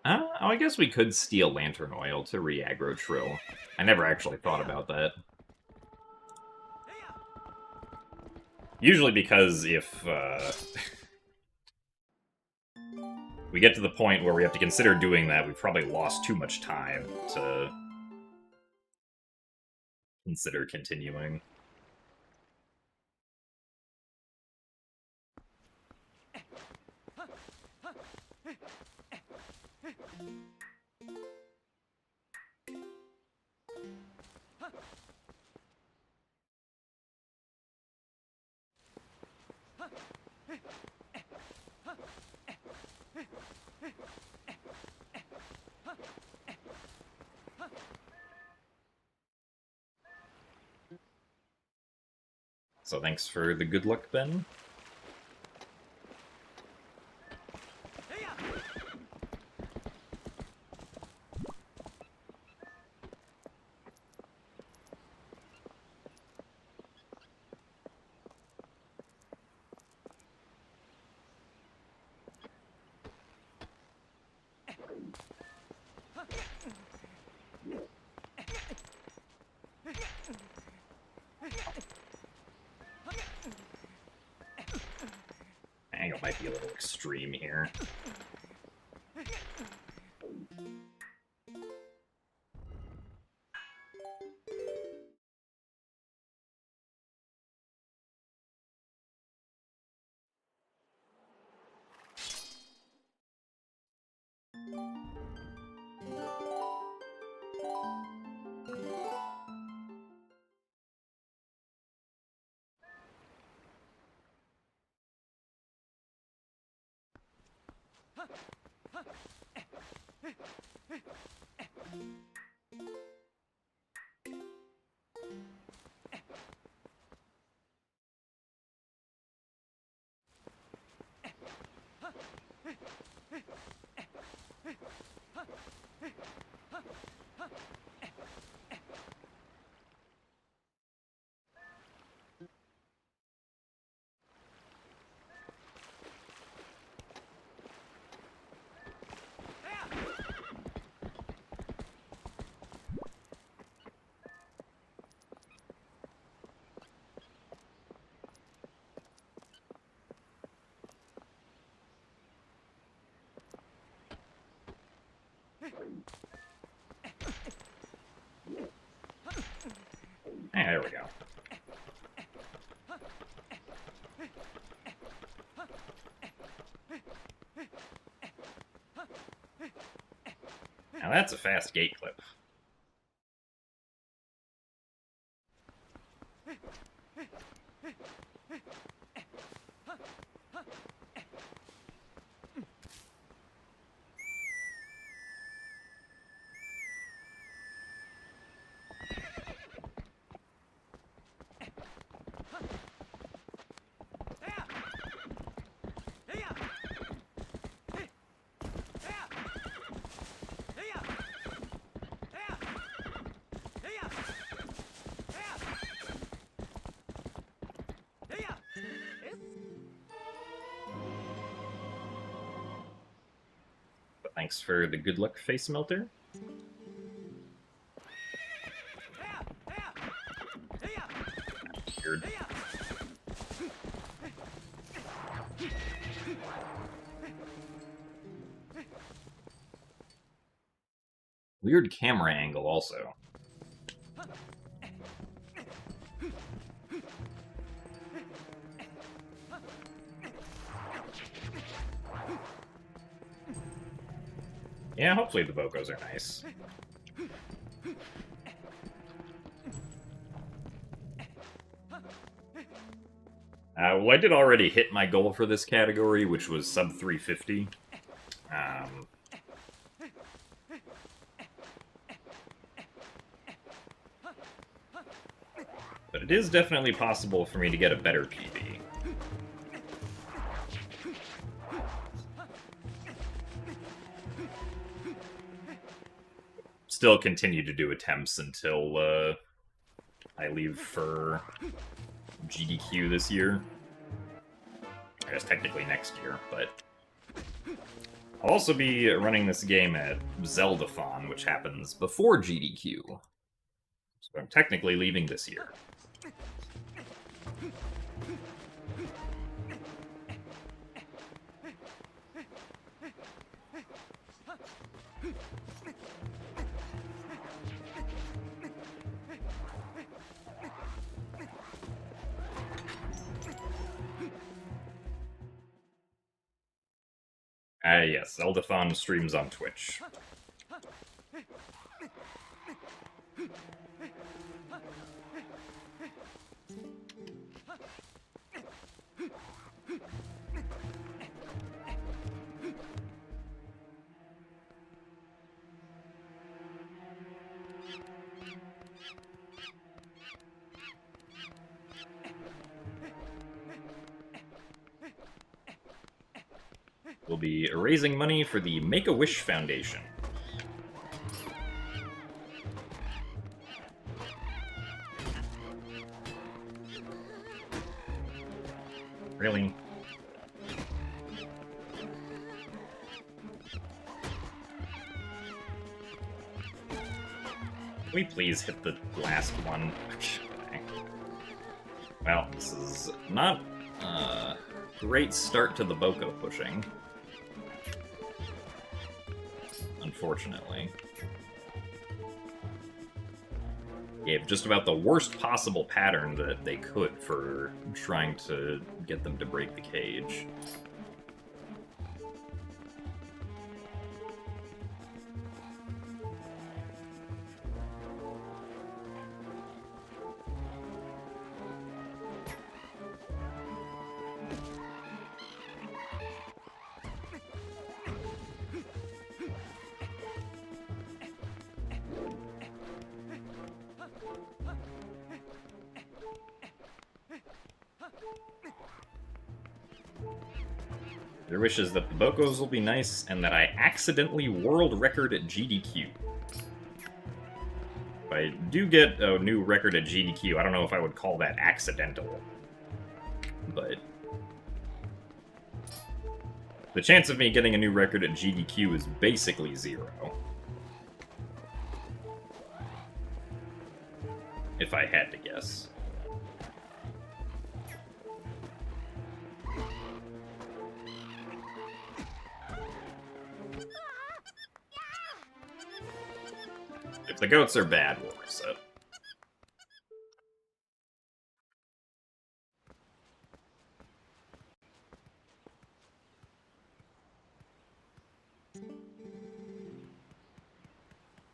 Oh, I guess we could steal Lantern Oil to re-aggro Trill. I never actually thought about that. Usually because if, we get to the point where we have to consider doing that, we've probably lost too much time to consider continuing. So thanks for the good luck, Ben. Angle might be a little extreme here. There we go. Now that's a fast gate clip. But thanks for the good luck face melter. Weird. Weird camera angle also. Yeah, hopefully the vocals are nice. Well, I did already hit my goal for this category, which was sub 350. But it is definitely possible for me to get a better PB. Still continue to do attempts until I leave for GDQ this year. I guess technically next year, but I'll also be running this game at Zeldathon, which happens before GDQ. So I'm technically leaving this year. Yes, Zeldathon streams on Twitch. We'll be raising money for the Make-A-Wish Foundation. Really? Can we please hit the last one? Okay. Well, this is not a great start to the Boko pushing. Unfortunately. Gave just about the worst possible pattern that they could for trying to get them to break the cage. Your wish is that the Bokos will be nice and that I accidentally world record at GDQ. If I do get a new record at GDQ, I don't know if I would call that accidental. But the chance of me getting a new record at GDQ is basically 0. If I had to guess. If the goats are bad, we'll reset.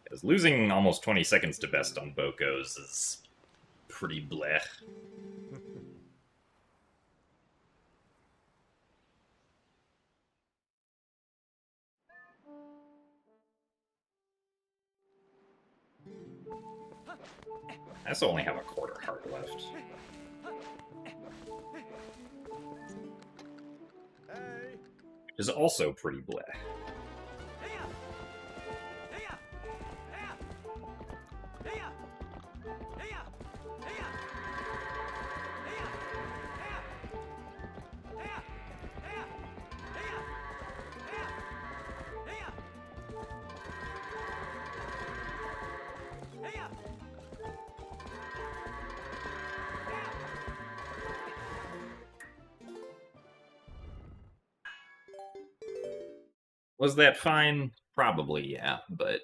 Because losing almost 20 seconds to best on Bokos is pretty blech. I also only have a quarter heart left. Which is also pretty bleh. Was that fine? Probably, yeah, but...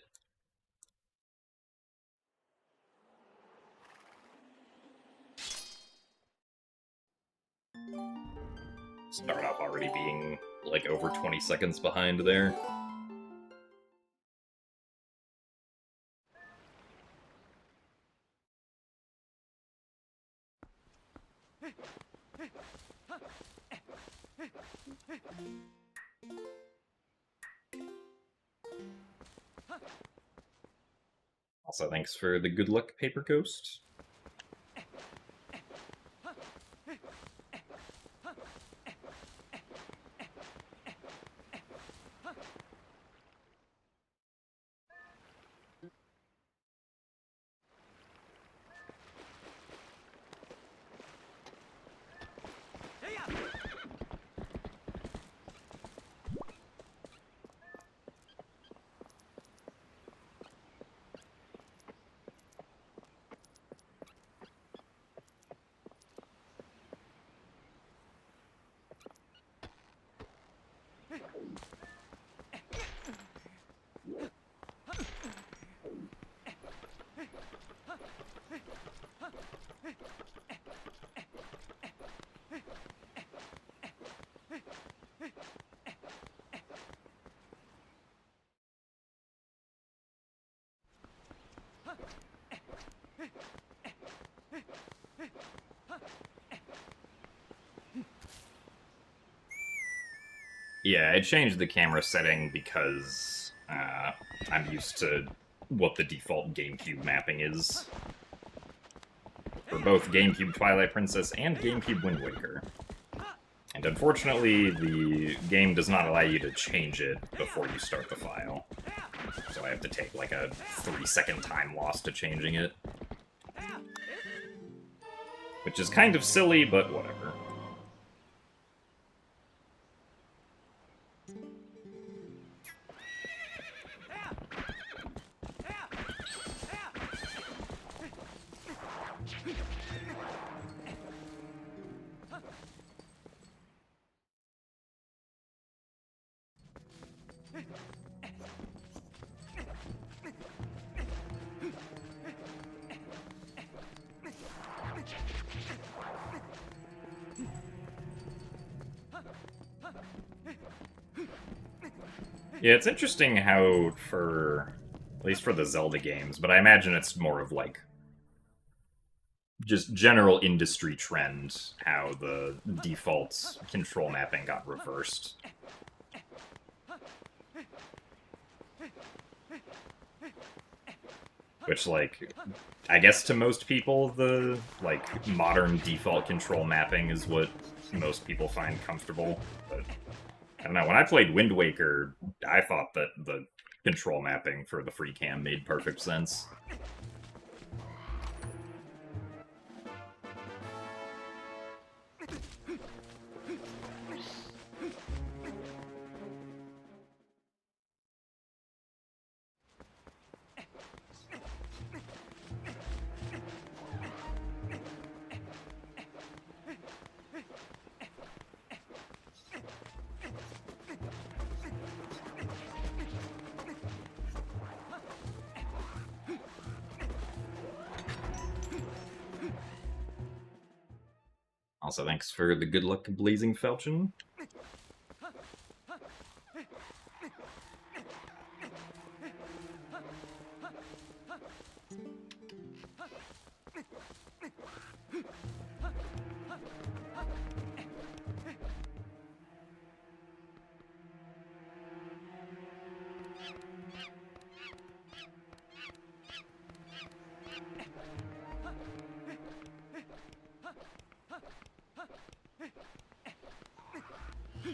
Start off already being, like, over 20 seconds behind there. Also, thanks for the good luck, Paper Ghost. Yeah, I changed the camera setting because I'm used to what the default GameCube mapping is. For both GameCube Twilight Princess and GameCube Wind Waker. And unfortunately, the game does not allow you to change it before you start the file. So I have to take like a 3-second time loss to changing it. Which is kind of silly, but whatever. Yeah, it's interesting how at least for the Zelda games, but I imagine it's more of like just general industry trend, how the default control mapping got reversed. Which, like, I guess to most people, the, like, modern default control mapping is what most people find comfortable, but I don't know. When I played Wind Waker, I thought that the control mapping for the free cam made perfect sense. Also, thanks for the good luck, Blazing Falchion.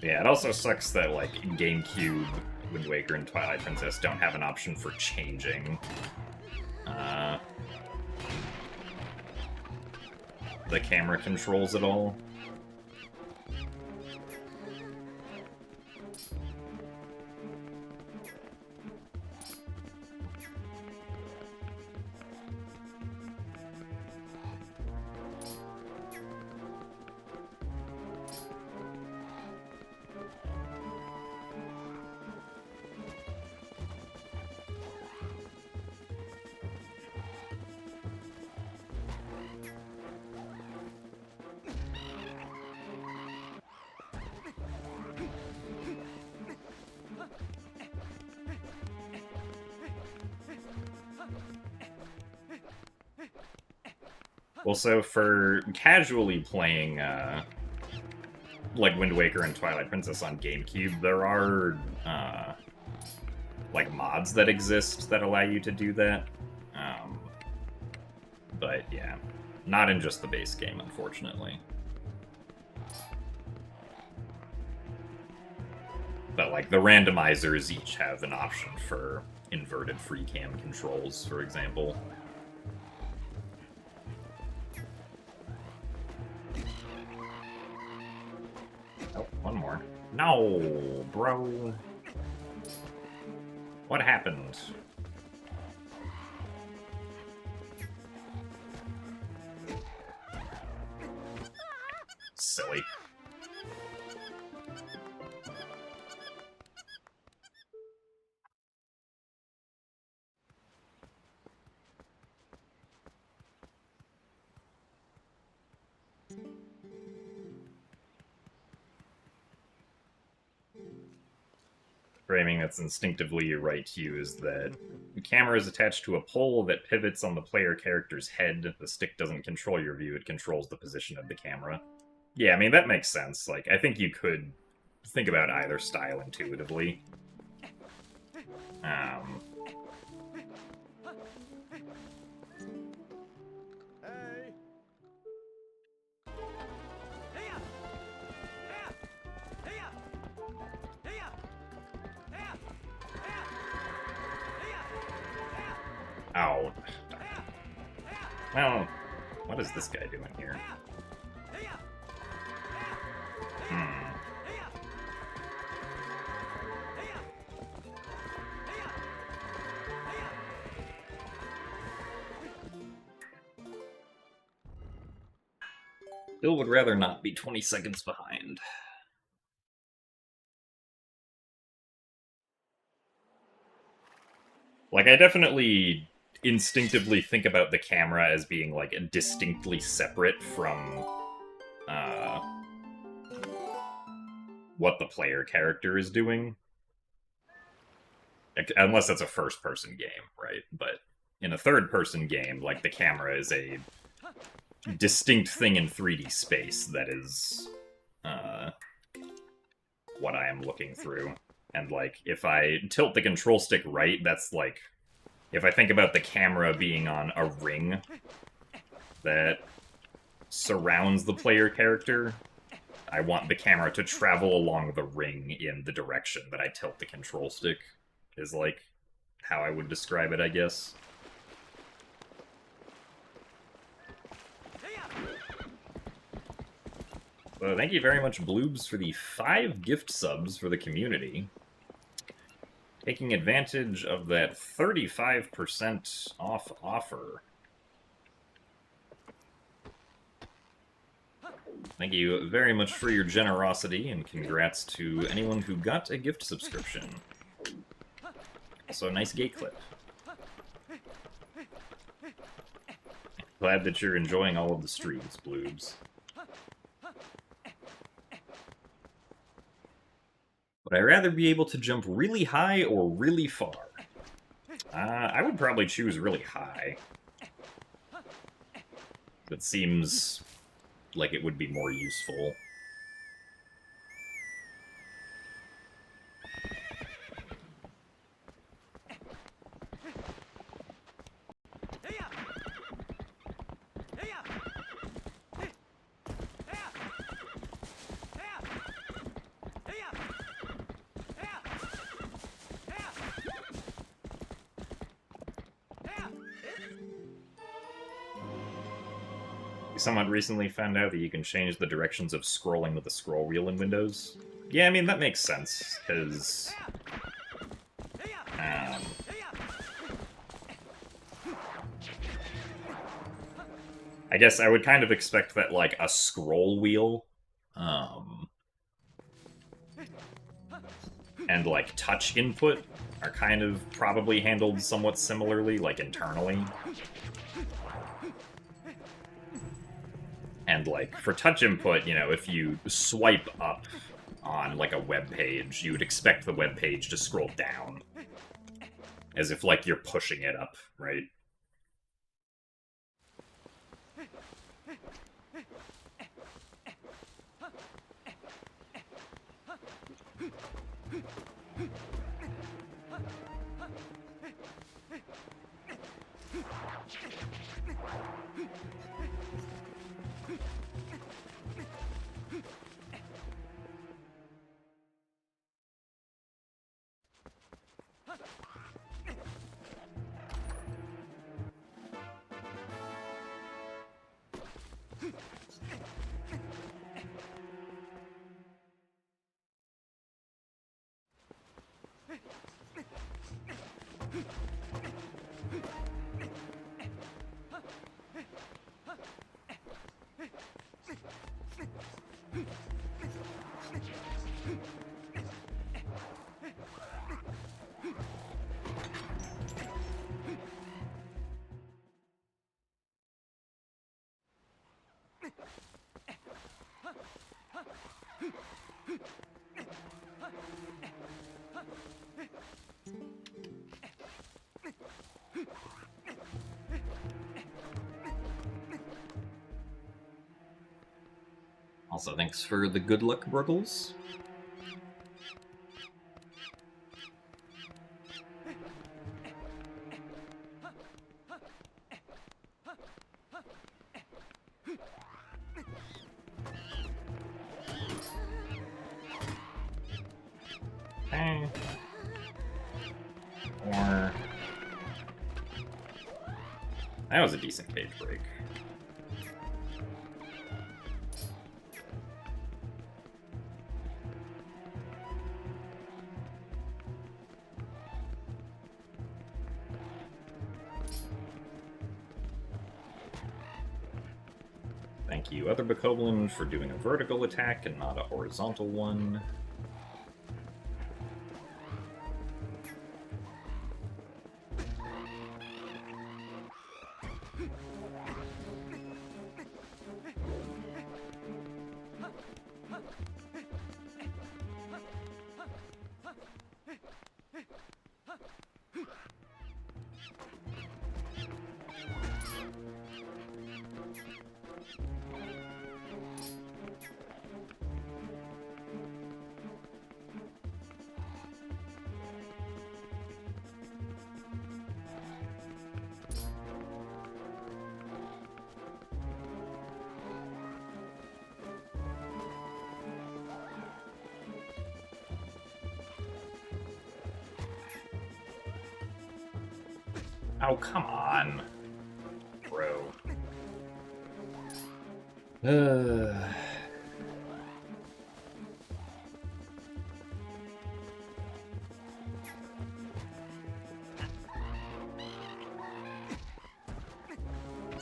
Yeah, it also sucks that, like, GameCube, Wind Waker, and Twilight Princess don't have an option for changing the camera controls at all. Well, so for casually playing, like, Wind Waker and Twilight Princess on GameCube, there are, like, mods that exist that allow you to do that. But, yeah, not in just the base game, unfortunately. But, like, the randomizers each have an option for inverted free cam controls, for example. Oh, one more. No, bro. What happened? Silly. Framing that's instinctively right to you is that the camera is attached to a pole that pivots on the player character's head. The stick doesn't control your view, it controls the position of the camera. Yeah, I mean, that makes sense. Like, I think you could think about either style intuitively. Oh. Well, what is this guy doing here? Bill would rather not be 20 seconds behind. Like, I definitely instinctively think about the camera as being, like, distinctly separate from what the player character is doing. Unless it's a first-person game, right? But in a third-person game, like, the camera is a distinct thing in 3D space that is what I am looking through. And, like, if I tilt the control stick right, that's, like, if I think about the camera being on a ring that surrounds the player character, I want the camera to travel along the ring in the direction that I tilt the control stick, is like how I would describe it, I guess. So thank you very much, Bloobs, for the 5 gift subs for the community. Taking advantage of that 35% off offer. Thank you very much for your generosity, and congrats to anyone who got a gift subscription. Also, a nice gay clip. Glad that you're enjoying all of the streams, Bloobs. Would I rather be able to jump really high or really far? I would probably choose really high. That seems like it would be more useful. Someone recently found out that you can change the directions of scrolling with the scroll wheel in Windows. Yeah, I mean, that makes sense, because... I guess I would kind of expect that, like, a scroll wheel, and, like, touch input are kind of probably handled somewhat similarly, like, internally. And, like, for touch input, you know, if you swipe up on, like, a web page, you would expect the web page to scroll down. As if, like, you're pushing it up, right? Also, thanks for the good luck, Bruggles. Okay. Or... that was a decent page break. Thank you, Other Bokoblin, for doing a vertical attack and not a horizontal one. Oh, come on. Bro.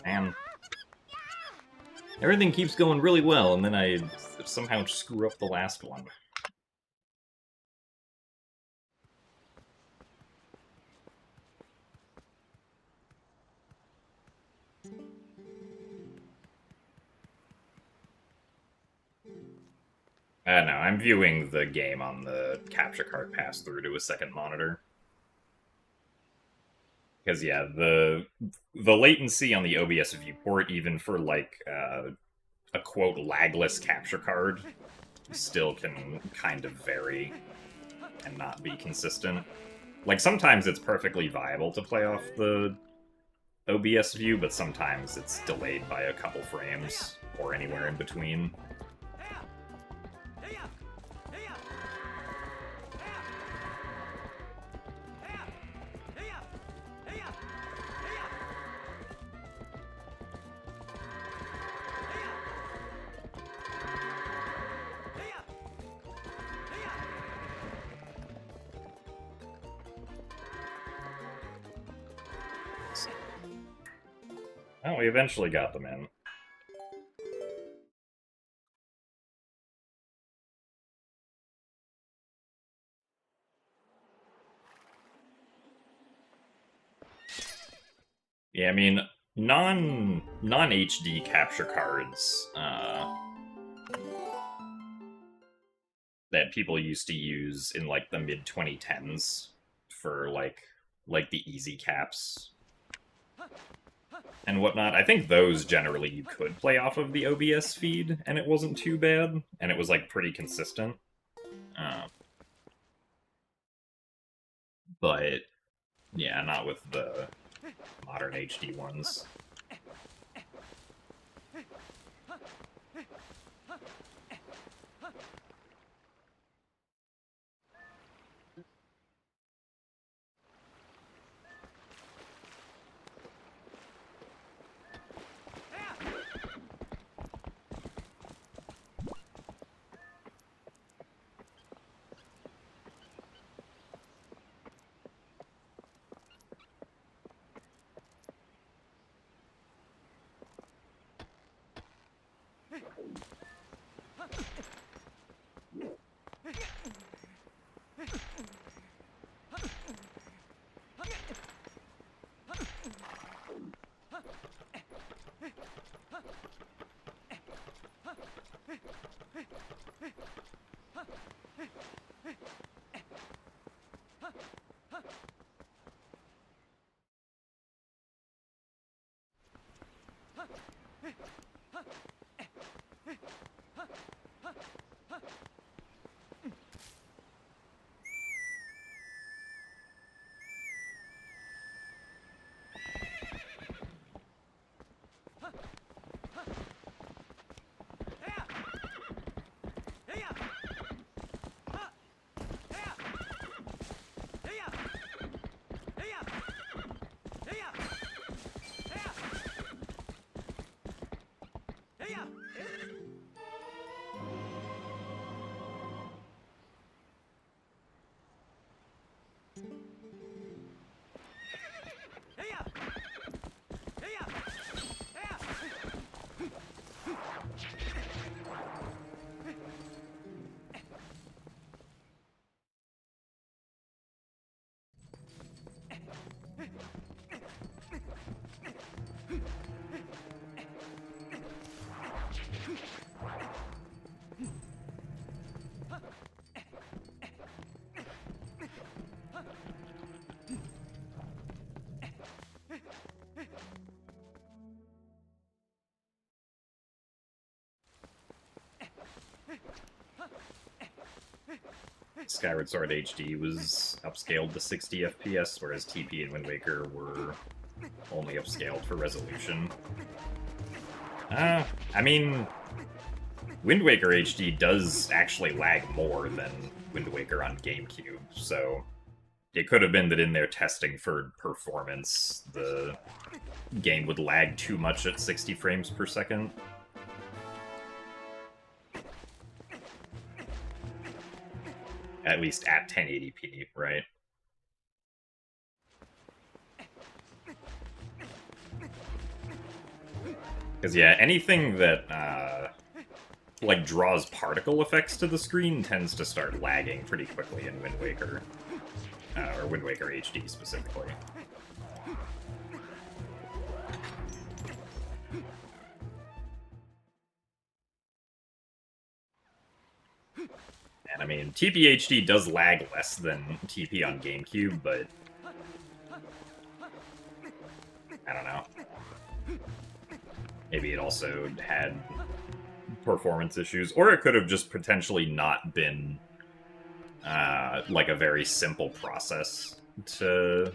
Man. Everything keeps going really well, and then I somehow screw up the last one. No, I'm viewing the game on the capture card pass-through to a second monitor. Because, yeah, the latency on the OBS viewport, even for, like, a quote lagless capture card, still can kind of vary and not be consistent. Like, sometimes it's perfectly viable to play off the OBS view, but sometimes it's delayed by a couple frames, or anywhere in between. Oh, we eventually got them in. Yeah, I mean, non-HD capture cards that people used to use in like the mid 2010s for like the easy caps and whatnot. I think those generally you could play off of the OBS feed, and it wasn't too bad, and it was like pretty consistent. But yeah, not with the modern HD ones. Skyward Sword HD was upscaled to 60 FPS, whereas TP and Wind Waker were only upscaled for resolution. I mean, Wind Waker HD does actually lag more than Wind Waker on GameCube, so it could have been that in their testing for performance, the game would lag too much at 60 frames per second. At least at 1080p, right? Because, yeah, anything that, like, draws particle effects to the screen tends to start lagging pretty quickly in Wind Waker. Or Wind Waker HD, specifically. And, I mean, TP HD does lag less than TP on GameCube, but... I don't know. Maybe it also had performance issues, or it could have just potentially not been like a very simple process to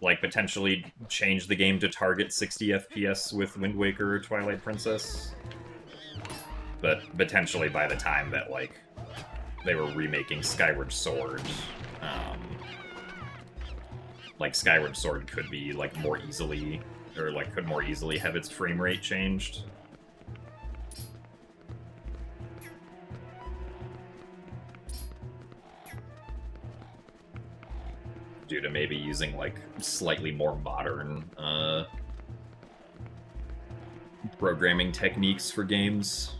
like potentially change the game to target 60 FPS with Wind Waker or Twilight Princess. But potentially by the time that like they were remaking Skyward Sword, like Skyward Sword could be like more easily, or like could more easily have its frame rate changed. Due to maybe using like slightly more modern programming techniques for games.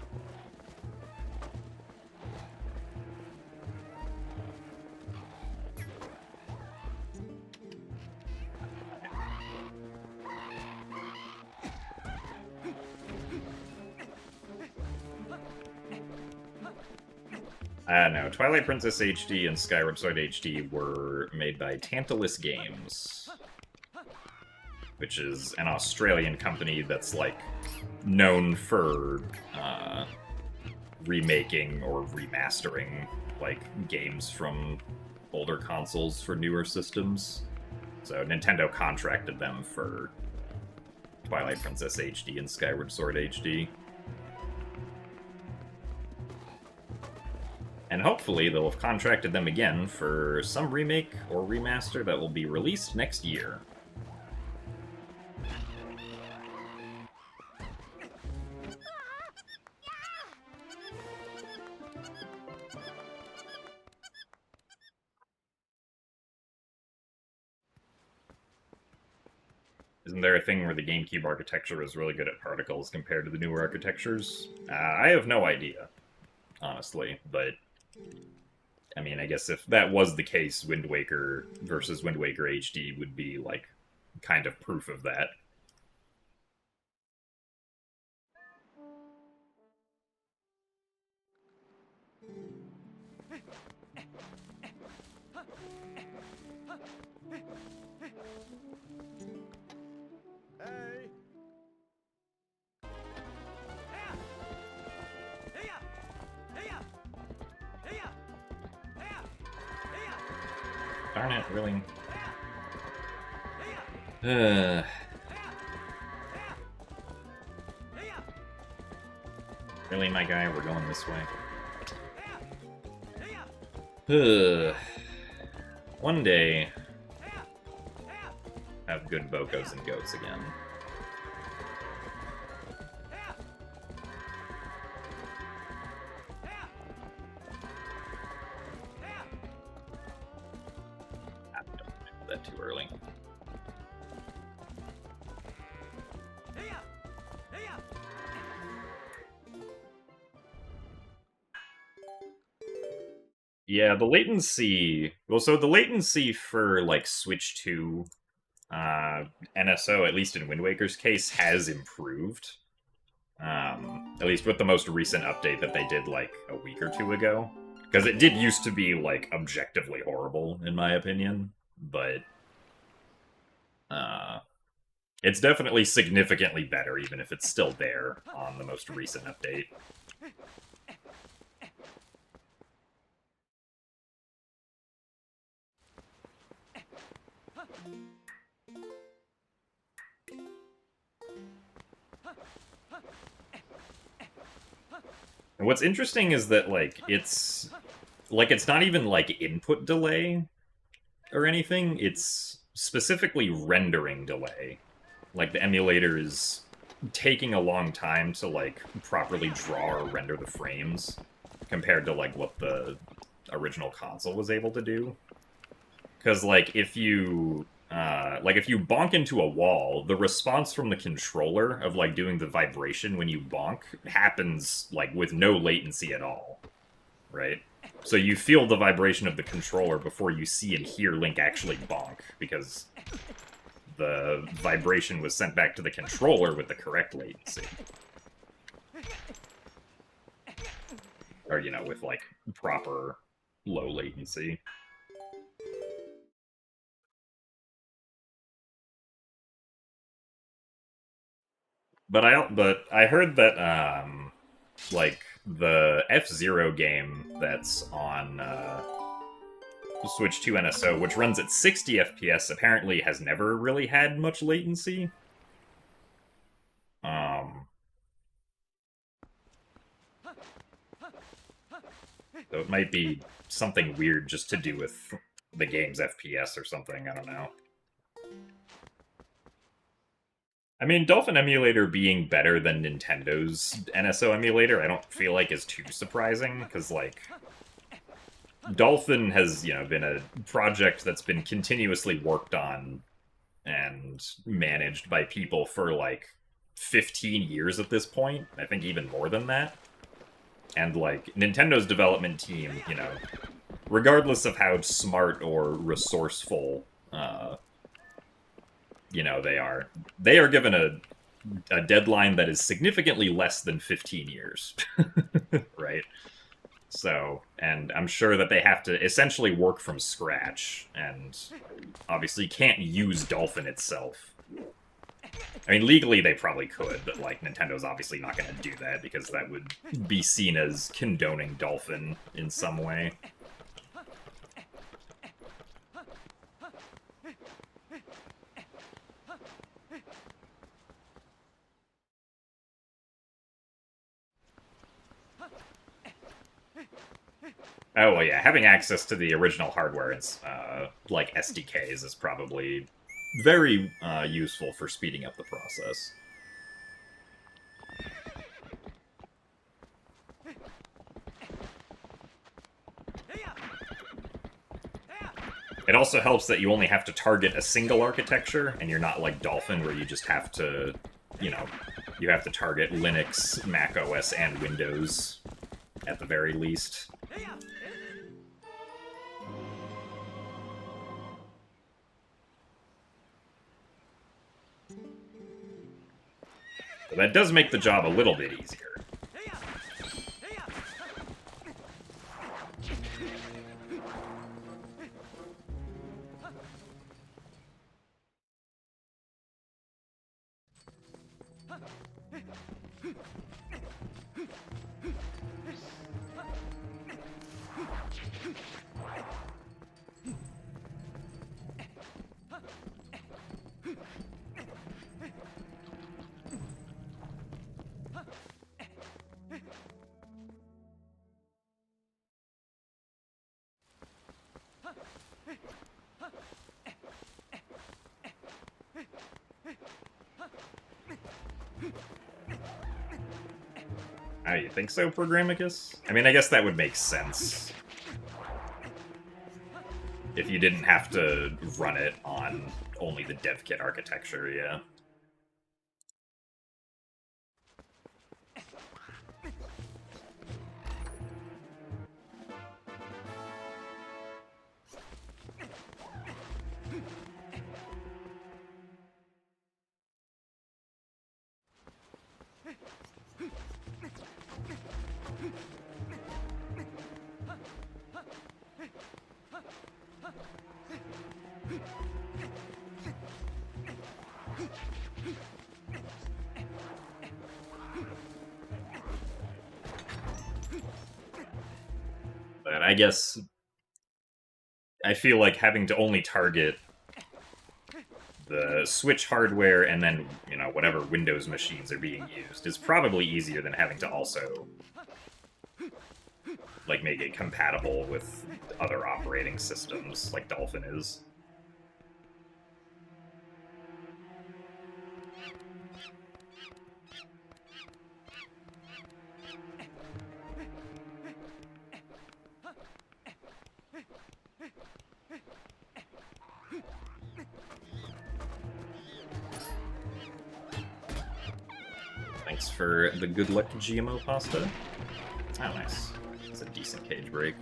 No, Twilight Princess HD and Skyward Sword HD were made by Tantalus Games, which is an Australian company that's, like, known for remaking or remastering, like, games from older consoles for newer systems. So Nintendo contracted them for Twilight Princess HD and Skyward Sword HD. And hopefully they'll have contracted them again for some remake or remaster that will be released next year. Isn't there a thing where the GameCube architecture is really good at particles compared to the newer architectures? I have no idea, honestly, but I mean, I guess if that was the case, Wind Waker versus Wind Waker HD would be, like, kind of proof of that. Darn it, really? Really, my guy? We're going this way. One day, have good Bokos and goats again. That too early. Yeah, the latency... Well, so the latency for, like, Switch 2 NSO, at least in Wind Waker's case, has improved. At least with the most recent update that they did, like, a week or two ago. Because it did used to be, like, objectively horrible, in my opinion. But... it's definitely significantly better, even if it's still there on the most recent update. And what's interesting is that, like, it's like, it's not even, like, input delay or anything. It's specifically rendering delay. Like, the emulator is taking a long time to, like, properly draw or render the frames compared to, like, what the original console was able to do. Because, like, if you bonk into a wall, the response from the controller of, like, doing the vibration when you bonk happens, like, with no latency at all, right? So you feel the vibration of the controller before you see and hear Link actually bonk, because the vibration was sent back to the controller with the correct latency. Or, you know, with, like, proper low latency. But I heard that like the F-Zero game that's on Switch 2 NSO, which runs at 60 FPS, apparently has never really had much latency. So it might be something weird just to do with the game's FPS or something, I don't know. I mean, Dolphin Emulator being better than Nintendo's NSO emulator, I don't feel like is too surprising, because, like, Dolphin has, you know, been a project that's been continuously worked on and managed by people for, like, 15 years at this point. I think even more than that. And, like, Nintendo's development team, you know, regardless of how smart or resourceful, you know, they are given a deadline that is significantly less than 15 years, right? So, and I'm sure that they have to essentially work from scratch, and obviously can't use Dolphin itself. I mean, legally they probably could, but, like, Nintendo's obviously not going to do that, because that would be seen as condoning Dolphin in some way. Oh, well, yeah, having access to the original hardware and, like, SDKs is probably very useful for speeding up the process. It also helps that you only have to target a single architecture, and you're not like Dolphin, where you just have to, you know, you have to target Linux, Mac OS, and Windows at the very least. So that does make the job a little bit easier. Oh, you think so, Programmicus? I mean, I guess that would make sense. If you didn't have to run it on only the dev kit architecture, yeah. But I guess I feel like having to only target the Switch hardware and then, you know, whatever Windows machines are being used is probably easier than having to also like make it compatible with other operating systems, like Dolphin is. Thanks for the good luck GMO pasta. Oh, nice. It's a decent cage break.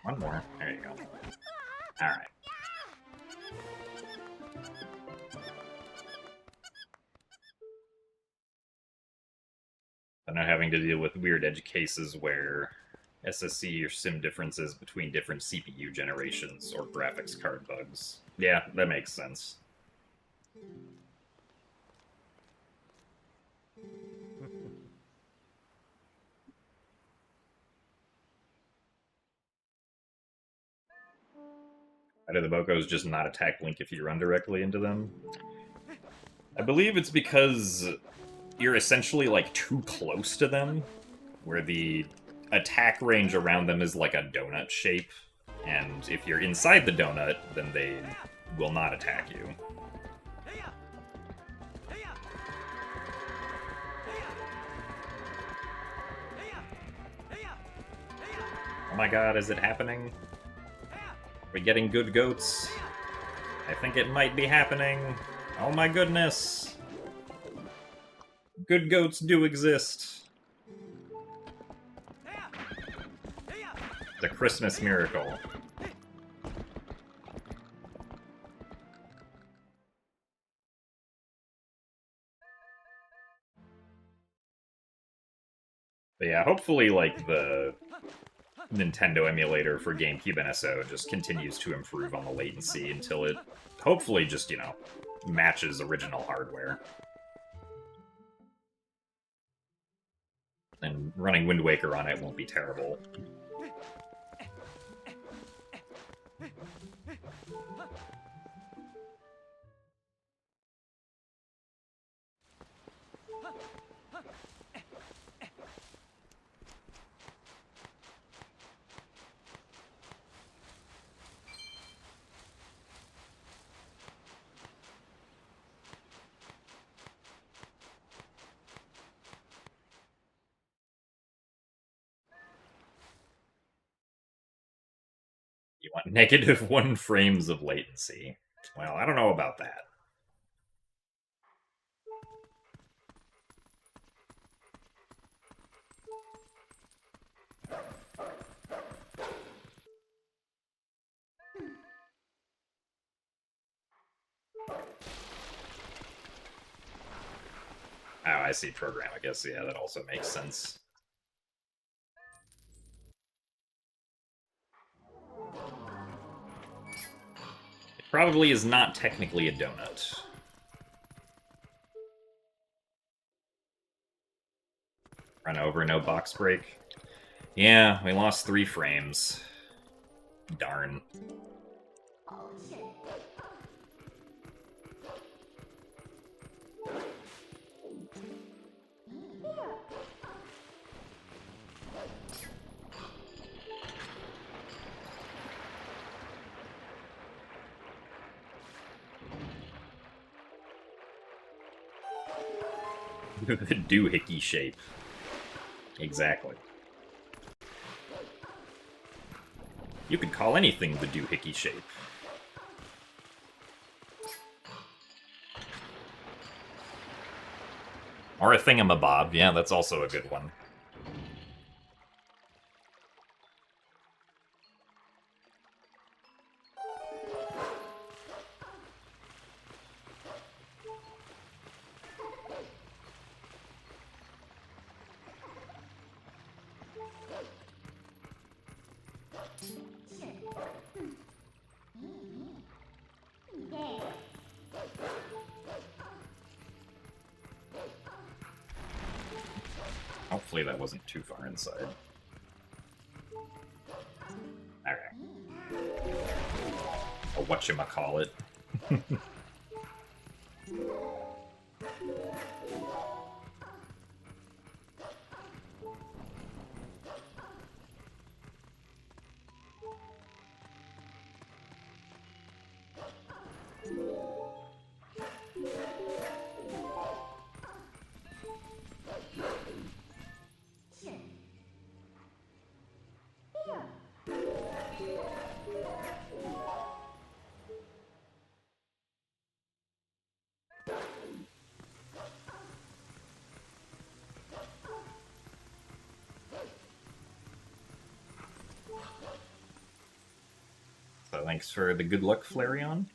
One more. There you go. Alright. I'm not having to deal with weird edge cases where SSC or sim differences between different CPU generations or graphics card bugs. Yeah, that makes sense. How do the Bocos just not attack Link if you run directly into them? I believe it's because you're essentially, like, too close to them, where the attack range around them is like a donut shape, and if you're inside the donut, then they will not attack you. Oh my god, is it happening? Are we getting good goats? I think it might be happening. Oh my goodness! Good goats do exist. The Christmas miracle. But yeah, hopefully, like, the Nintendo emulator for GameCube NSO just continues to improve on the latency until it, hopefully, just, you know, matches original hardware. And running Wind Waker on it won't be terrible. You want -1 frames of latency. Well, I don't know about that. Oh, I see program. I guess, yeah, that also makes sense. It probably is not technically a donut. Run over, no box break. Yeah, we lost 3 frames. Darn. The doohickey shape. Exactly. You could call anything the doohickey shape. Or a thingamabob, yeah, that's also a good one. Hopefully that wasn't too far inside. Alright. Or whatchamacallit. So thanks for the good luck, Flareon.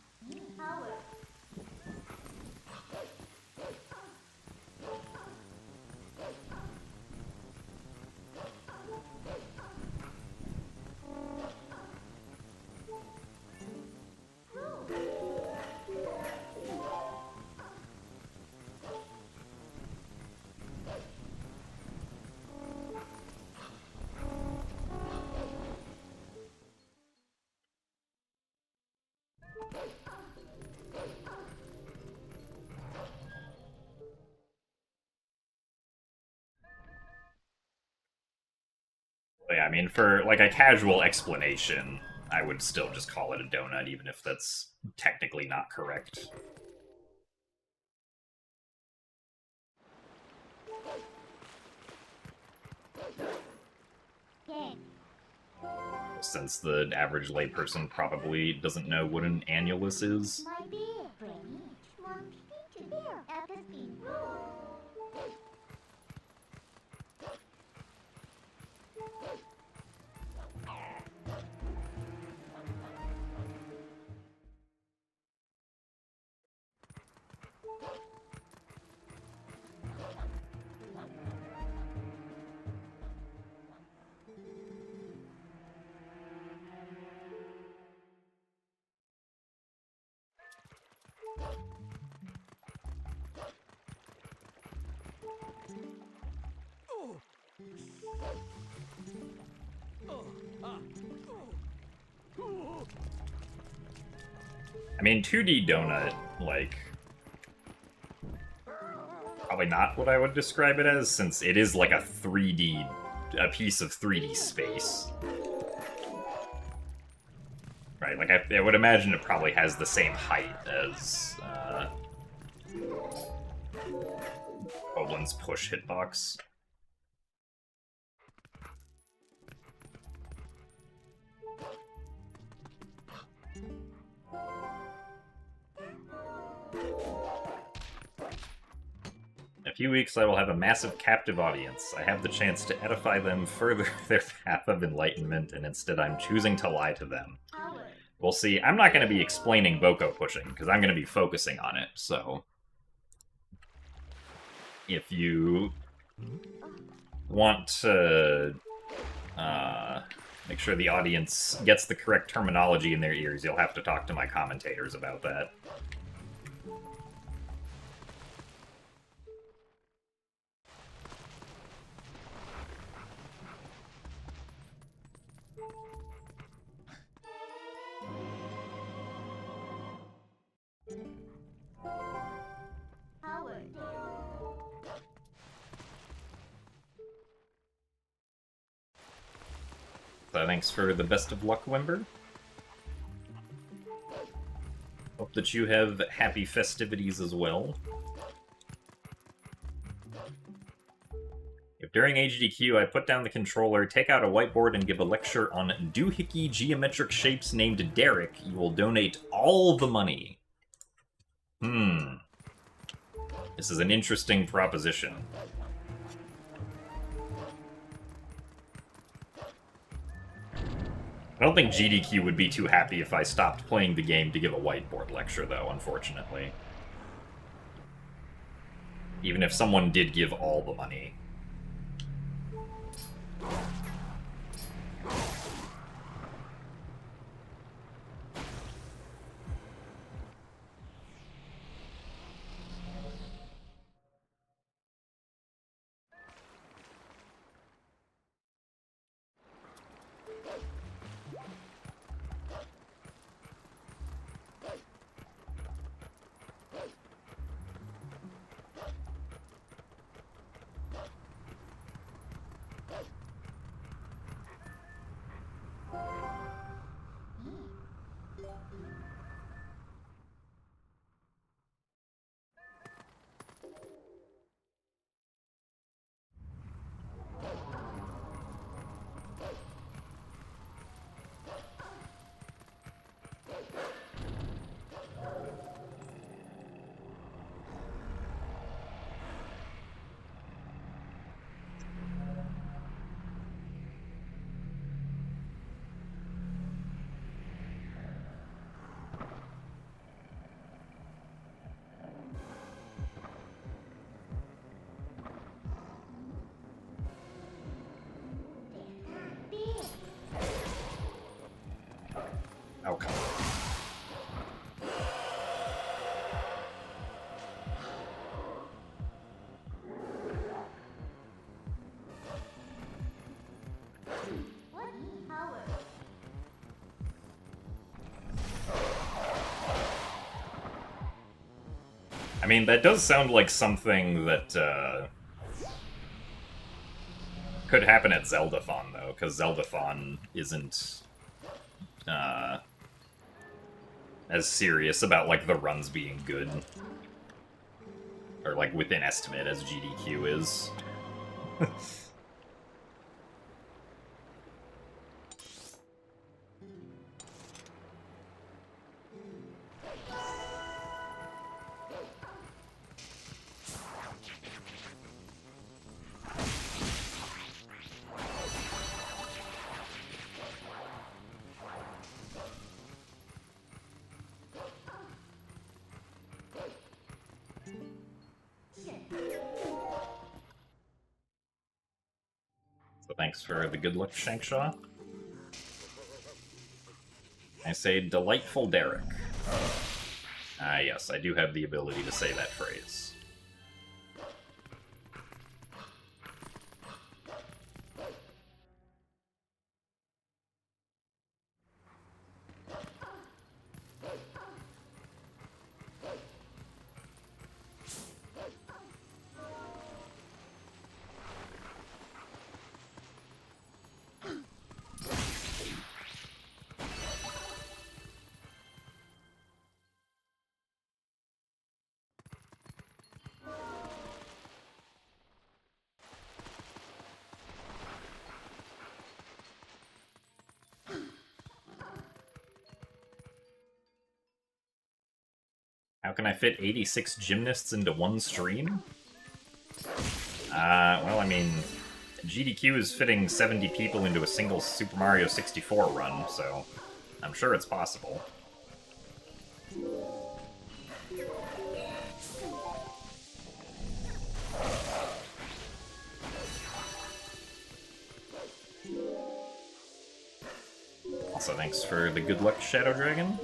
Yeah, I mean, for like a casual explanation, I would still just call it a donut, even if that's technically not correct. Since the average layperson probably doesn't know what an annulus is. I mean, 2D donut, like, probably not what I would describe it as, since it is like a piece of 3D space. Right, like, I would imagine it probably has the same height as, Oblin's push hitbox. In a few weeks, I will have a massive captive audience. I have the chance to edify them further their path of enlightenment, and instead I'm choosing to lie to them. We'll see. I'm not going to be explaining Boko pushing, because I'm going to be focusing on it, so... If you want to make sure the audience gets the correct terminology in their ears, you'll have to talk to my commentators about that. So thanks for the best of luck, Wember. Hope that you have happy festivities as well. If during HDQ I put down the controller, take out a whiteboard, and give a lecture on doohickey geometric shapes named Derek, you will donate all the money. This is an interesting proposition. I don't think GDQ would be too happy if I stopped playing the game to give a whiteboard lecture, though, unfortunately. Even if someone did give all the money. Oh, come on. I mean, that does sound like something that, could happen at Zeldathon, though, because Zeldathon isn't, as serious about, like, the runs being good. Or, like, within estimate as GDQ is. So thanks for the good luck, Shankshaw. I say delightful Derek. Ah, yes, I do have the ability to say that phrase. How can I fit 86 gymnasts into one stream? Well, I mean, GDQ is fitting 70 people into a single Super Mario 64 run, so I'm sure it's possible. Also, thanks for the good luck, Shadow Dragon.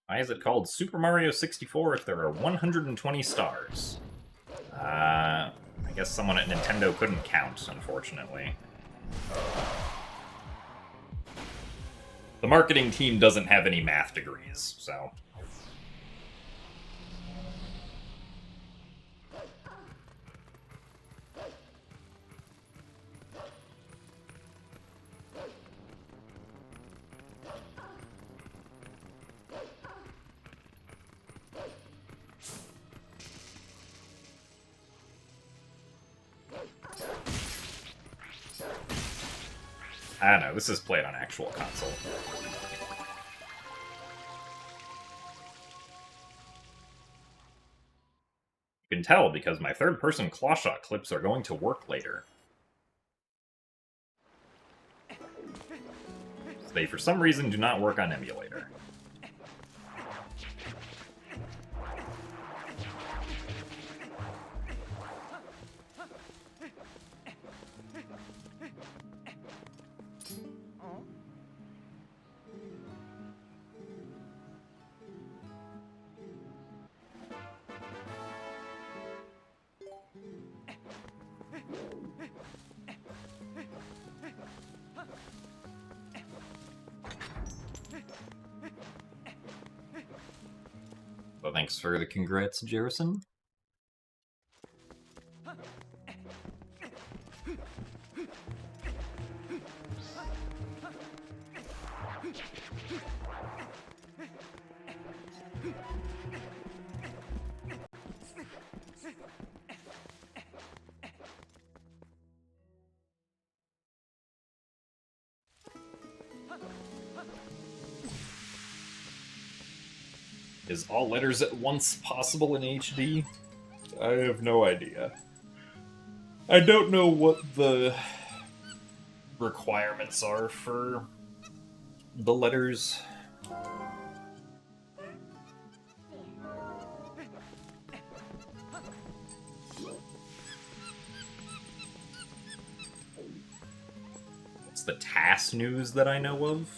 Why is it called Super Mario 64 if there are 120 stars? I I guess someone at Nintendo couldn't count, unfortunately. The marketing team doesn't have any math degrees, so... I don't know, this is played on actual console. You can tell because my third-person clawshot clips are going to work later. They, for some reason, do not work on emulator. Well, thanks for the congrats, Jerison. Is all letters at once possible in HD? I have no idea. I don't know what the requirements are for the letters. What's the TAS news that I know of?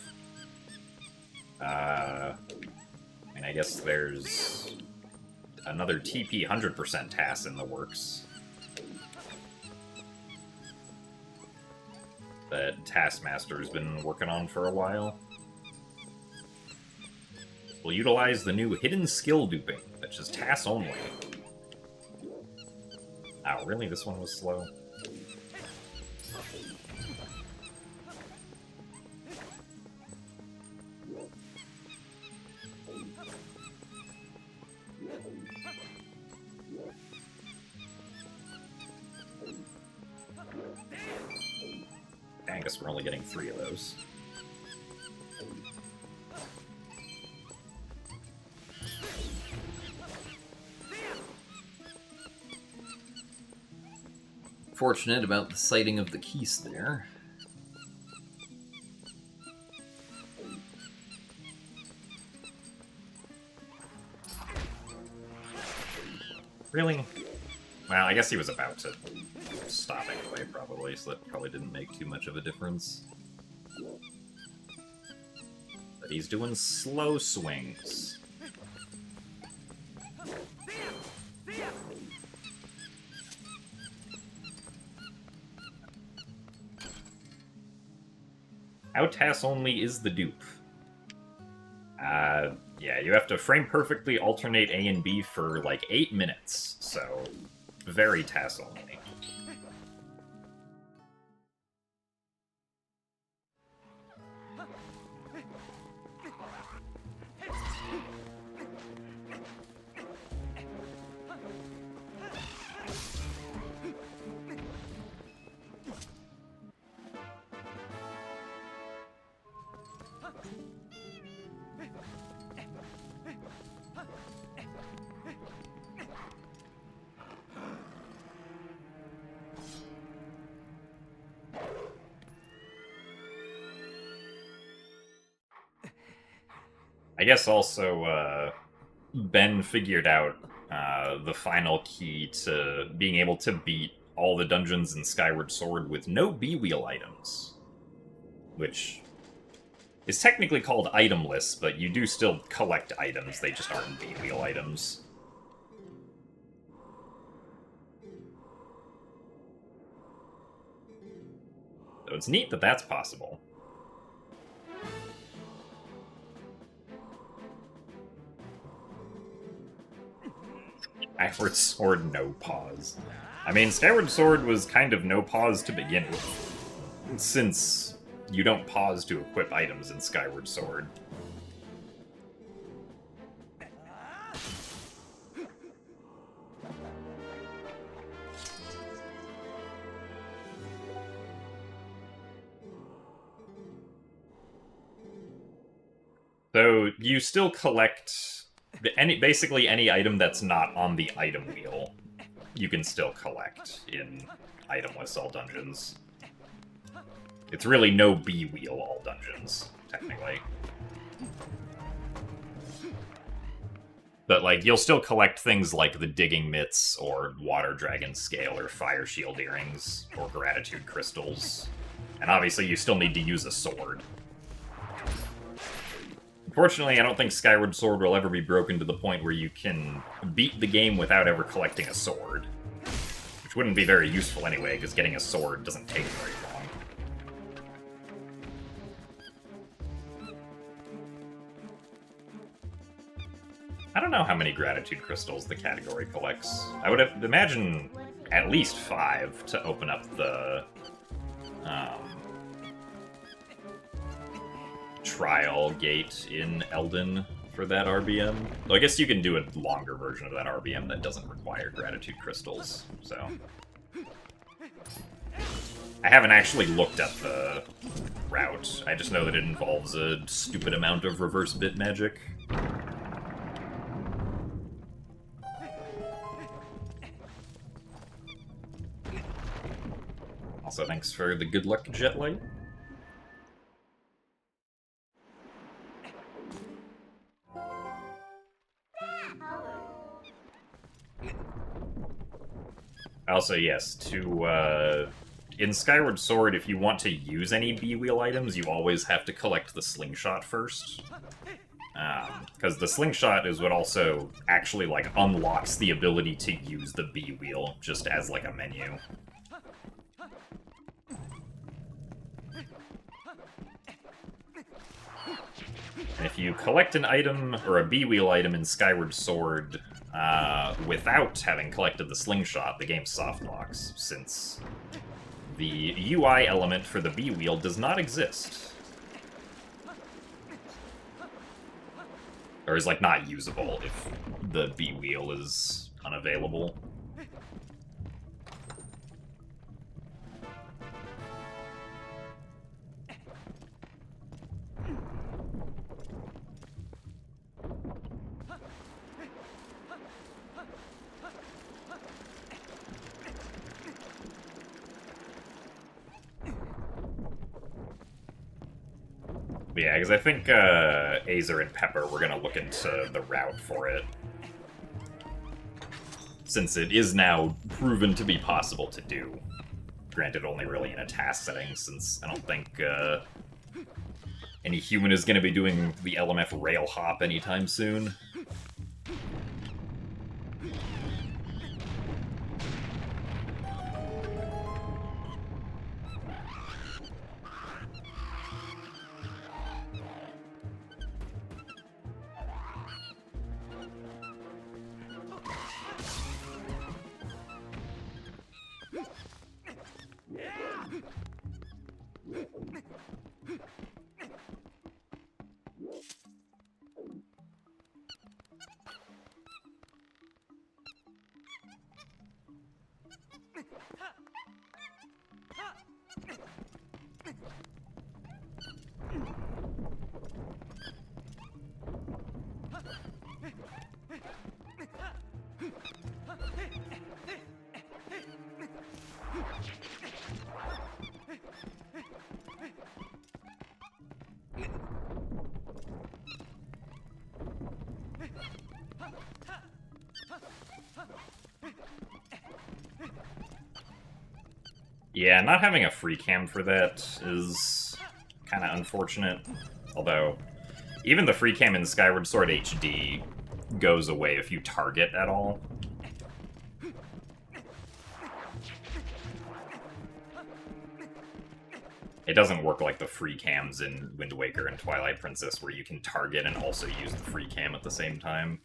I guess there's another TP 100% TAS in the works that Taskmaster's been working on for a while. We'll utilize the new hidden skill duping, which is TAS only. Oh, really? This one was slow? I guess we're only getting 3 of those. Fortunate about the sighting of the keys there. Really? Well, I guess he was about to stop anyway, probably, so that probably didn't make too much of a difference. But he's doing slow swings. How TAS only is the dupe? Yeah, you have to frame perfectly alternate A and B for like 8 minutes, so very TAS only. I guess also, Ben figured out the final key to being able to beat all the dungeons in Skyward Sword with no B-Wheel items. Which is technically called itemless, but you do still collect items, they just aren't B-Wheel items. So it's neat that that's possible. Skyward Sword, no pause. I mean, Skyward Sword was kind of no pause to begin with, since you don't pause to equip items in Skyward Sword. So you still collect basically any item that's not on the item wheel. You can still collect in itemless all dungeons. It's really no B wheel all dungeons, technically. But like you'll still collect things like the digging mitts or water dragon scale or fire shield earrings or gratitude crystals. And obviously you still need to use a sword. Unfortunately, I don't think Skyward Sword will ever be broken to the point where you can beat the game without ever collecting a sword. Which wouldn't be very useful anyway, because getting a sword doesn't take very long. I don't know how many gratitude crystals the category collects. I would imagine at least 5 to open up the trial gate in Elden for that RBM. Though I guess you can do a longer version of that RBM that doesn't require gratitude crystals, so. I haven't actually looked at the route. I just know that it involves a stupid amount of reverse bit magic. Also, thanks for the good luck, Jetlight. Also, yes, in Skyward Sword, if you want to use any B-Wheel items, you always have to collect the slingshot first. Because the slingshot is what also actually, like, unlocks the ability to use the B-Wheel, just as, like, a menu. And if you collect an item, or a B-Wheel item in Skyward Sword, without having collected the slingshot, the game softlocks, since the UI element for the B-Wheel does not exist. Or is, like, not usable if the B-Wheel is unavailable. Yeah, because I think Azer and Pepper were going to look into the route for it. Since it is now proven to be possible to do. Granted, only really in a task setting, since I don't think any human is going to be doing the LMF rail hop anytime soon. Yeah, not having a free cam for that is kind of unfortunate. Although, even the free cam in Skyward Sword HD goes away if you target at all. It doesn't work like the free cams in Wind Waker and Twilight Princess, where you can target and also use the free cam at the same time.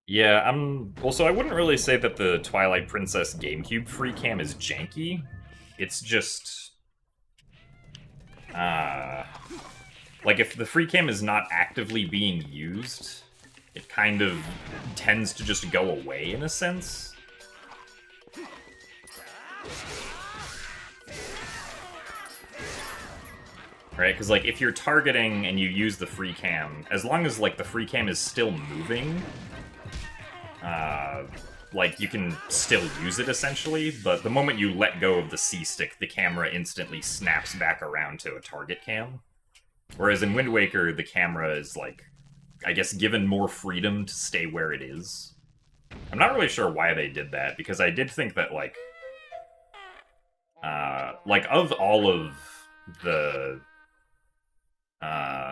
Yeah, also, I wouldn't really say that the Twilight Princess GameCube free cam is janky. It's just... like, if the free cam is not actively being used, it kind of tends to just go away, in a sense. Right, because, like, if you're targeting and you use the free cam, as long as, like, the free cam is still moving... like, you can still use it, essentially, but the moment you let go of the C-stick, the camera instantly snaps back around to a target cam. Whereas in Wind Waker, the camera is, like, I guess given more freedom to stay where it is. I'm not really sure why they did that, because I did think that, like, of all of the,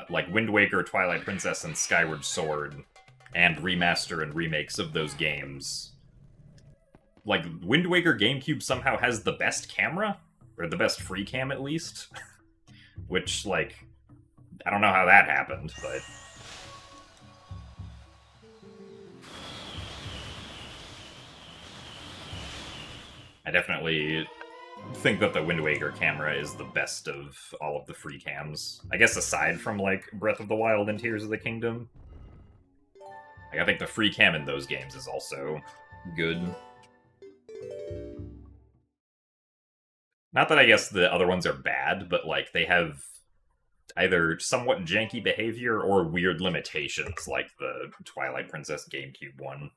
like, Wind Waker, Twilight Princess, and Skyward Sword, and remaster and remakes of those games, like, Wind Waker GameCube somehow has the best camera, or the best free cam at least, which, like, I don't know how that happened, but... I definitely think that the Wind Waker camera is the best of all of the free cams. I guess aside from, like, Breath of the Wild and Tears of the Kingdom. Like, I think the free cam in those games is also good. Not that I guess the other ones are bad, but, like, they have either somewhat janky behavior or weird limitations, like the Twilight Princess GameCube one.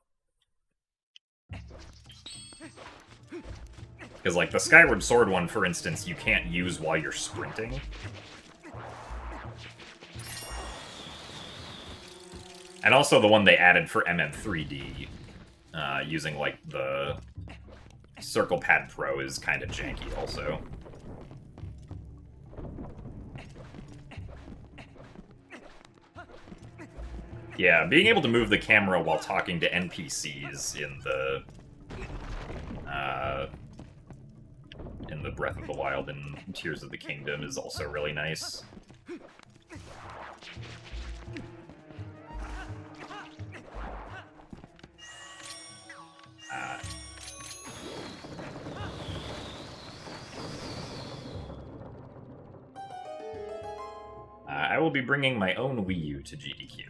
Because, like, the Skyward Sword one, for instance, you can't use while you're sprinting. And also the one they added for MM3D, using, like, the Circle Pad Pro is kind of janky also. Yeah, being able to move the camera while talking to NPCs in the Breath of the Wild and Tears of the Kingdom is also really nice. I will be bringing my own Wii U to GDQ.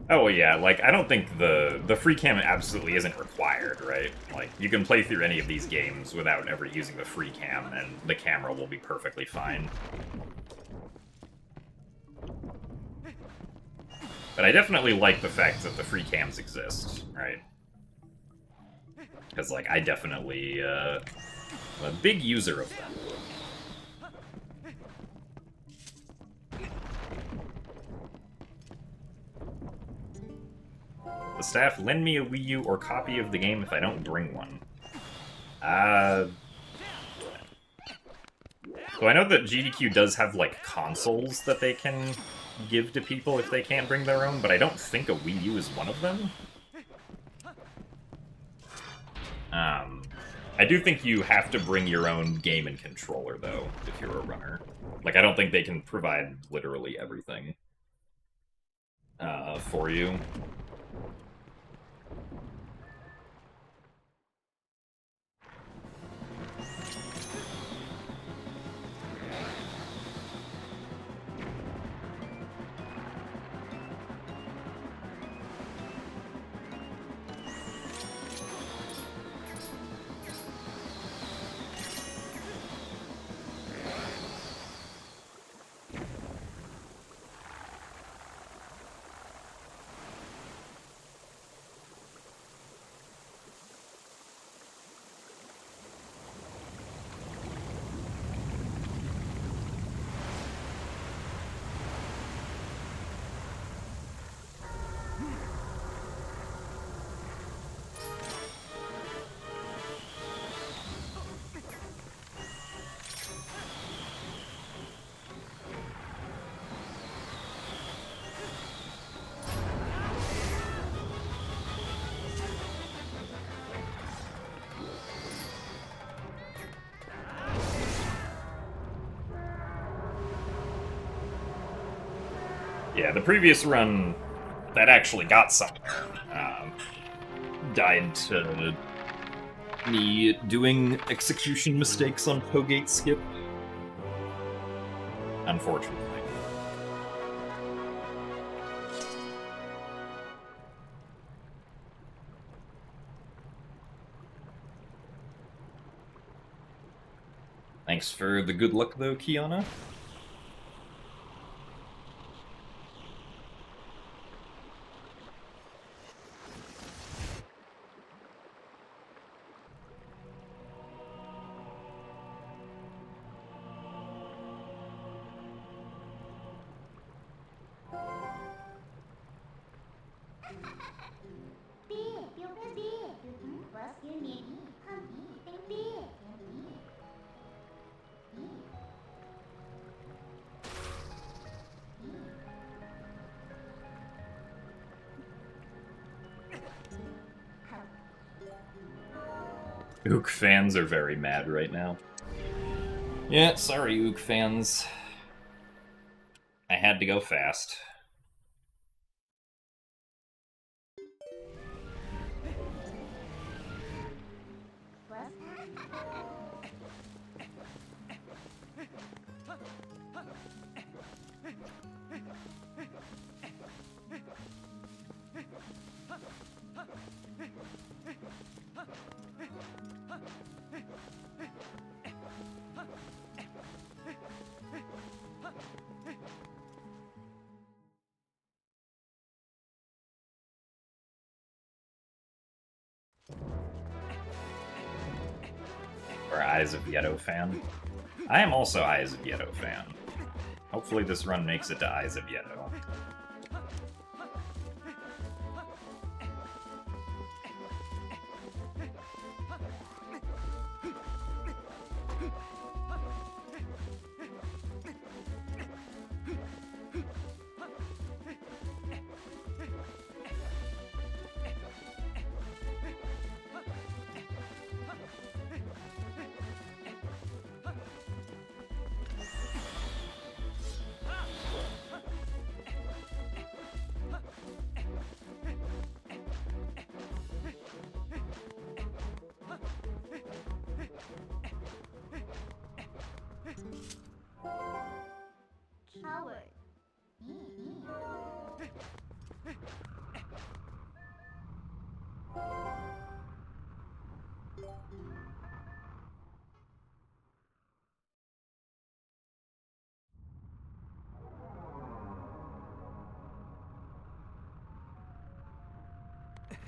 Oh yeah, like, I don't think the free cam absolutely isn't required, right? Like, you can play through any of these games without ever using the free cam, and the camera will be perfectly fine. But I definitely like the fact that the free cams exist, right? Because, like, I definitely, am a big user of them. The staff lend me a Wii U or copy of the game if I don't bring one. So I know that GDQ does have, like, consoles that they can give to people if they can't bring their own, but I don't think a Wii U is one of them. I do think you have to bring your own game and controller, though, if you're a runner. Like, I don't think they can provide literally everything for you. Yeah, the previous run that actually got somewhere died to me doing execution mistakes on Pogate skip. Unfortunately. Thanks for the good luck, though, Kiana. Ook fans are very mad right now. Yeah, sorry, Ook fans. I had to go fast. Or Eyes of Yeto fan. I am also Eyes of Yeto fan. Hopefully this run makes it to Eyes of Yeto.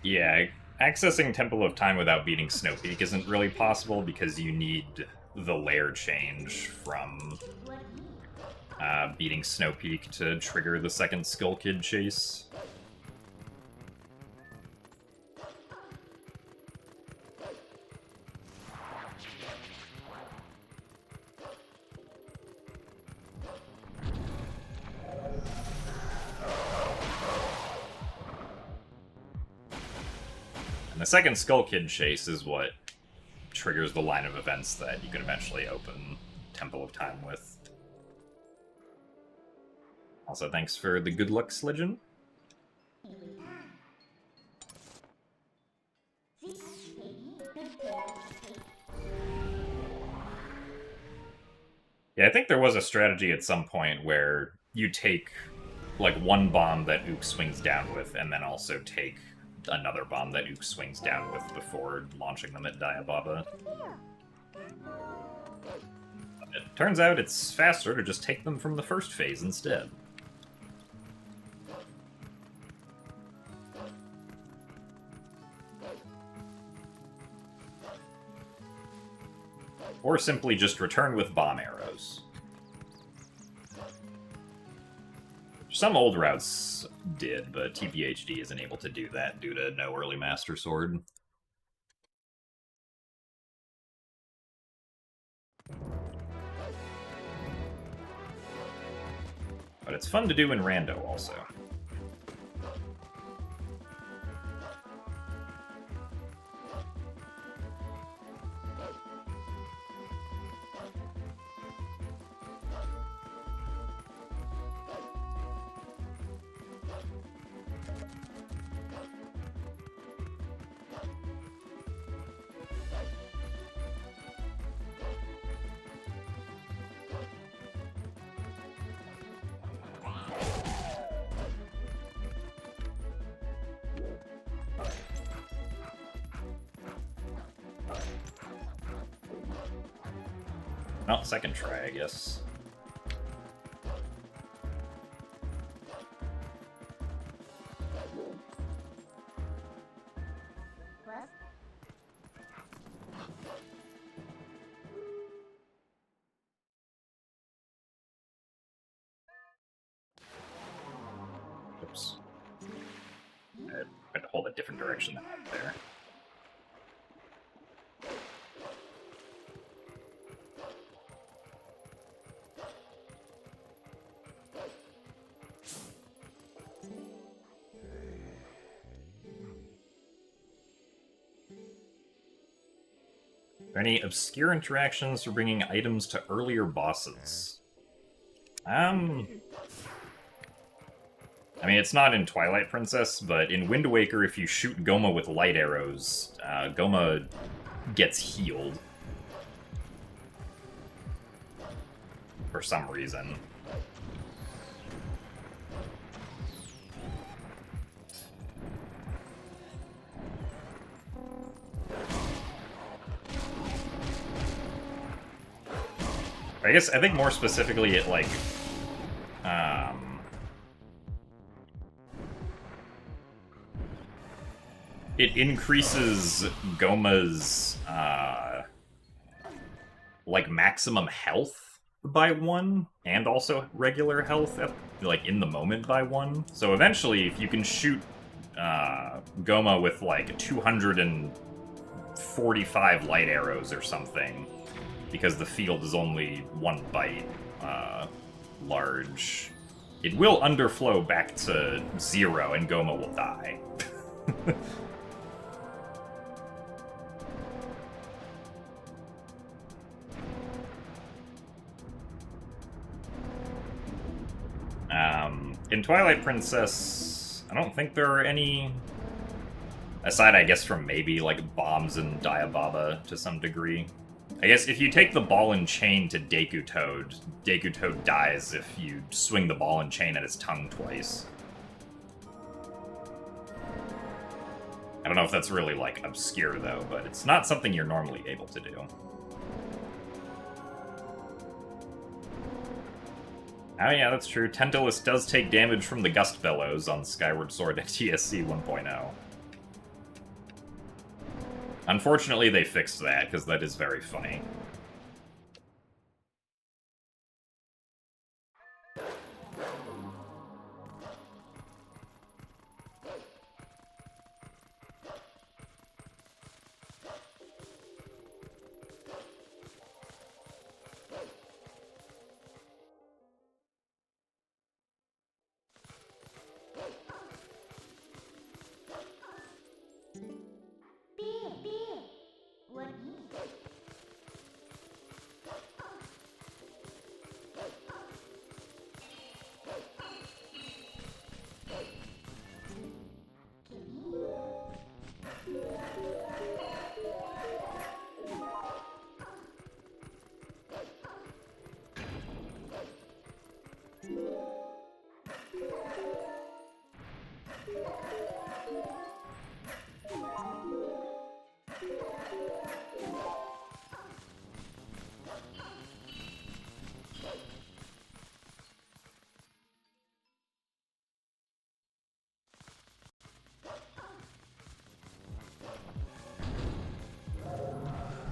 Yeah, accessing Temple of Time without beating Snowpeak isn't really possible because you need the lair change from beating Snowpeak to trigger the second Skull Kid chase. And the second Skull Kid chase is what triggers the line of events that you can eventually open Temple of Time with. Also, thanks for the good luck, Sledgen. Yeah, I think there was a strategy at some point where you take, like, one bomb that Ook swings down with, and then also take another bomb that Ook swings down with before launching them at Diababa. It turns out it's faster to just take them from the first phase instead. Or simply just return with bomb arrows. Some old routes did, but TPHD isn't able to do that due to no early Master Sword. But it's fun to do in Rando also. Well, second try, I guess. Oops. I had to hold a different direction than up there. Are there any obscure interactions for bringing items to earlier bosses? I mean, it's not in Twilight Princess, but in Wind Waker, if you shoot Goma with light arrows, Goma gets healed. For some reason. I think more specifically it, like, it increases Goma's, like, maximum health by 1, and also regular health, like, in the moment by 1. So eventually, if you can shoot Goma with, like, 245 light arrows or something, because the field is only 1 byte large, it will underflow back to 0 and Goma will die. In Twilight Princess, I don't think there are any, aside, I guess, from maybe, like, bombs and Diababa to some degree. I guess if you take the ball and chain to Deku Toad dies if you swing the ball and chain at its tongue twice. I don't know if that's really, like, obscure, though, but it's not something you're normally able to do. Oh yeah, that's true. Tentalus does take damage from the Gust Bellows on Skyward Sword TSC 1.0. Unfortunately, they fixed that, because that is very funny.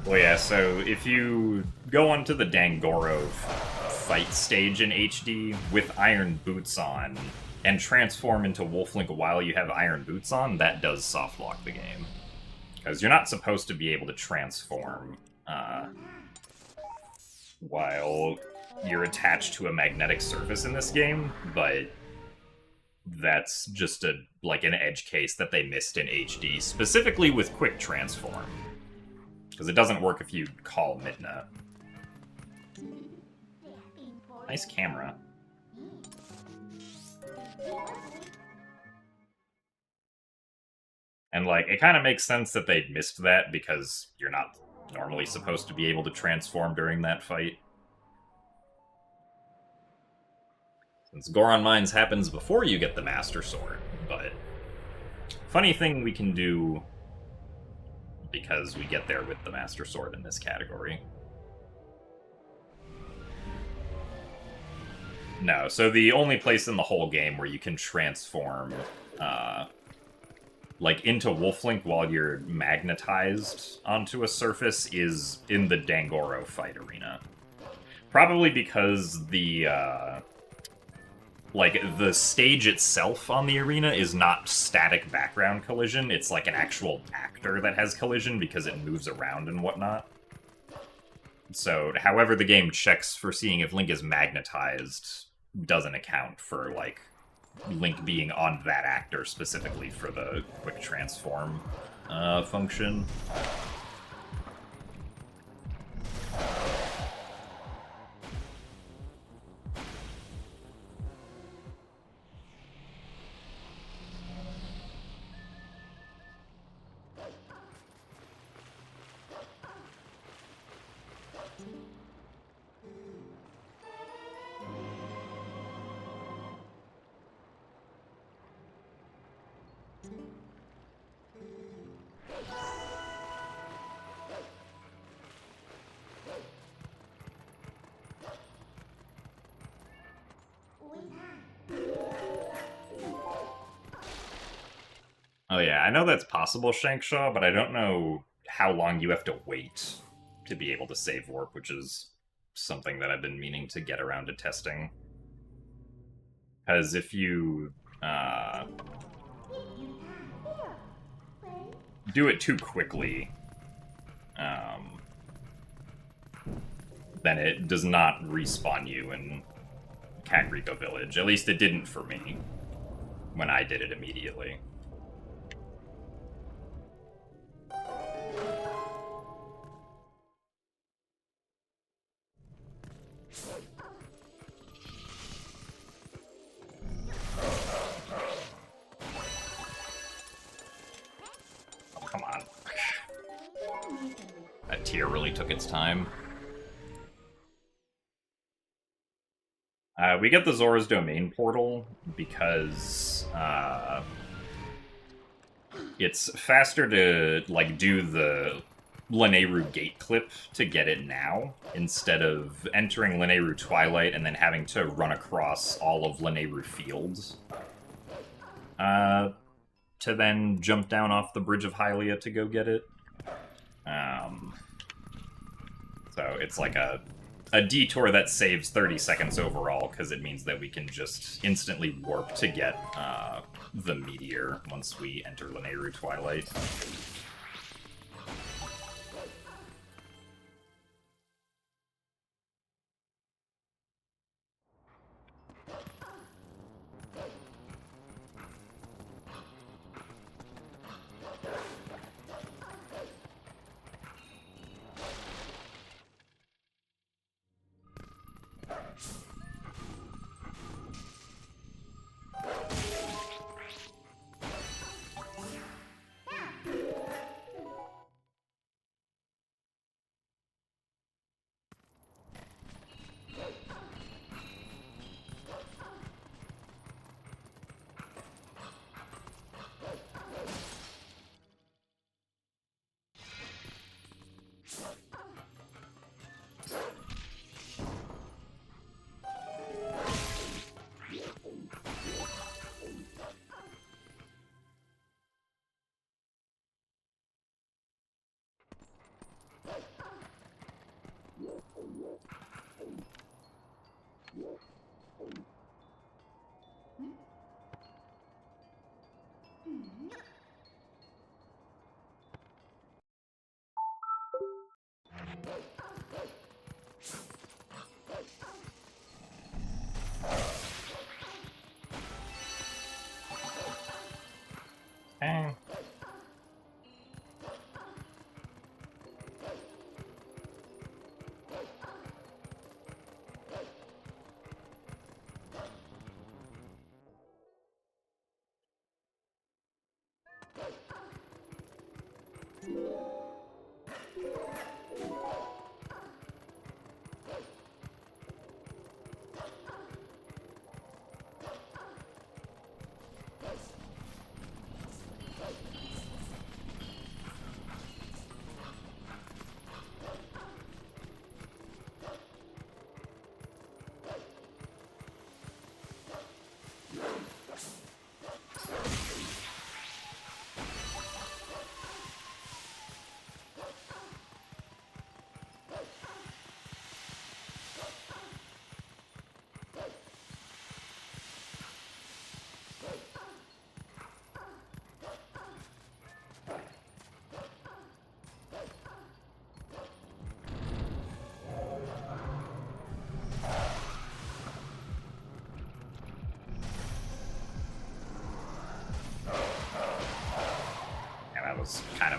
Well, yeah, so if you go onto the Dangorov fight stage in HD with Iron Boots on, and transform into Wolflink while you have Iron Boots on, that does softlock the game. Because you're not supposed to be able to transform while you're attached to a magnetic surface in this game, but that's just an edge case that they missed in HD, specifically with Quick Transform. Because it doesn't work if you call Midna. Nice camera. And, like, it kind of makes sense that they missed that, because you're not normally supposed to be able to transform during that fight. Since Goron Mines happens before you get the Master Sword, but... Funny thing we can do because we get there with the Master Sword in this category. No, so the only place in the whole game where you can transform, like, into Wolflink while you're magnetized onto a surface is in the Dangoro fight arena. Probably because the, like, the stage itself on the arena is not static background collision, it's like an actual actor that has collision because it moves around and whatnot. So, however the game checks for seeing if Link is magnetized doesn't account for, like, Link being on that actor specifically for the quick transform function. Oh yeah, I know that's possible, Shankshaw, but I don't know how long you have to wait to be able to save warp, which is something that I've been meaning to get around to testing. Because if you do it too quickly, then it does not respawn you in Kakariko Village. At least it didn't for me when I did it immediately. Oh, come on. That tier really took its time. We get the Zora's Domain portal because it's faster to like do the Lanayru gate clip to get it now instead of entering Lanayru Twilight and then having to run across all of Lanayru Fields to then jump down off the Bridge of Hylia to go get it. So it's like a detour that saves 30 seconds overall, because it means that we can just instantly warp to get the meteor once we enter Lanayru Twilight. Eh.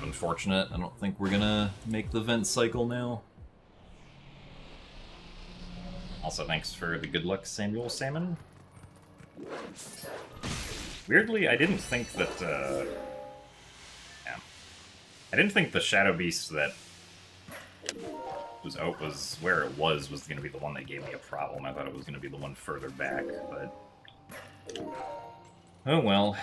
unfortunate. I don't think we're gonna make the vent cycle now. Also, thanks for the good luck, Samuel Salmon. Weirdly, I didn't think that, yeah. I didn't think the Shadow Beast that was where it was going to be the one that gave me a problem. I thought it was going to be the one further back, but... oh well.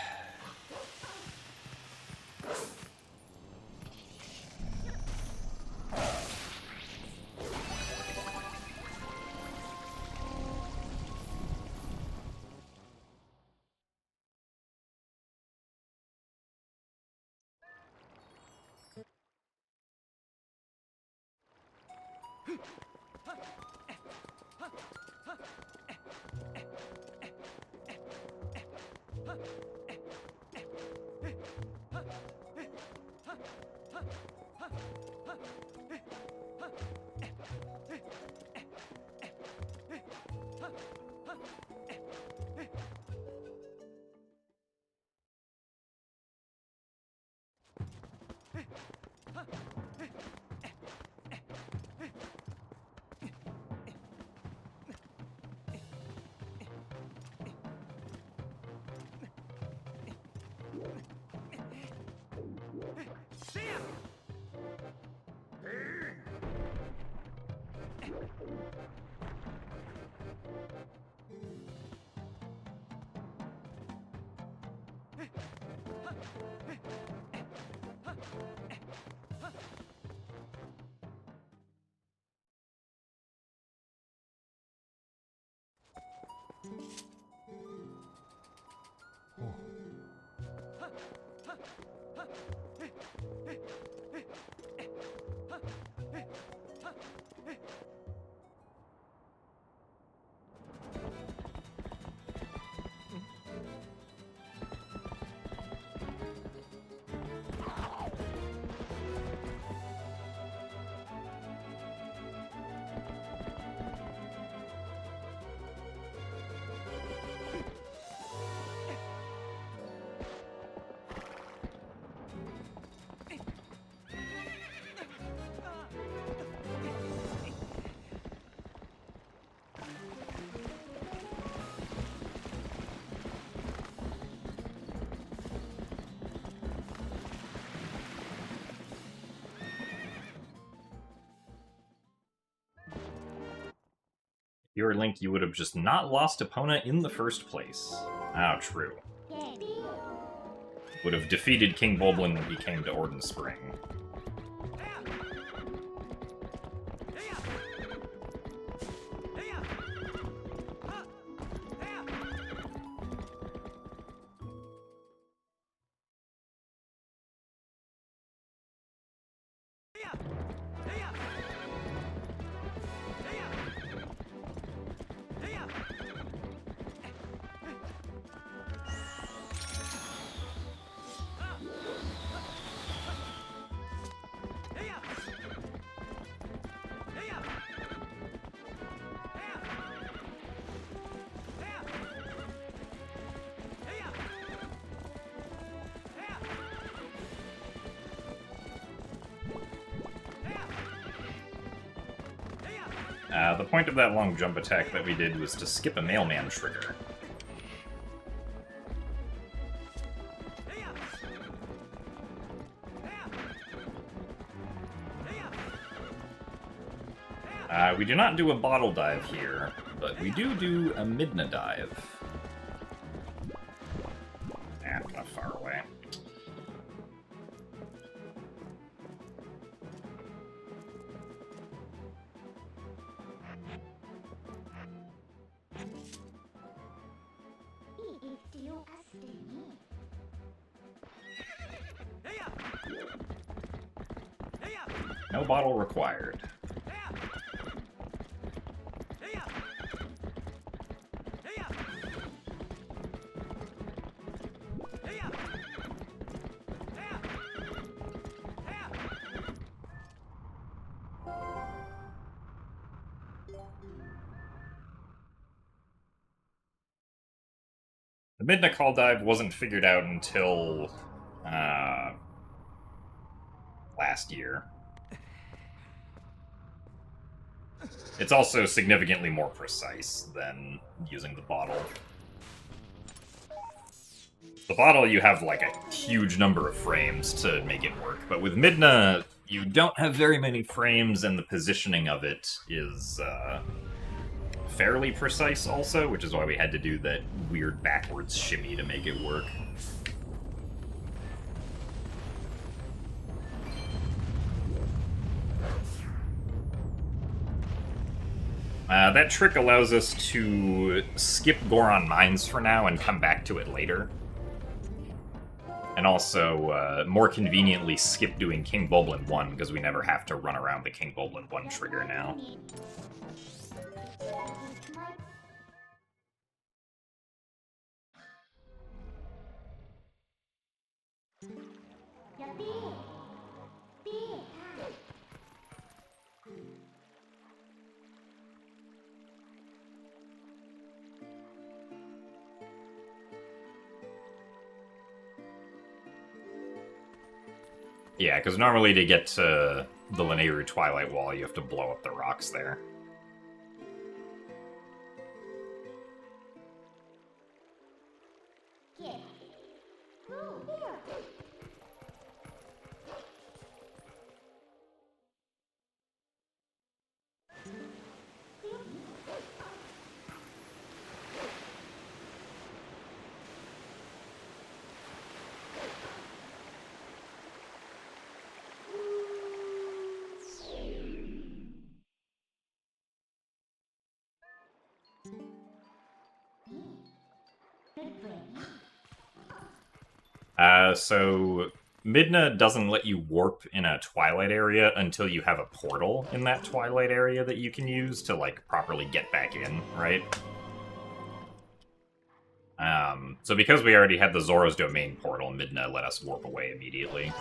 Your Link, you would have just not lost opponent in the first place. Ah, true. Would have defeated King Bulblin when he came to Orden Spring. The point of that long jump attack that we did was to skip a mailman trigger. We do not do a bottle dive here, but we do a Midna dive. Not far away. No bottle required. The Midna Call dive wasn't figured out until last year. It's also significantly more precise than using the bottle. The bottle, you have like a huge number of frames to make it work, but with Midna, you don't have very many frames, and the positioning of it is fairly precise also, which is why we had to do that weird backwards shimmy to make it work. That trick allows us to skip Goron Mines for now and come back to it later. And also, more conveniently, skip doing King Bulblin 1, because we never have to run around the King Bulblin 1 trigger now. Yeah, because normally to get to the Lanayru Twilight Wall, you have to blow up the rocks there. So Midna doesn't let you warp in a Twilight area until you have a portal in that Twilight area that you can use to, like, properly get back in, right? So because we already had the Zoro's Domain portal, Midna let us warp away immediately.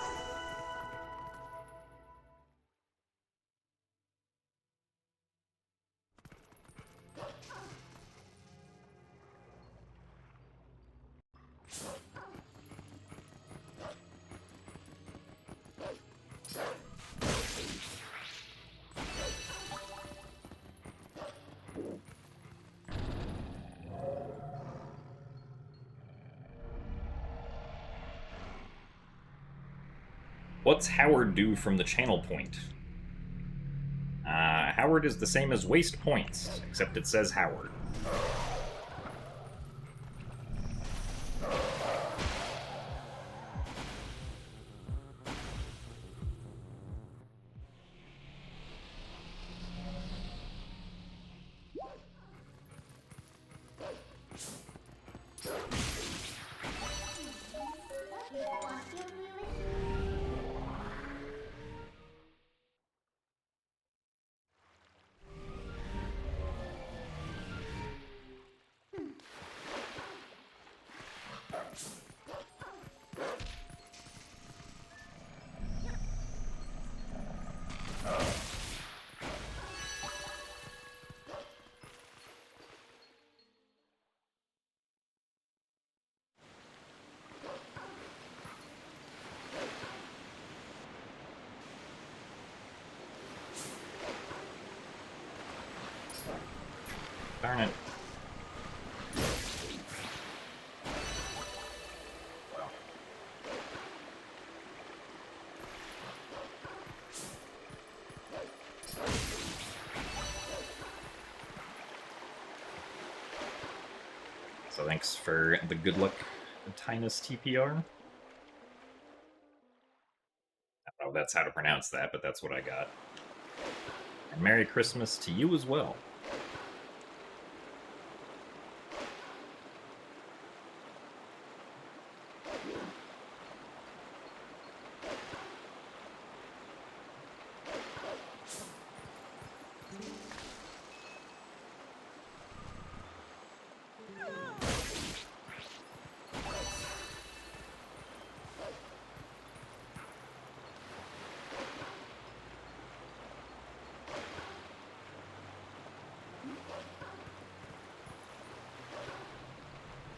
What's Howard do from the channel point? Howard is the same as waste points, except it says Howard. Darn it. So thanks for the good luck, Tinus TPR. I don't know if that's how to pronounce that, but that's what I got. And Merry Christmas to you as well.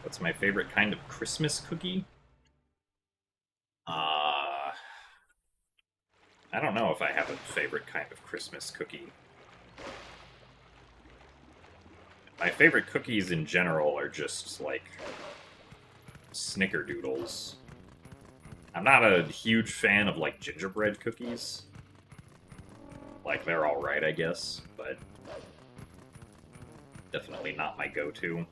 What's my favorite kind of Christmas cookie? I don't know if I have a favorite kind of Christmas cookie. My favorite cookies in general are just, like, snickerdoodles. I'm not a huge fan of, like, gingerbread cookies. Like, they're alright, I guess, but definitely not my go-to.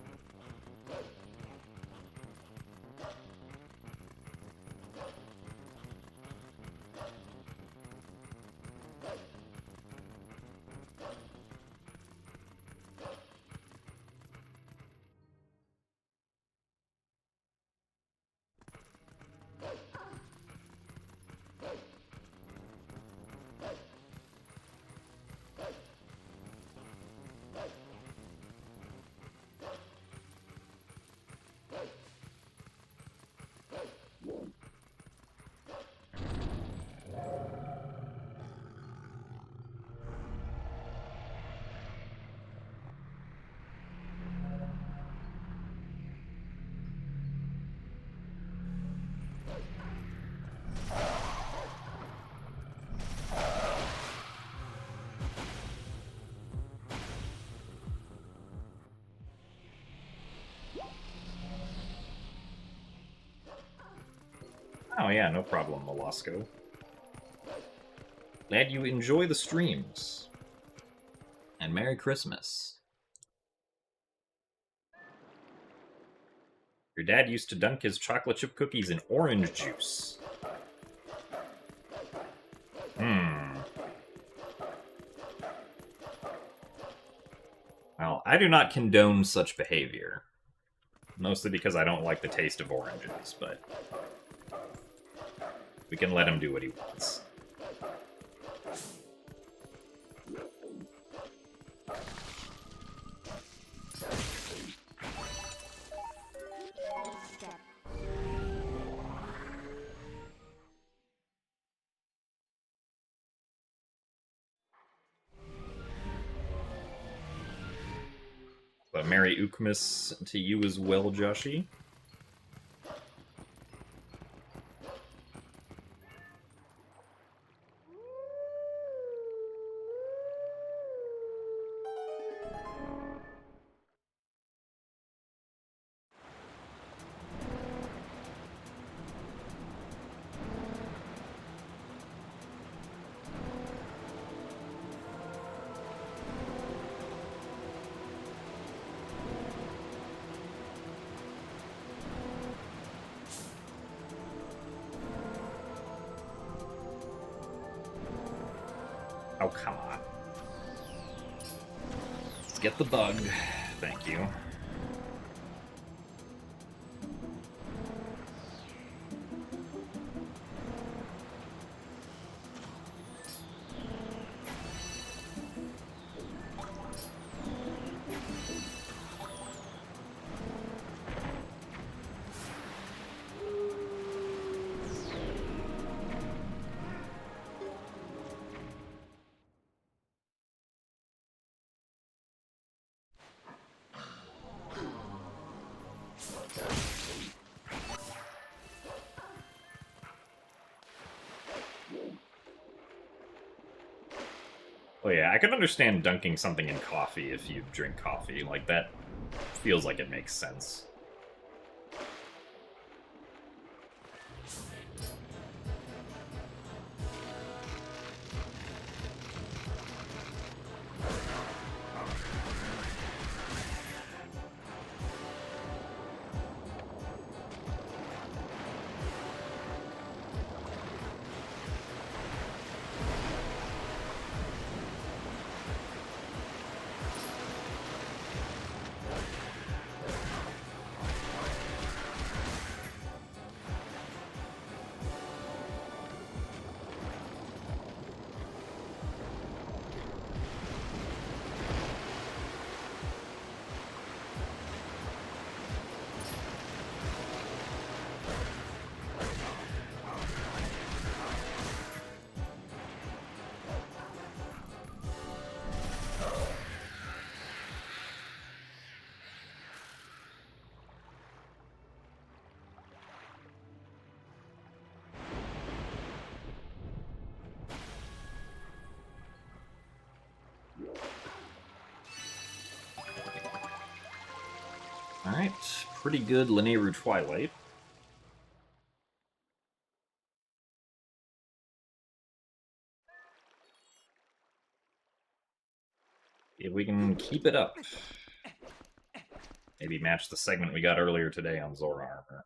Oh yeah, no problem, Molasco. Glad you enjoy the streams. And Merry Christmas. Your dad used to dunk his chocolate chip cookies in orange juice. Well, I do not condone such behavior. Mostly because I don't like the taste of oranges, but we can let him do what he wants. But Merry Ukmas to you as well, Joshi. Oh, come on. Let's get the bug. Thank you. Oh yeah, I can understand dunking something in coffee if you drink coffee. Like, that feels like it makes sense. Alright, pretty good Linearu Twilight. If we can keep it up. Maybe match the segment we got earlier today on Zora Armor.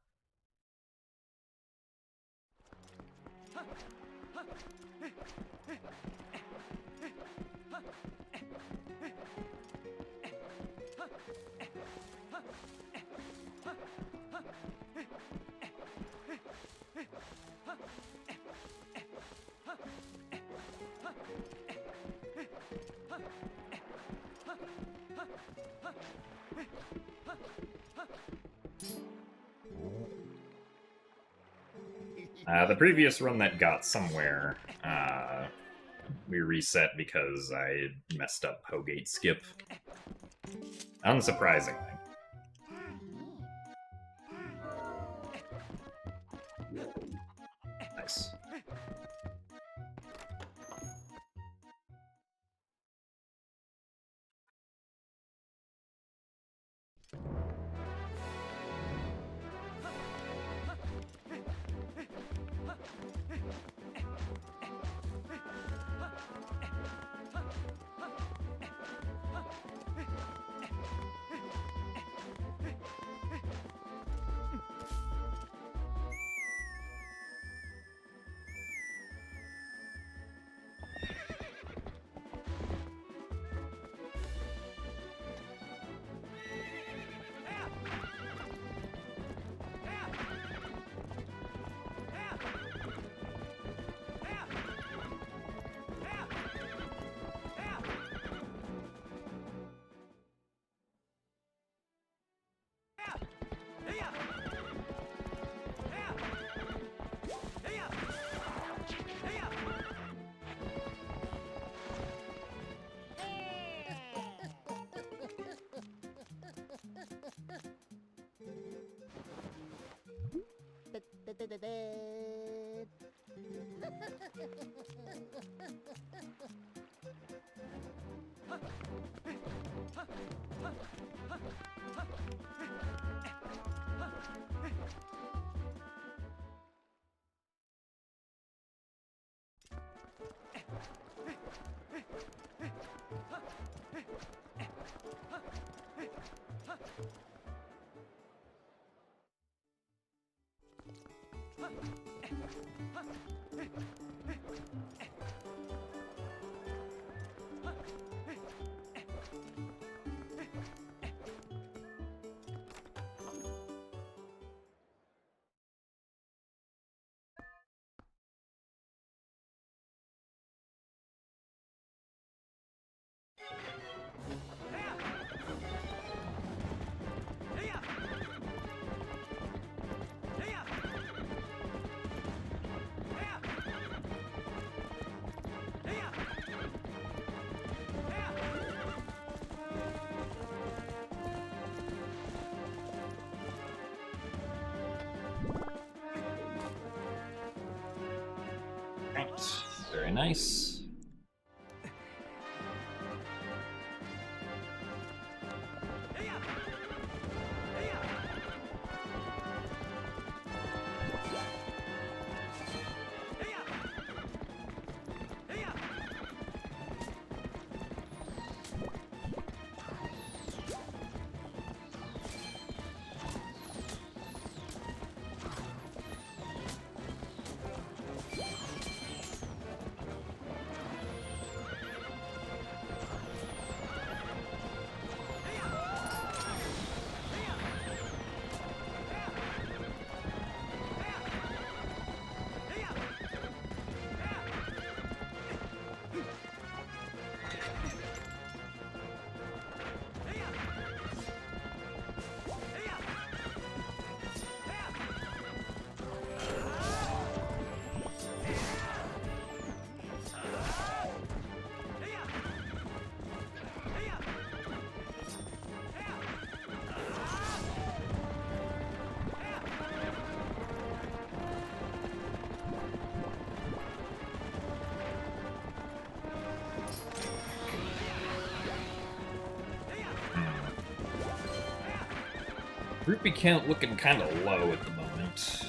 The previous run that got somewhere, we reset because I messed up Hogate Skip. Unsurprisingly. Nice. Very nice. Rupee count looking kind of low at the moment.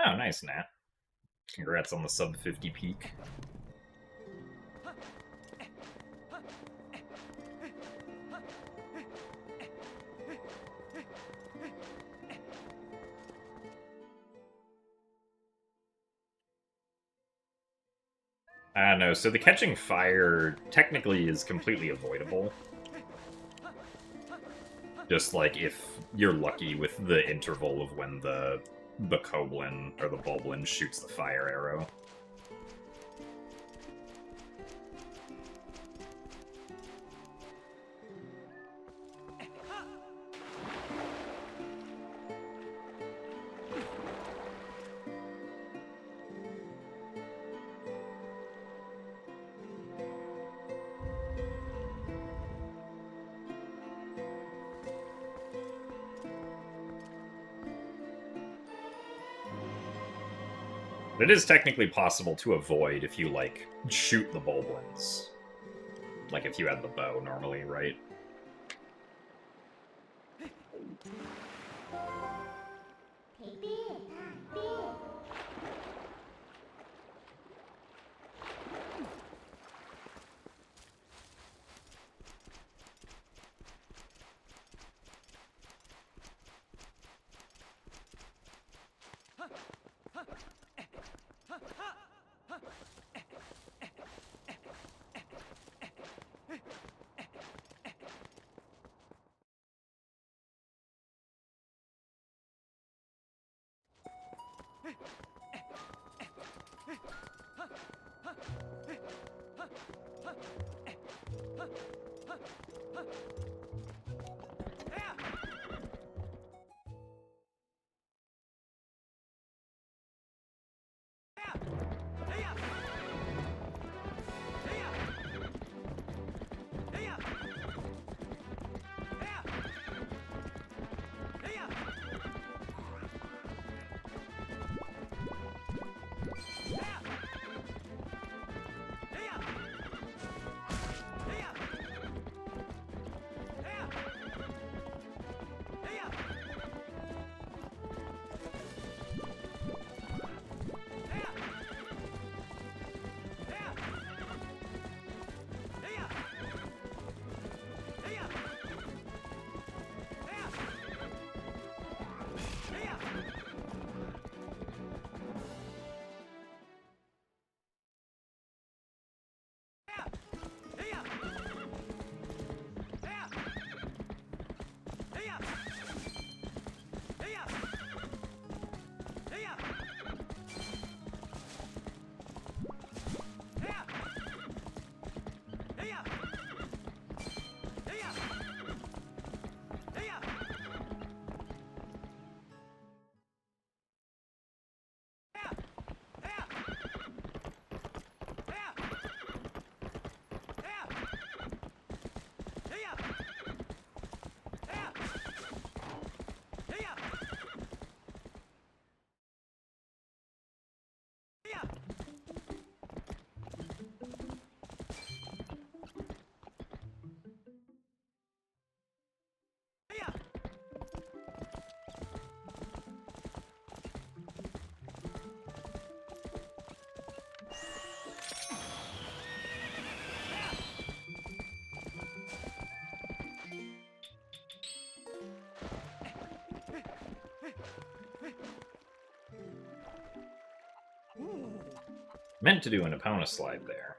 Oh, nice, Nat. Congrats on the sub 50 peak. No, so the catching fire technically is completely avoidable. Just like if you're lucky with the interval of when the Koblin or the Bulblin shoots the fire arrow. But it is technically possible to avoid if you, like, shoot the Bulblins. Like if you had the bow normally, right? Meant to do an Epona slide there.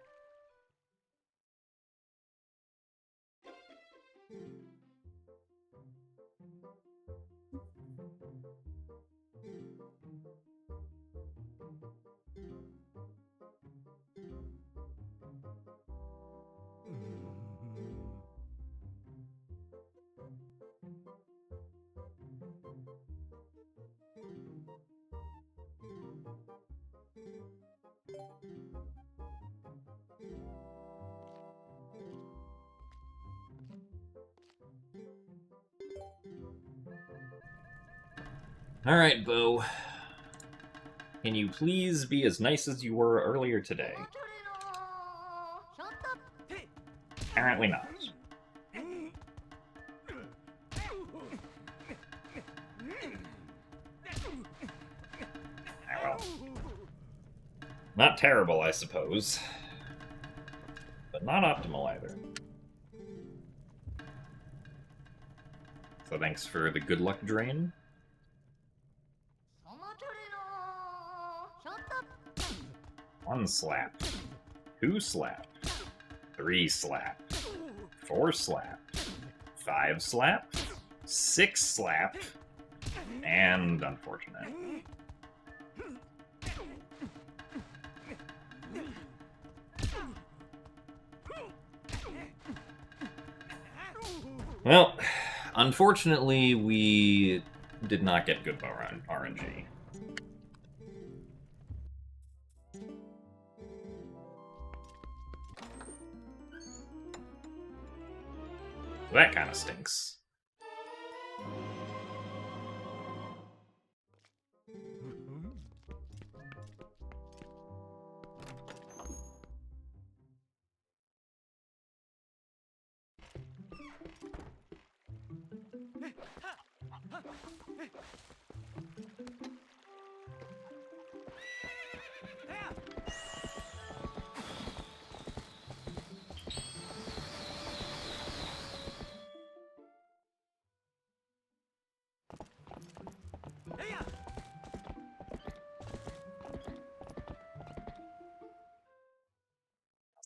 Alright, Bo. Can you please be as nice as you were earlier today? Apparently not. Well, not terrible, I suppose. But not optimal either. So thanks for the good luck drain. One slap. 2 slap. 3 slap. 4 slap. 5 slap. 6 slap. And unfortunate. Well, unfortunately, we did not get good RNG. That kind of stinks.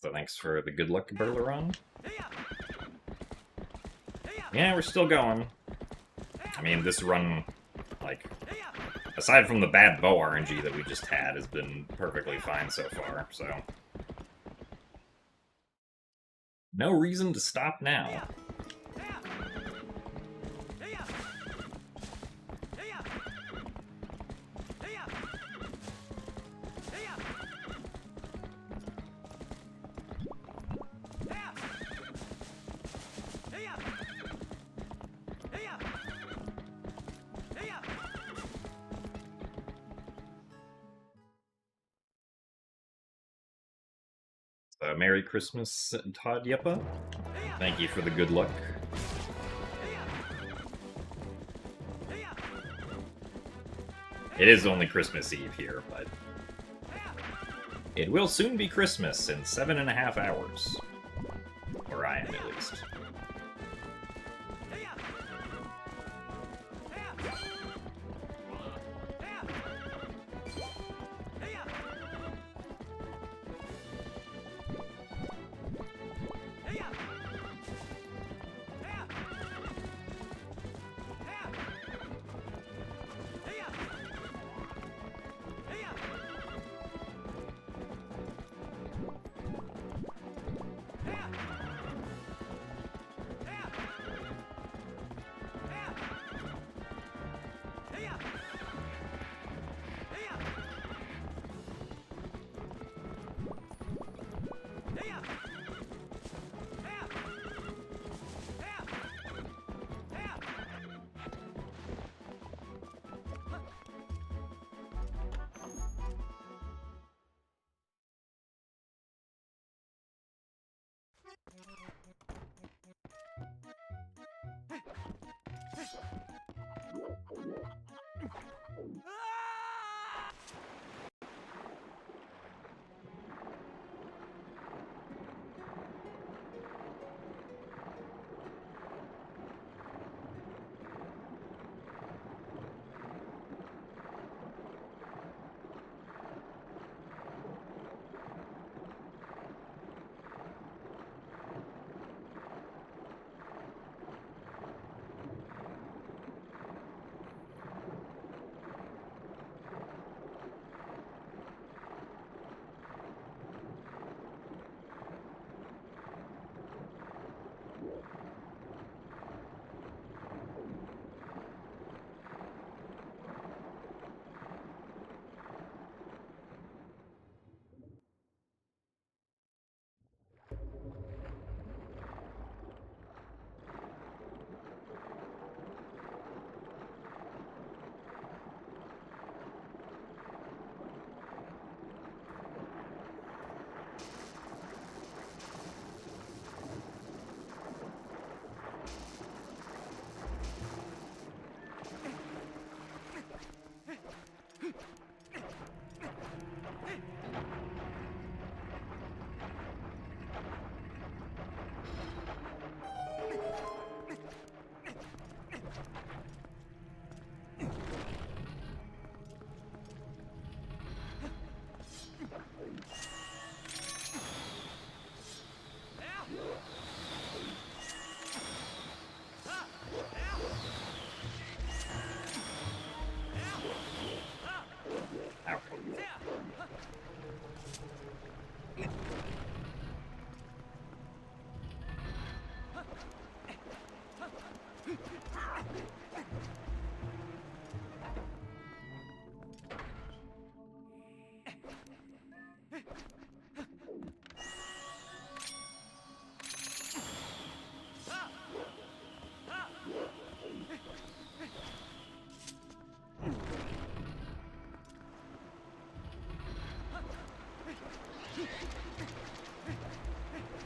So thanks for the good luck, Burleron. Yeah, we're still going. I mean, this run, like, aside from the bad bow RNG that we just had, has been perfectly fine so far, so... no reason to stop now. Merry Christmas, Todd Yeppa. Thank you for the good luck. It is only Christmas Eve here, but it will soon be Christmas in 7.5 hours. Or I am, at least.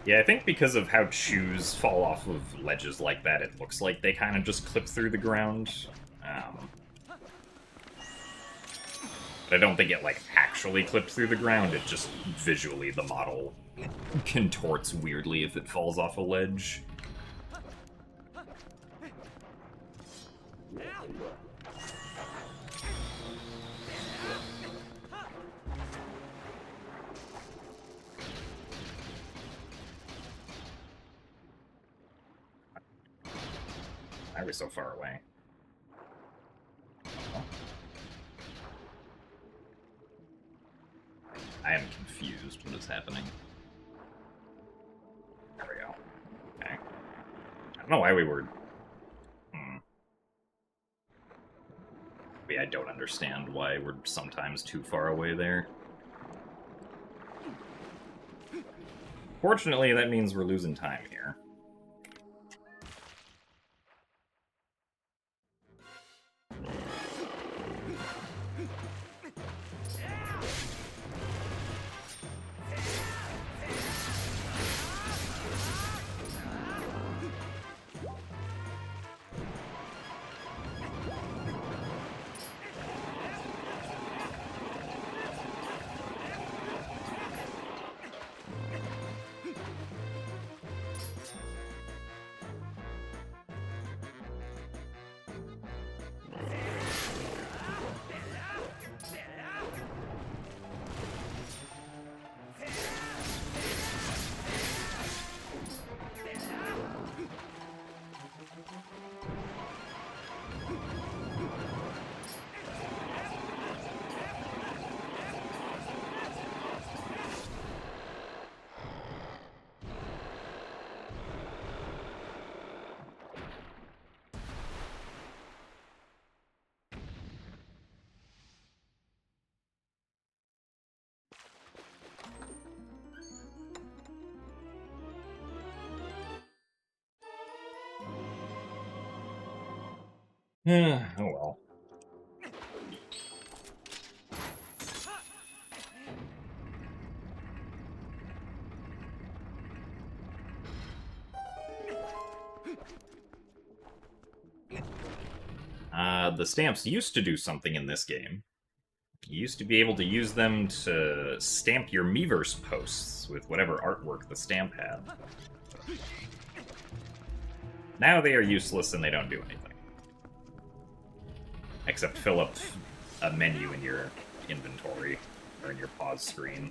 Yeah, I think because of how shoes fall off of ledges like that, it looks like they kind of just clip through the ground. But I don't think it, like, actually clips through the ground, it just visually, the model contorts weirdly if it falls off a ledge. Why are we so far away? I am confused what is happening. There we go. Okay. I don't know why we were... I don't understand why we're sometimes too far away there. Fortunately, that means we're losing time here. Oh well. The stamps used to do something in this game. You used to be able to use them to stamp your Miiverse posts with whatever artwork the stamp had. Now they are useless and they don't do anything. Except fill up a menu in your inventory, or in your pause screen.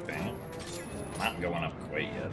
Okay. Not going up quite yet.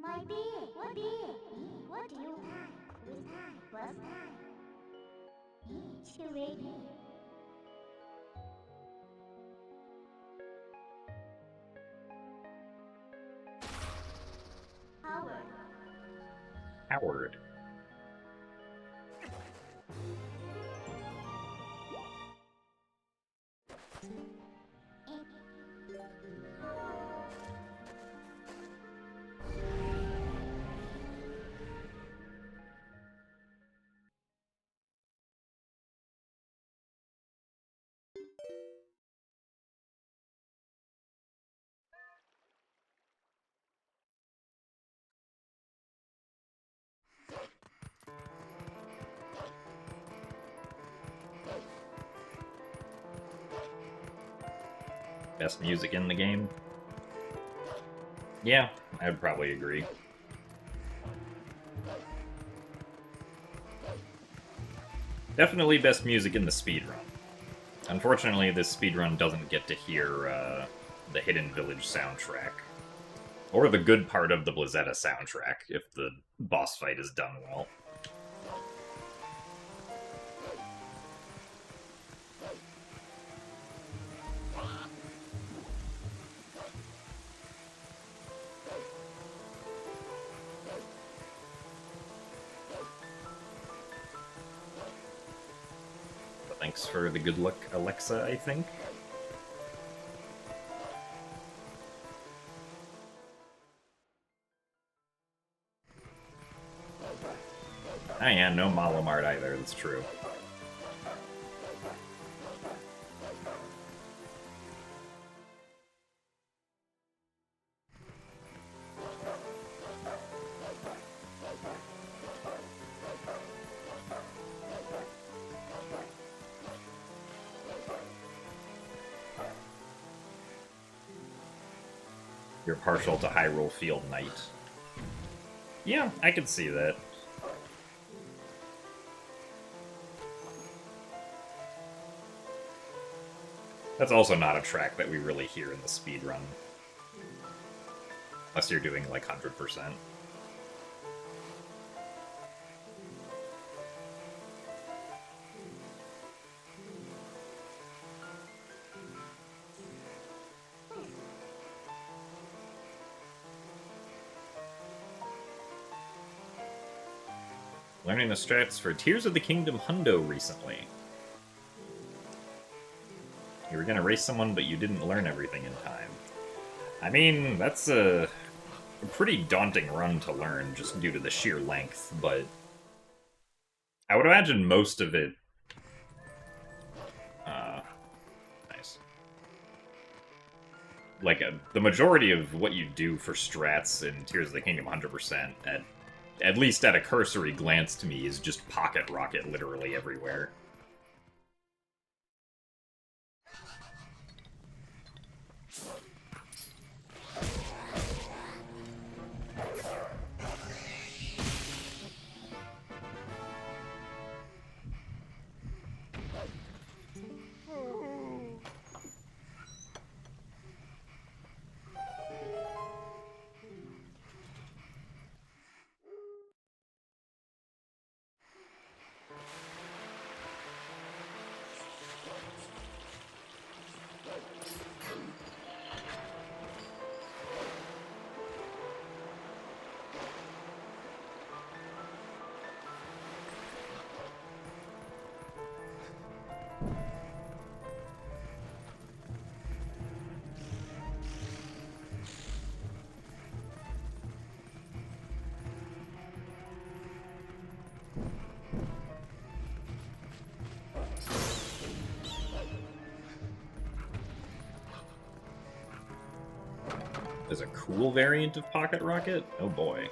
My dear, what dear? What do you time? With time, first time. Still waiting. Howard. Howard. Best music in the game? Yeah, I'd probably agree. Definitely best music in the speedrun. Unfortunately, this speedrun doesn't get to hear the Hidden Village soundtrack. Or the good part of the Blizzetta soundtrack, if the boss fight is done well. Thanks for the good luck, Alexa, I think. Oh yeah, no Malamart either, that's true. You're partial to Hyrule Field Knight. Yeah, I could see that. That's also not a track that we really hear in the speedrun. Unless you're doing like 100%. Learning the strats for Tears of the Kingdom Hundo recently. You were gonna race someone, but you didn't learn everything in time. I mean, that's a pretty daunting run to learn, just due to the sheer length, but I would imagine most of it... nice. Like, the majority of what you do for strats in Tears of the Kingdom 100%, at least at a cursory glance to me, is just pocket rocket literally everywhere. there's a cool variant of Pocket Rocket? Oh boy.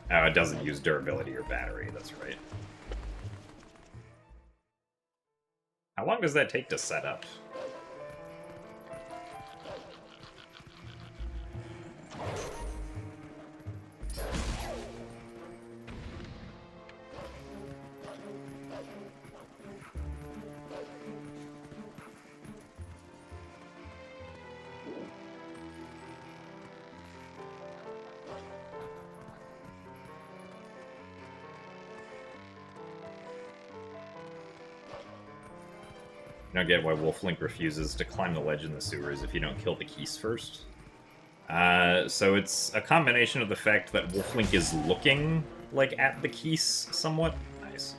Oh, it doesn't use durability or battery, that's right. How long does that take to set up? I don't get why Wolflink refuses to climb the ledge in the sewers if you don't kill the Keese first. So it's a combination of the fact that Wolflink is looking, like, at the Keese somewhat. Nice.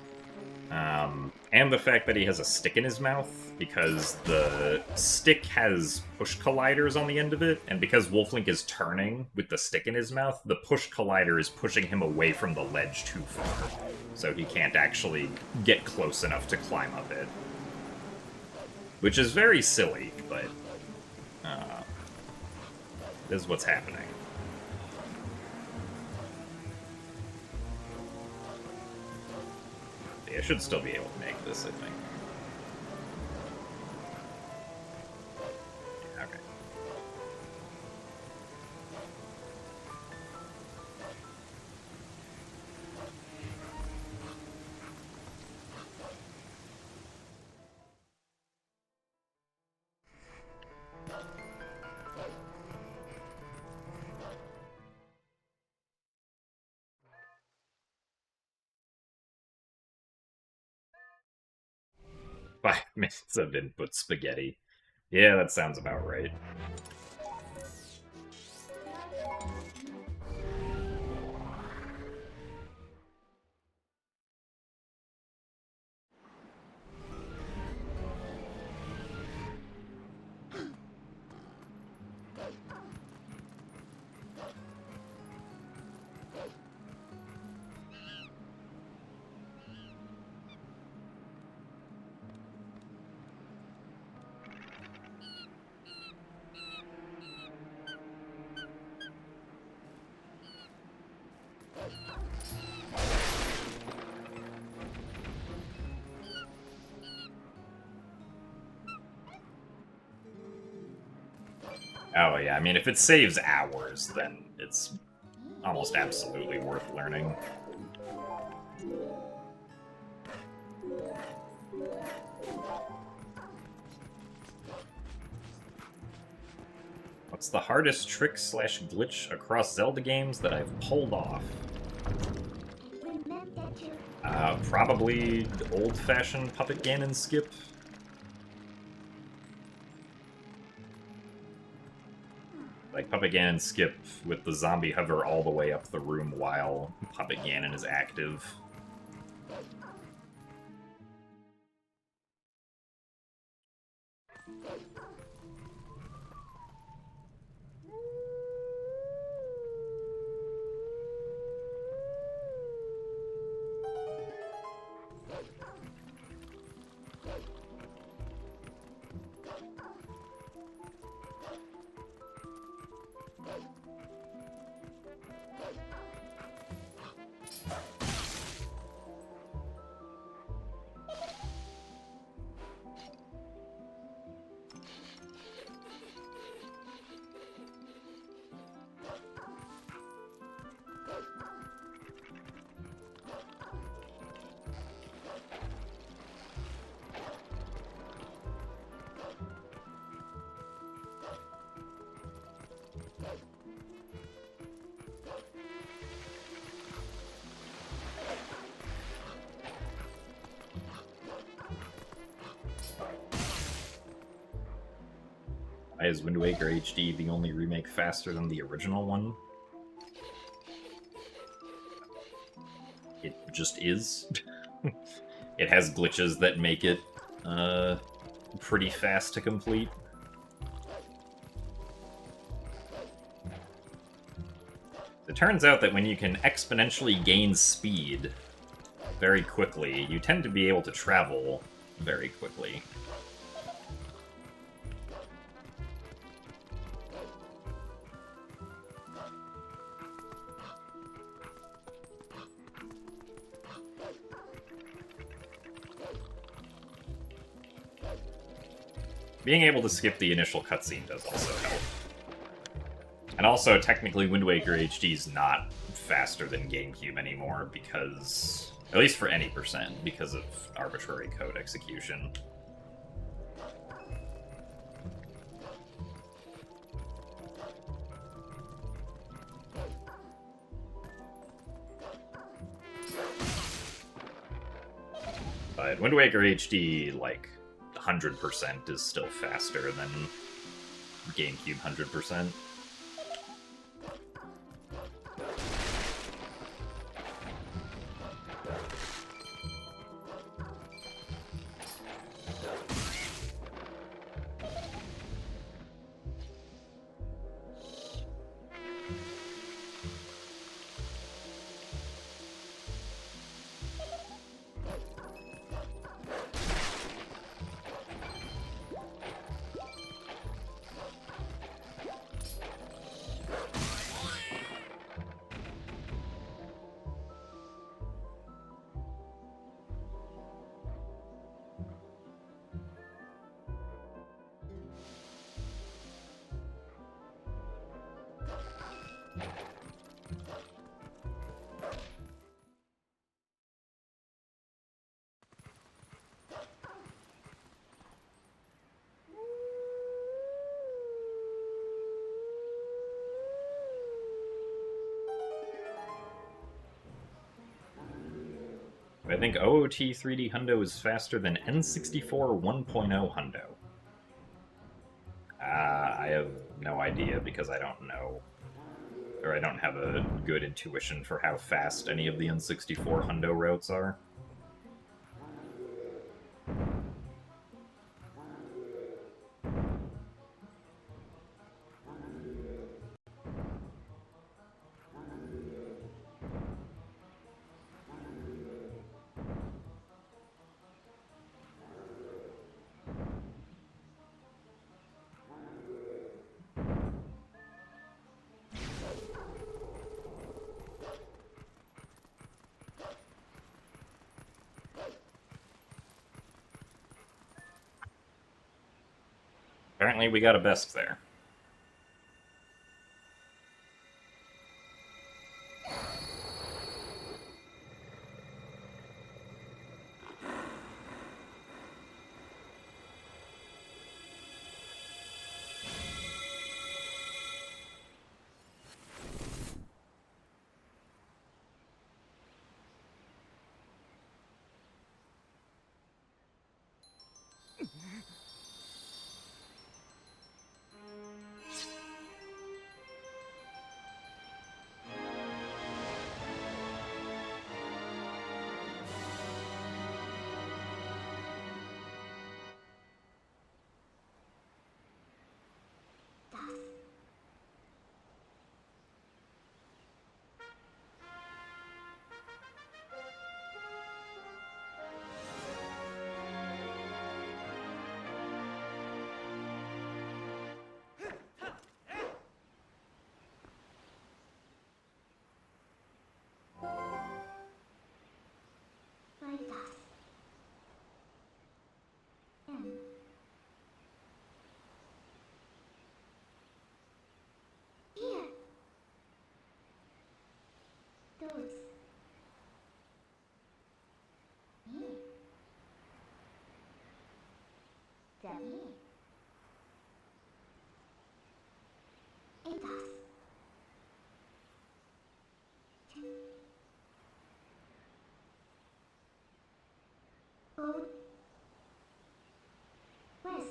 And the fact that he has a stick in his mouth, because the stick has push colliders on the end of it, and because Wolflink is turning with the stick in his mouth, the push collider is pushing him away from the ledge too far. So he can't actually get close enough to climb up it. Which is very silly, but this is what's happening. I should still be able to make this, I think. Yeah, okay. Five minutes of input spaghetti. Yeah, that sounds about right. Oh yeah, I mean, if it saves hours, then it's almost absolutely worth learning. What's the hardest trick / glitch across Zelda games that I've pulled off? Probably old-fashioned Puppet Ganon skip. Like Puppet Ganon skip with the zombie hover all the way up the room while Puppet Ganon is active. Why is Wind Waker HD the only remake faster than the original one? It just is. It has glitches that make it pretty fast to complete. It turns out that when you can exponentially gain speed very quickly, you tend to be able to travel very quickly. being able to skip the initial cutscene does also help. And also, technically, Wind Waker HD is not faster than GameCube anymore because, at least for any percent, because of arbitrary code execution. But Wind Waker HD, like, 100% is still faster than GameCube 100%. I think OOT 3D Hundo is faster than N64 1.0 Hundo. I have no idea because I don't know, or I don't have a good intuition for how fast any of the N64 Hundo routes are. Apparently we got a Besk there. Here. Those. Me. The me. Etas. Old. West.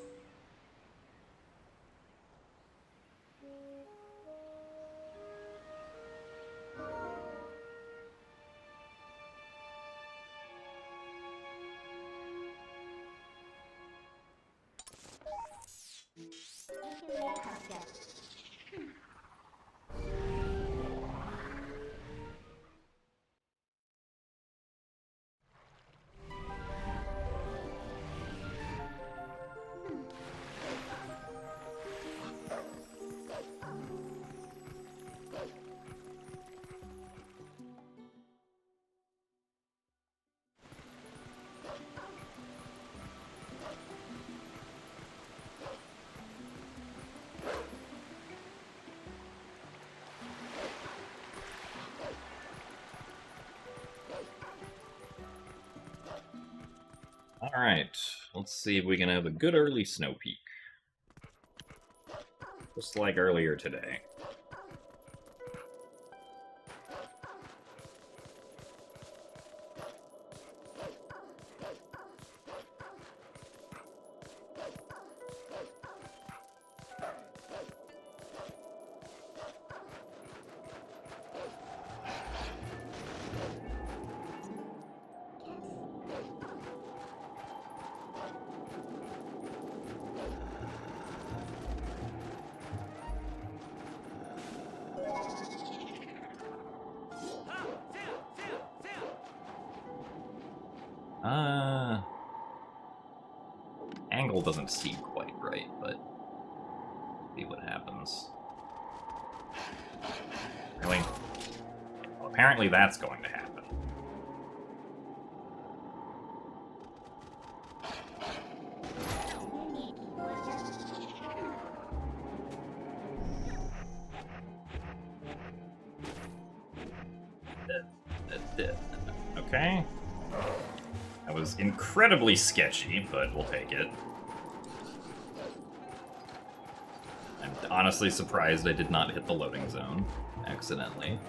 Alright, let's see if we can have a good early snow peak. Just like earlier today. Angle doesn't seem quite right, but see what happens. Really? Well, apparently that's going to happen. Okay. That was incredibly sketchy, but we'll take it. I'm honestly surprised I did not hit the loading zone accidentally.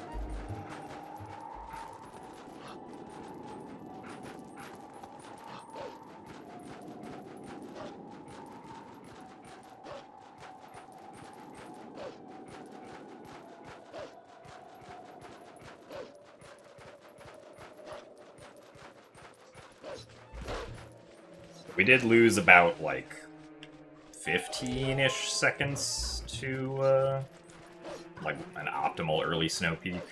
We did lose about, like, 15-ish seconds to, like, an optimal early snow peak.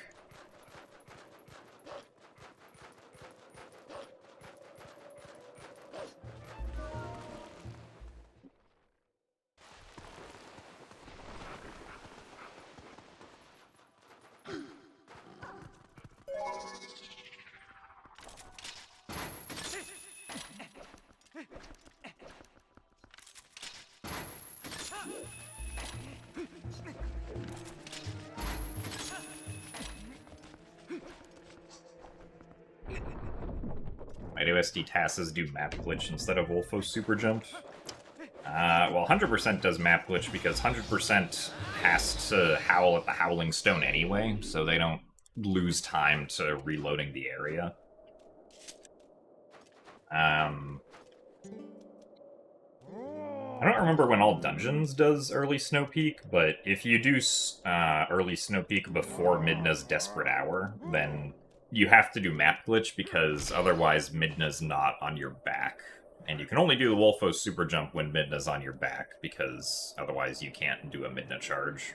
OSD TASs do map glitch instead of Wolfo super jump. Well, 100% does map glitch because 100% has to howl at the Howling Stone anyway, so they don't lose time to reloading the area. I don't remember when all dungeons does early snow peak, but if you do early snow peak before Midna's Desperate Hour, then you have to do map glitch because otherwise Midna's not on your back. And you can only do the Wolfo super jump when Midna's on your back because otherwise you can't do a Midna charge.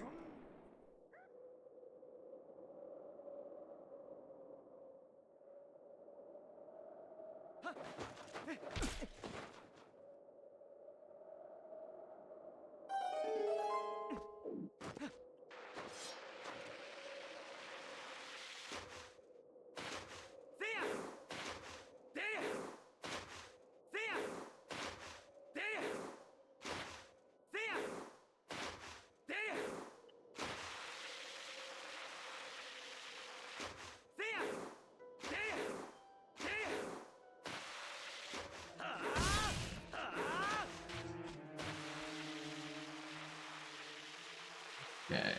Okay.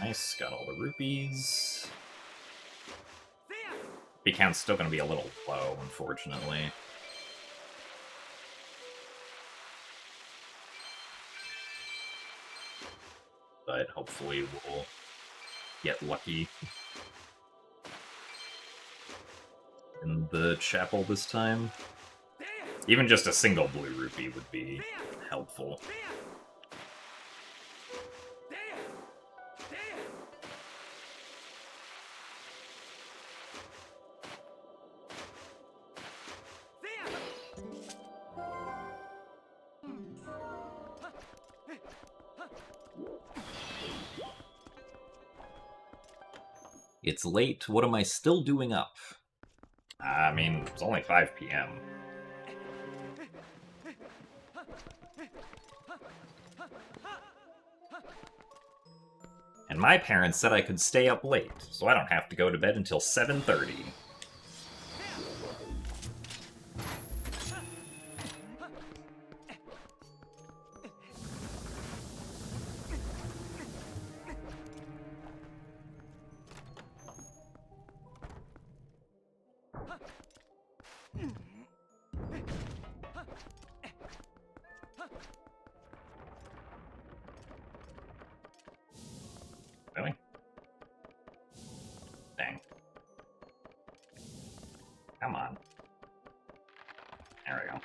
Nice, got all the rupees. B count's still gonna be a little low, unfortunately. But hopefully we'll get lucky in the chapel this time. Even just a single blue rupee would be helpful. It's late. What am I still doing up? I mean, it's only 5 p.m. And And my parents said I could stay up late, so I don't have to go to bed until 7:30. Really? Dang. Come on. There we go.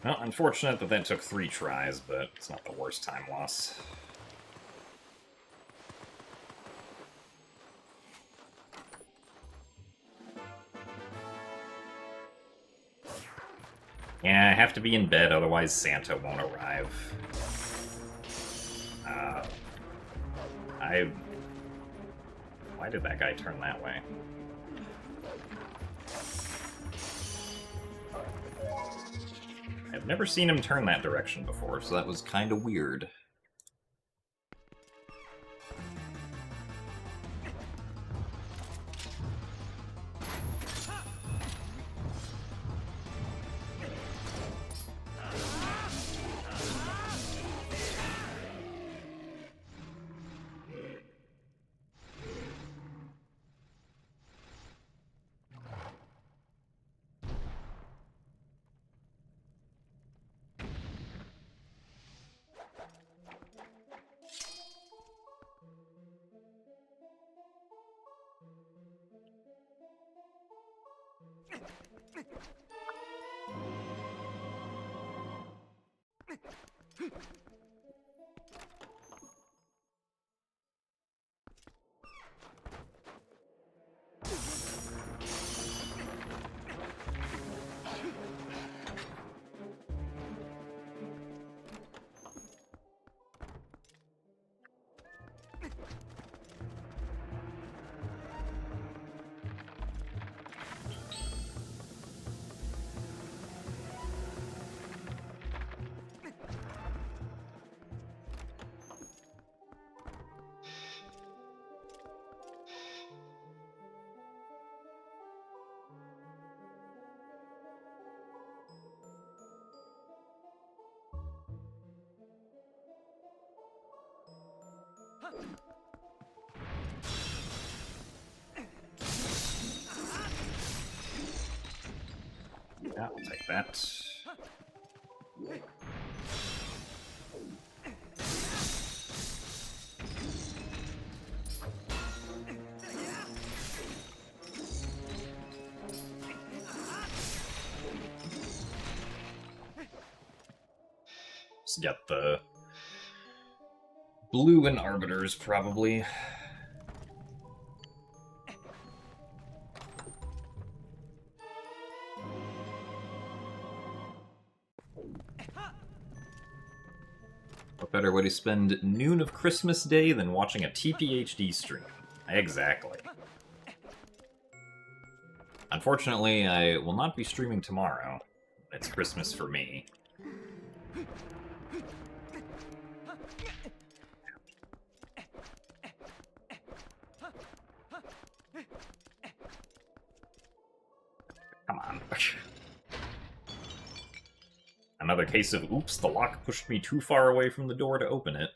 Well, unfortunate that took 3 tries, but it's not the worst time loss. Yeah, I have to be in bed, otherwise Santa won't arrive. Why did that guy turn that way? I've never seen him turn that direction before, so that was kind of weird. Yeah, I'll take that. Just get the blue and arbiters, probably. What better way to spend noon of Christmas Day than watching a TPHD stream? Exactly. Unfortunately, I will not be streaming tomorrow. It's Christmas for me. Come on. Another case of, oops, the lock pushed me too far away from the door to open it.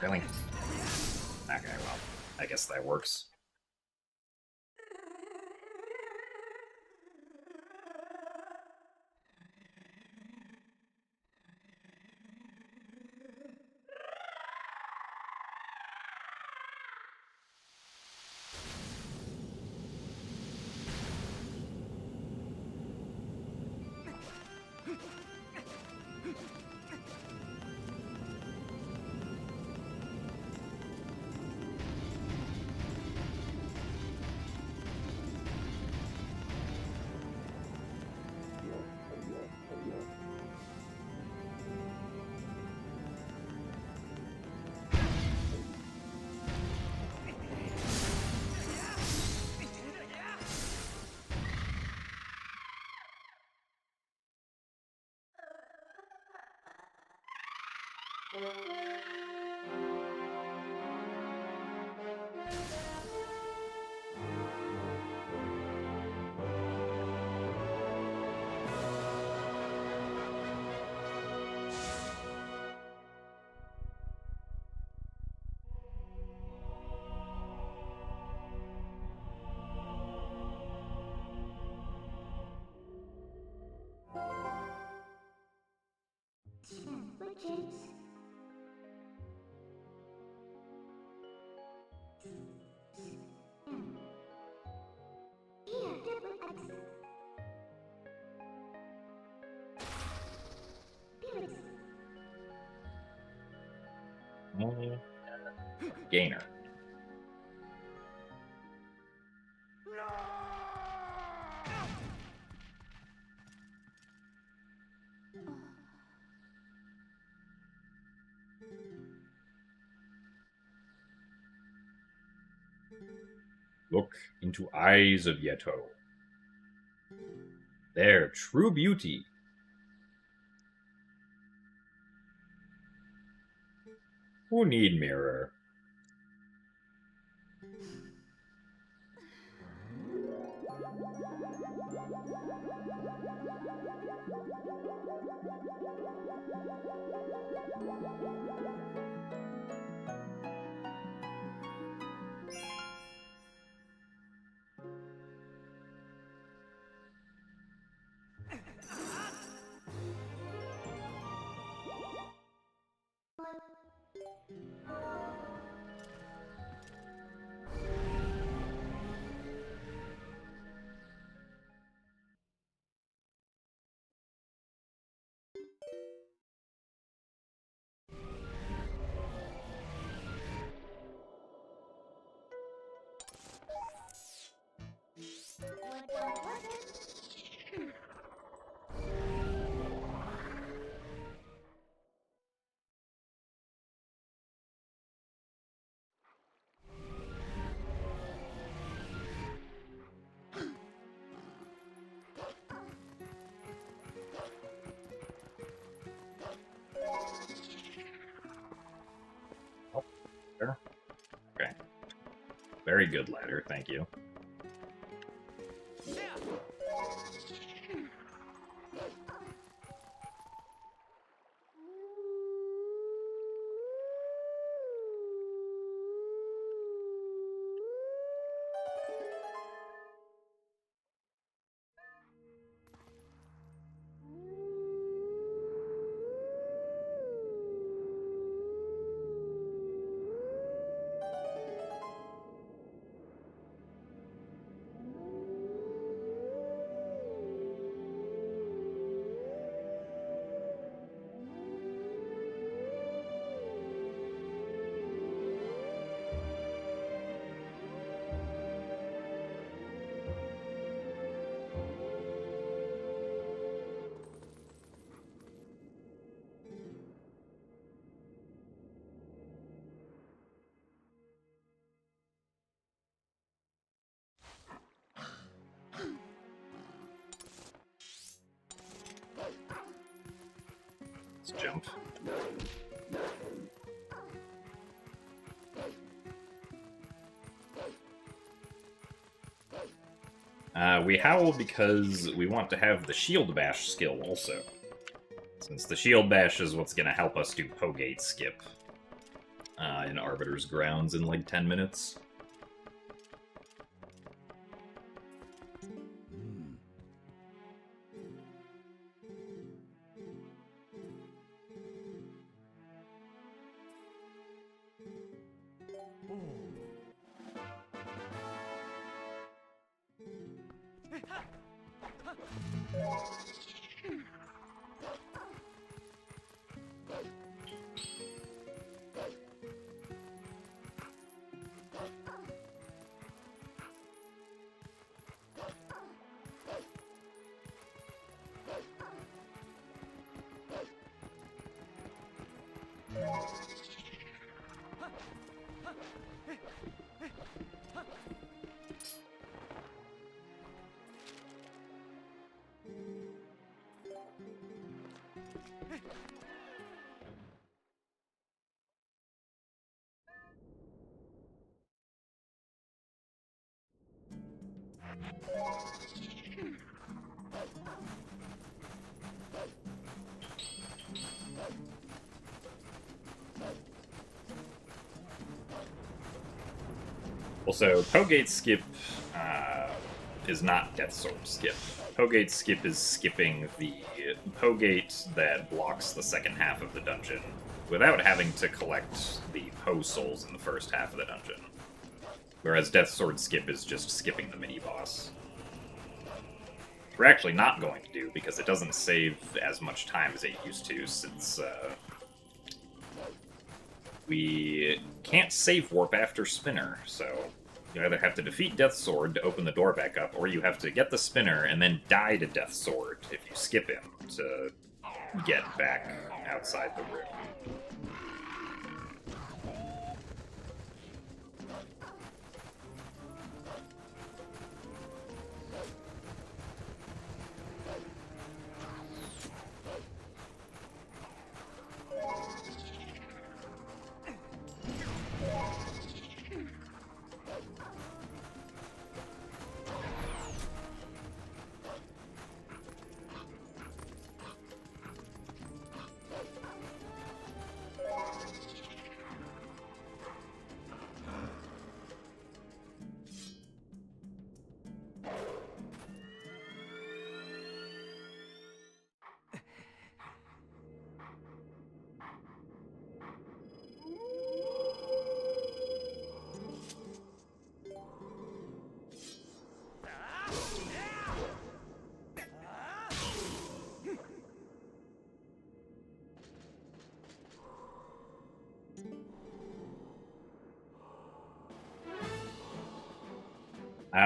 Really? Okay, well, I guess that works. Sandwiches. Here, double X. Pirates. Gainer. Look into eyes of Yeto. Their true beauty. Who need mirror? Oh, there. Okay. Very good ladder, thank you. Let's jump. We howl because we want to have the shield bash skill also. Since the shield bash is what's going to help us do Pogate skip in Arbiter's Grounds in like 10 minutes. Also, Pogate skip is not Death Sword skip. Pogate skip is skipping the Pogate that blocks the second half of the dungeon without having to collect the Po souls in the first half of the dungeon. Whereas Death Sword skip is just skipping the mini-boss. We're actually not going to do, because it doesn't save as much time as it used to, since we can't save warp after Spinner, so you either have to defeat Death Sword to open the door back up, or you have to get the Spinner and then die to Death Sword if you skip him to get back outside the room.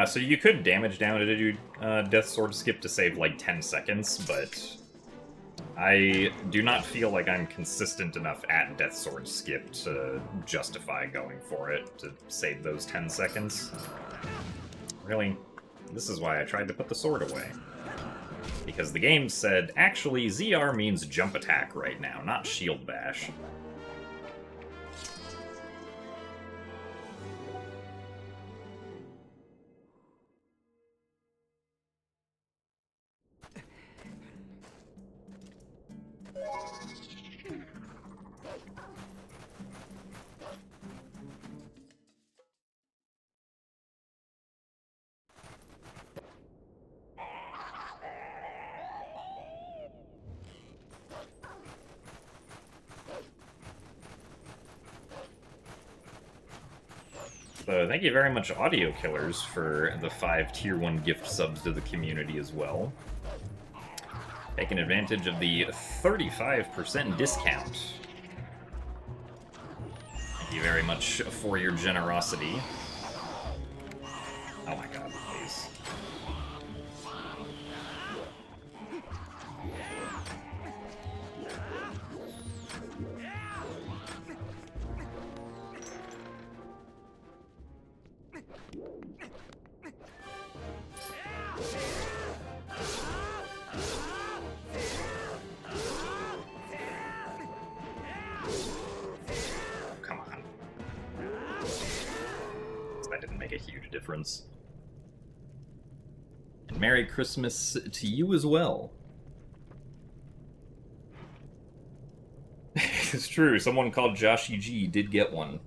So you could damage down to do Death Sword skip to save like 10 seconds, but I do not feel like I'm consistent enough at Death Sword skip to justify going for it to save those 10 seconds. Really, this is why I tried to put the sword away. Because the game said, actually, ZR means jump attack right now, not shield bash. So thank you very much, Audio Killers, for the 5 Tier 1 gift subs to the community as well. Taking advantage of the 35% discount. Thank you very much for your generosity. Oh my god, please. Difference. And Merry Christmas to you as well. It's true, someone called Joshy G did get one.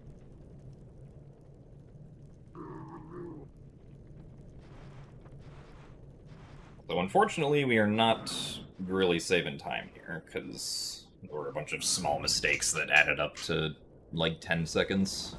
So unfortunately, we are not really saving time here, because there were a bunch of small mistakes that added up to like 10 seconds.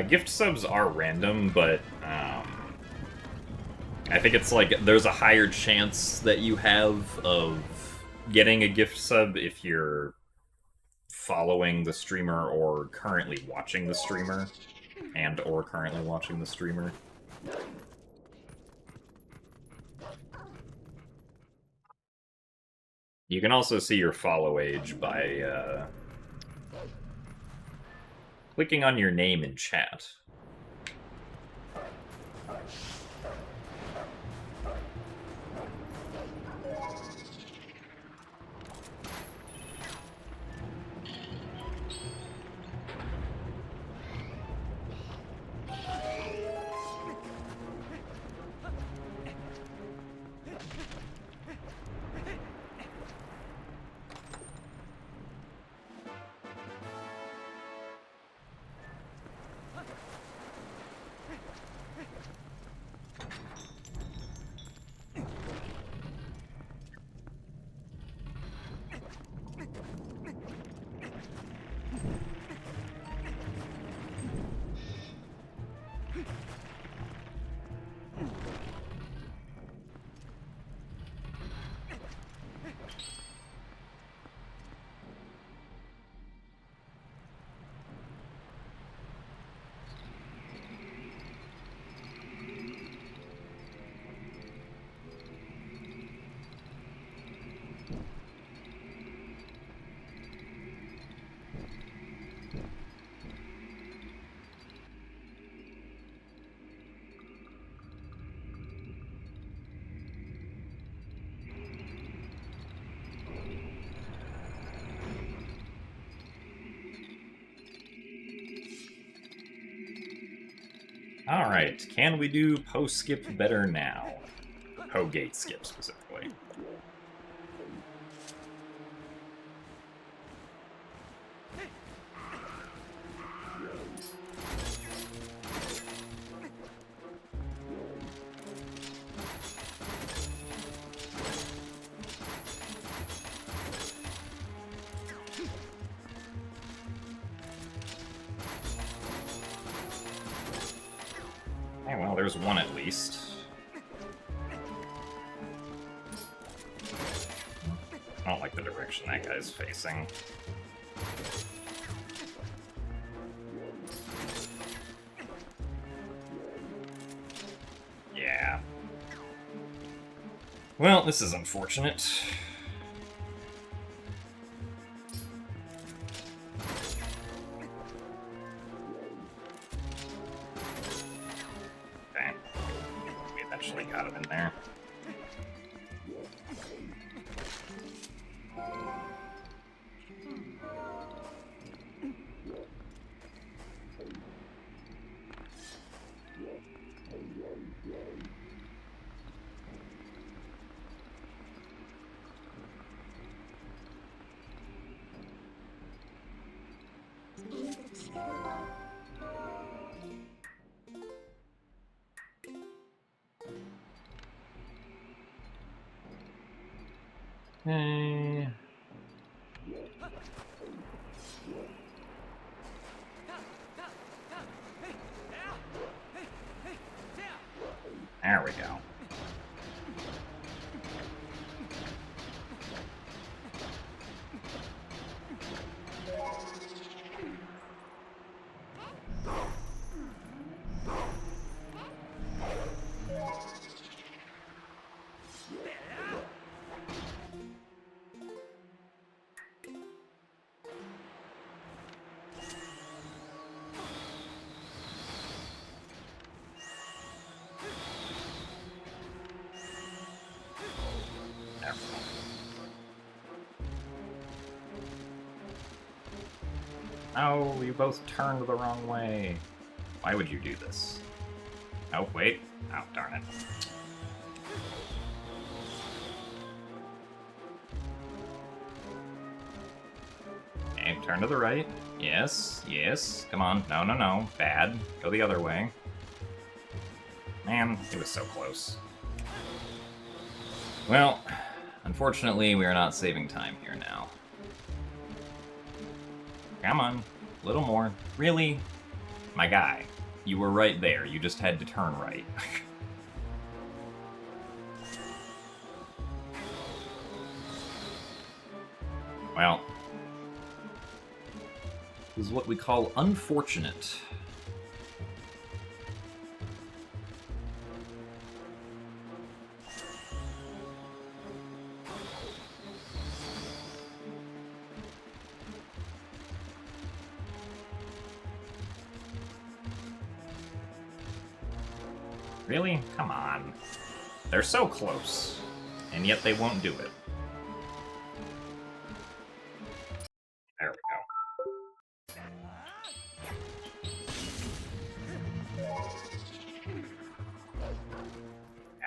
Gift subs are random, but I think it's like there's a higher chance that you have of getting a gift sub if you're following the streamer or currently watching the streamer, or currently watching the streamer. You can also see your follow age by clicking on your name in chat. Alright, can we do post-skip better now? Po-gate skip, specifically. Okay, well, there's one at least. I don't like the direction that guy's facing. Yeah. Well, this is unfortunate. Okay. We eventually got him in there. Okay. There we go. There we go. Oh, you both turned the wrong way. Why would you do this? Oh, wait. Oh, darn it. Okay, turn to the right. Yes, yes. Come on. No, no, no. Bad. Go the other way. Man, it was so close. Well, unfortunately, we are not saving time here now. Come on. A little more. Really? My guy. You were right there. You just had to turn right. Well, this is what we call unfortunate. Really? Come on. They're so close, and yet they won't do it. There we go.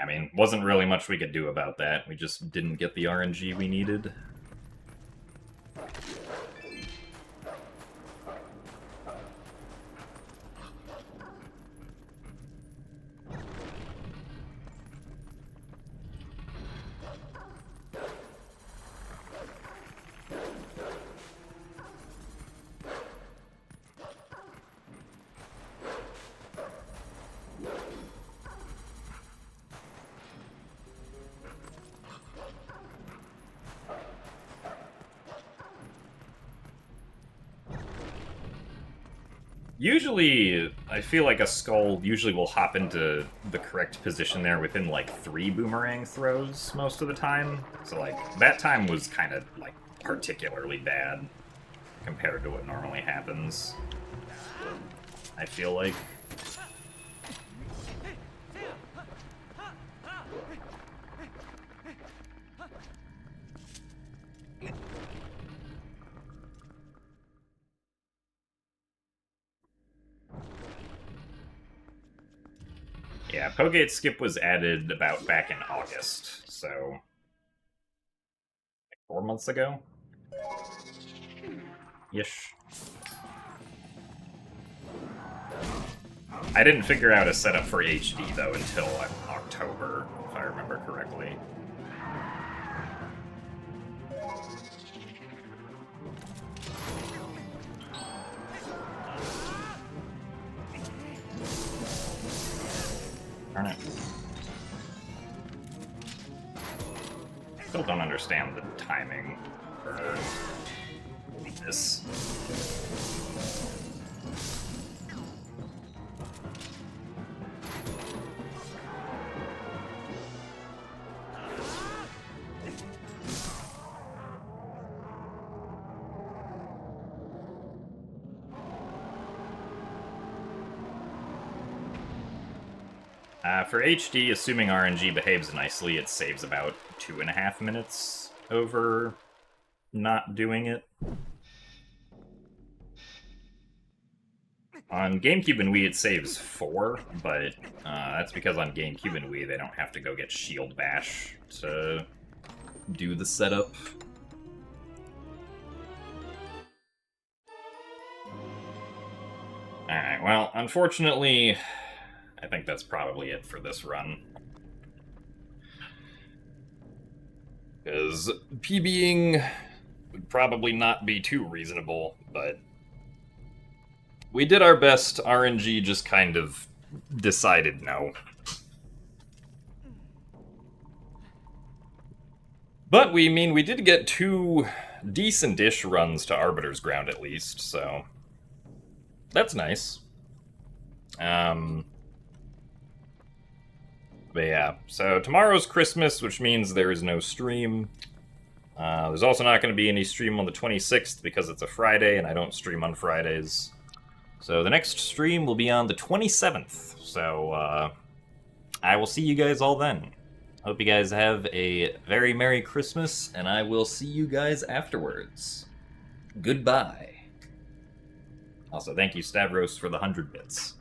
I mean, wasn't really much we could do about that. We just didn't get the RNG we needed. Usually, I feel like a skull usually will hop into the correct position there within, like, 3 boomerang throws most of the time. So, like, that time was kind of, like, particularly bad compared to what normally happens. I feel like. Yeah, Pogate Skip was added about back in August, so... like 4 months ago? Ish. I didn't figure out a setup for HD, though, until October, if I remember correctly. Darn it. Still don't understand the timing for this. For HD, assuming RNG behaves nicely, it saves about 2.5 minutes over not doing it. On GameCube and Wii, it saves 4, but that's because on GameCube and Wii, they don't have to go get Shield Bash to do the setup. Alright, well, unfortunately, I think that's probably it for this run. Because PBing would probably not be too reasonable, but we did our best. RNG just kind of decided no. But we did get 2 decent-ish runs to Arbiter's Ground at least, so that's nice. But yeah, so tomorrow's Christmas, which means there is no stream. There's also not going to be any stream on the 26th because it's a Friday, and I don't stream on Fridays. So the next stream will be on the 27th, so I will see you guys all then. Hope you guys have a very Merry Christmas, and I will see you guys afterwards. Goodbye. Also, thank you, Stavros, for the 100 bits.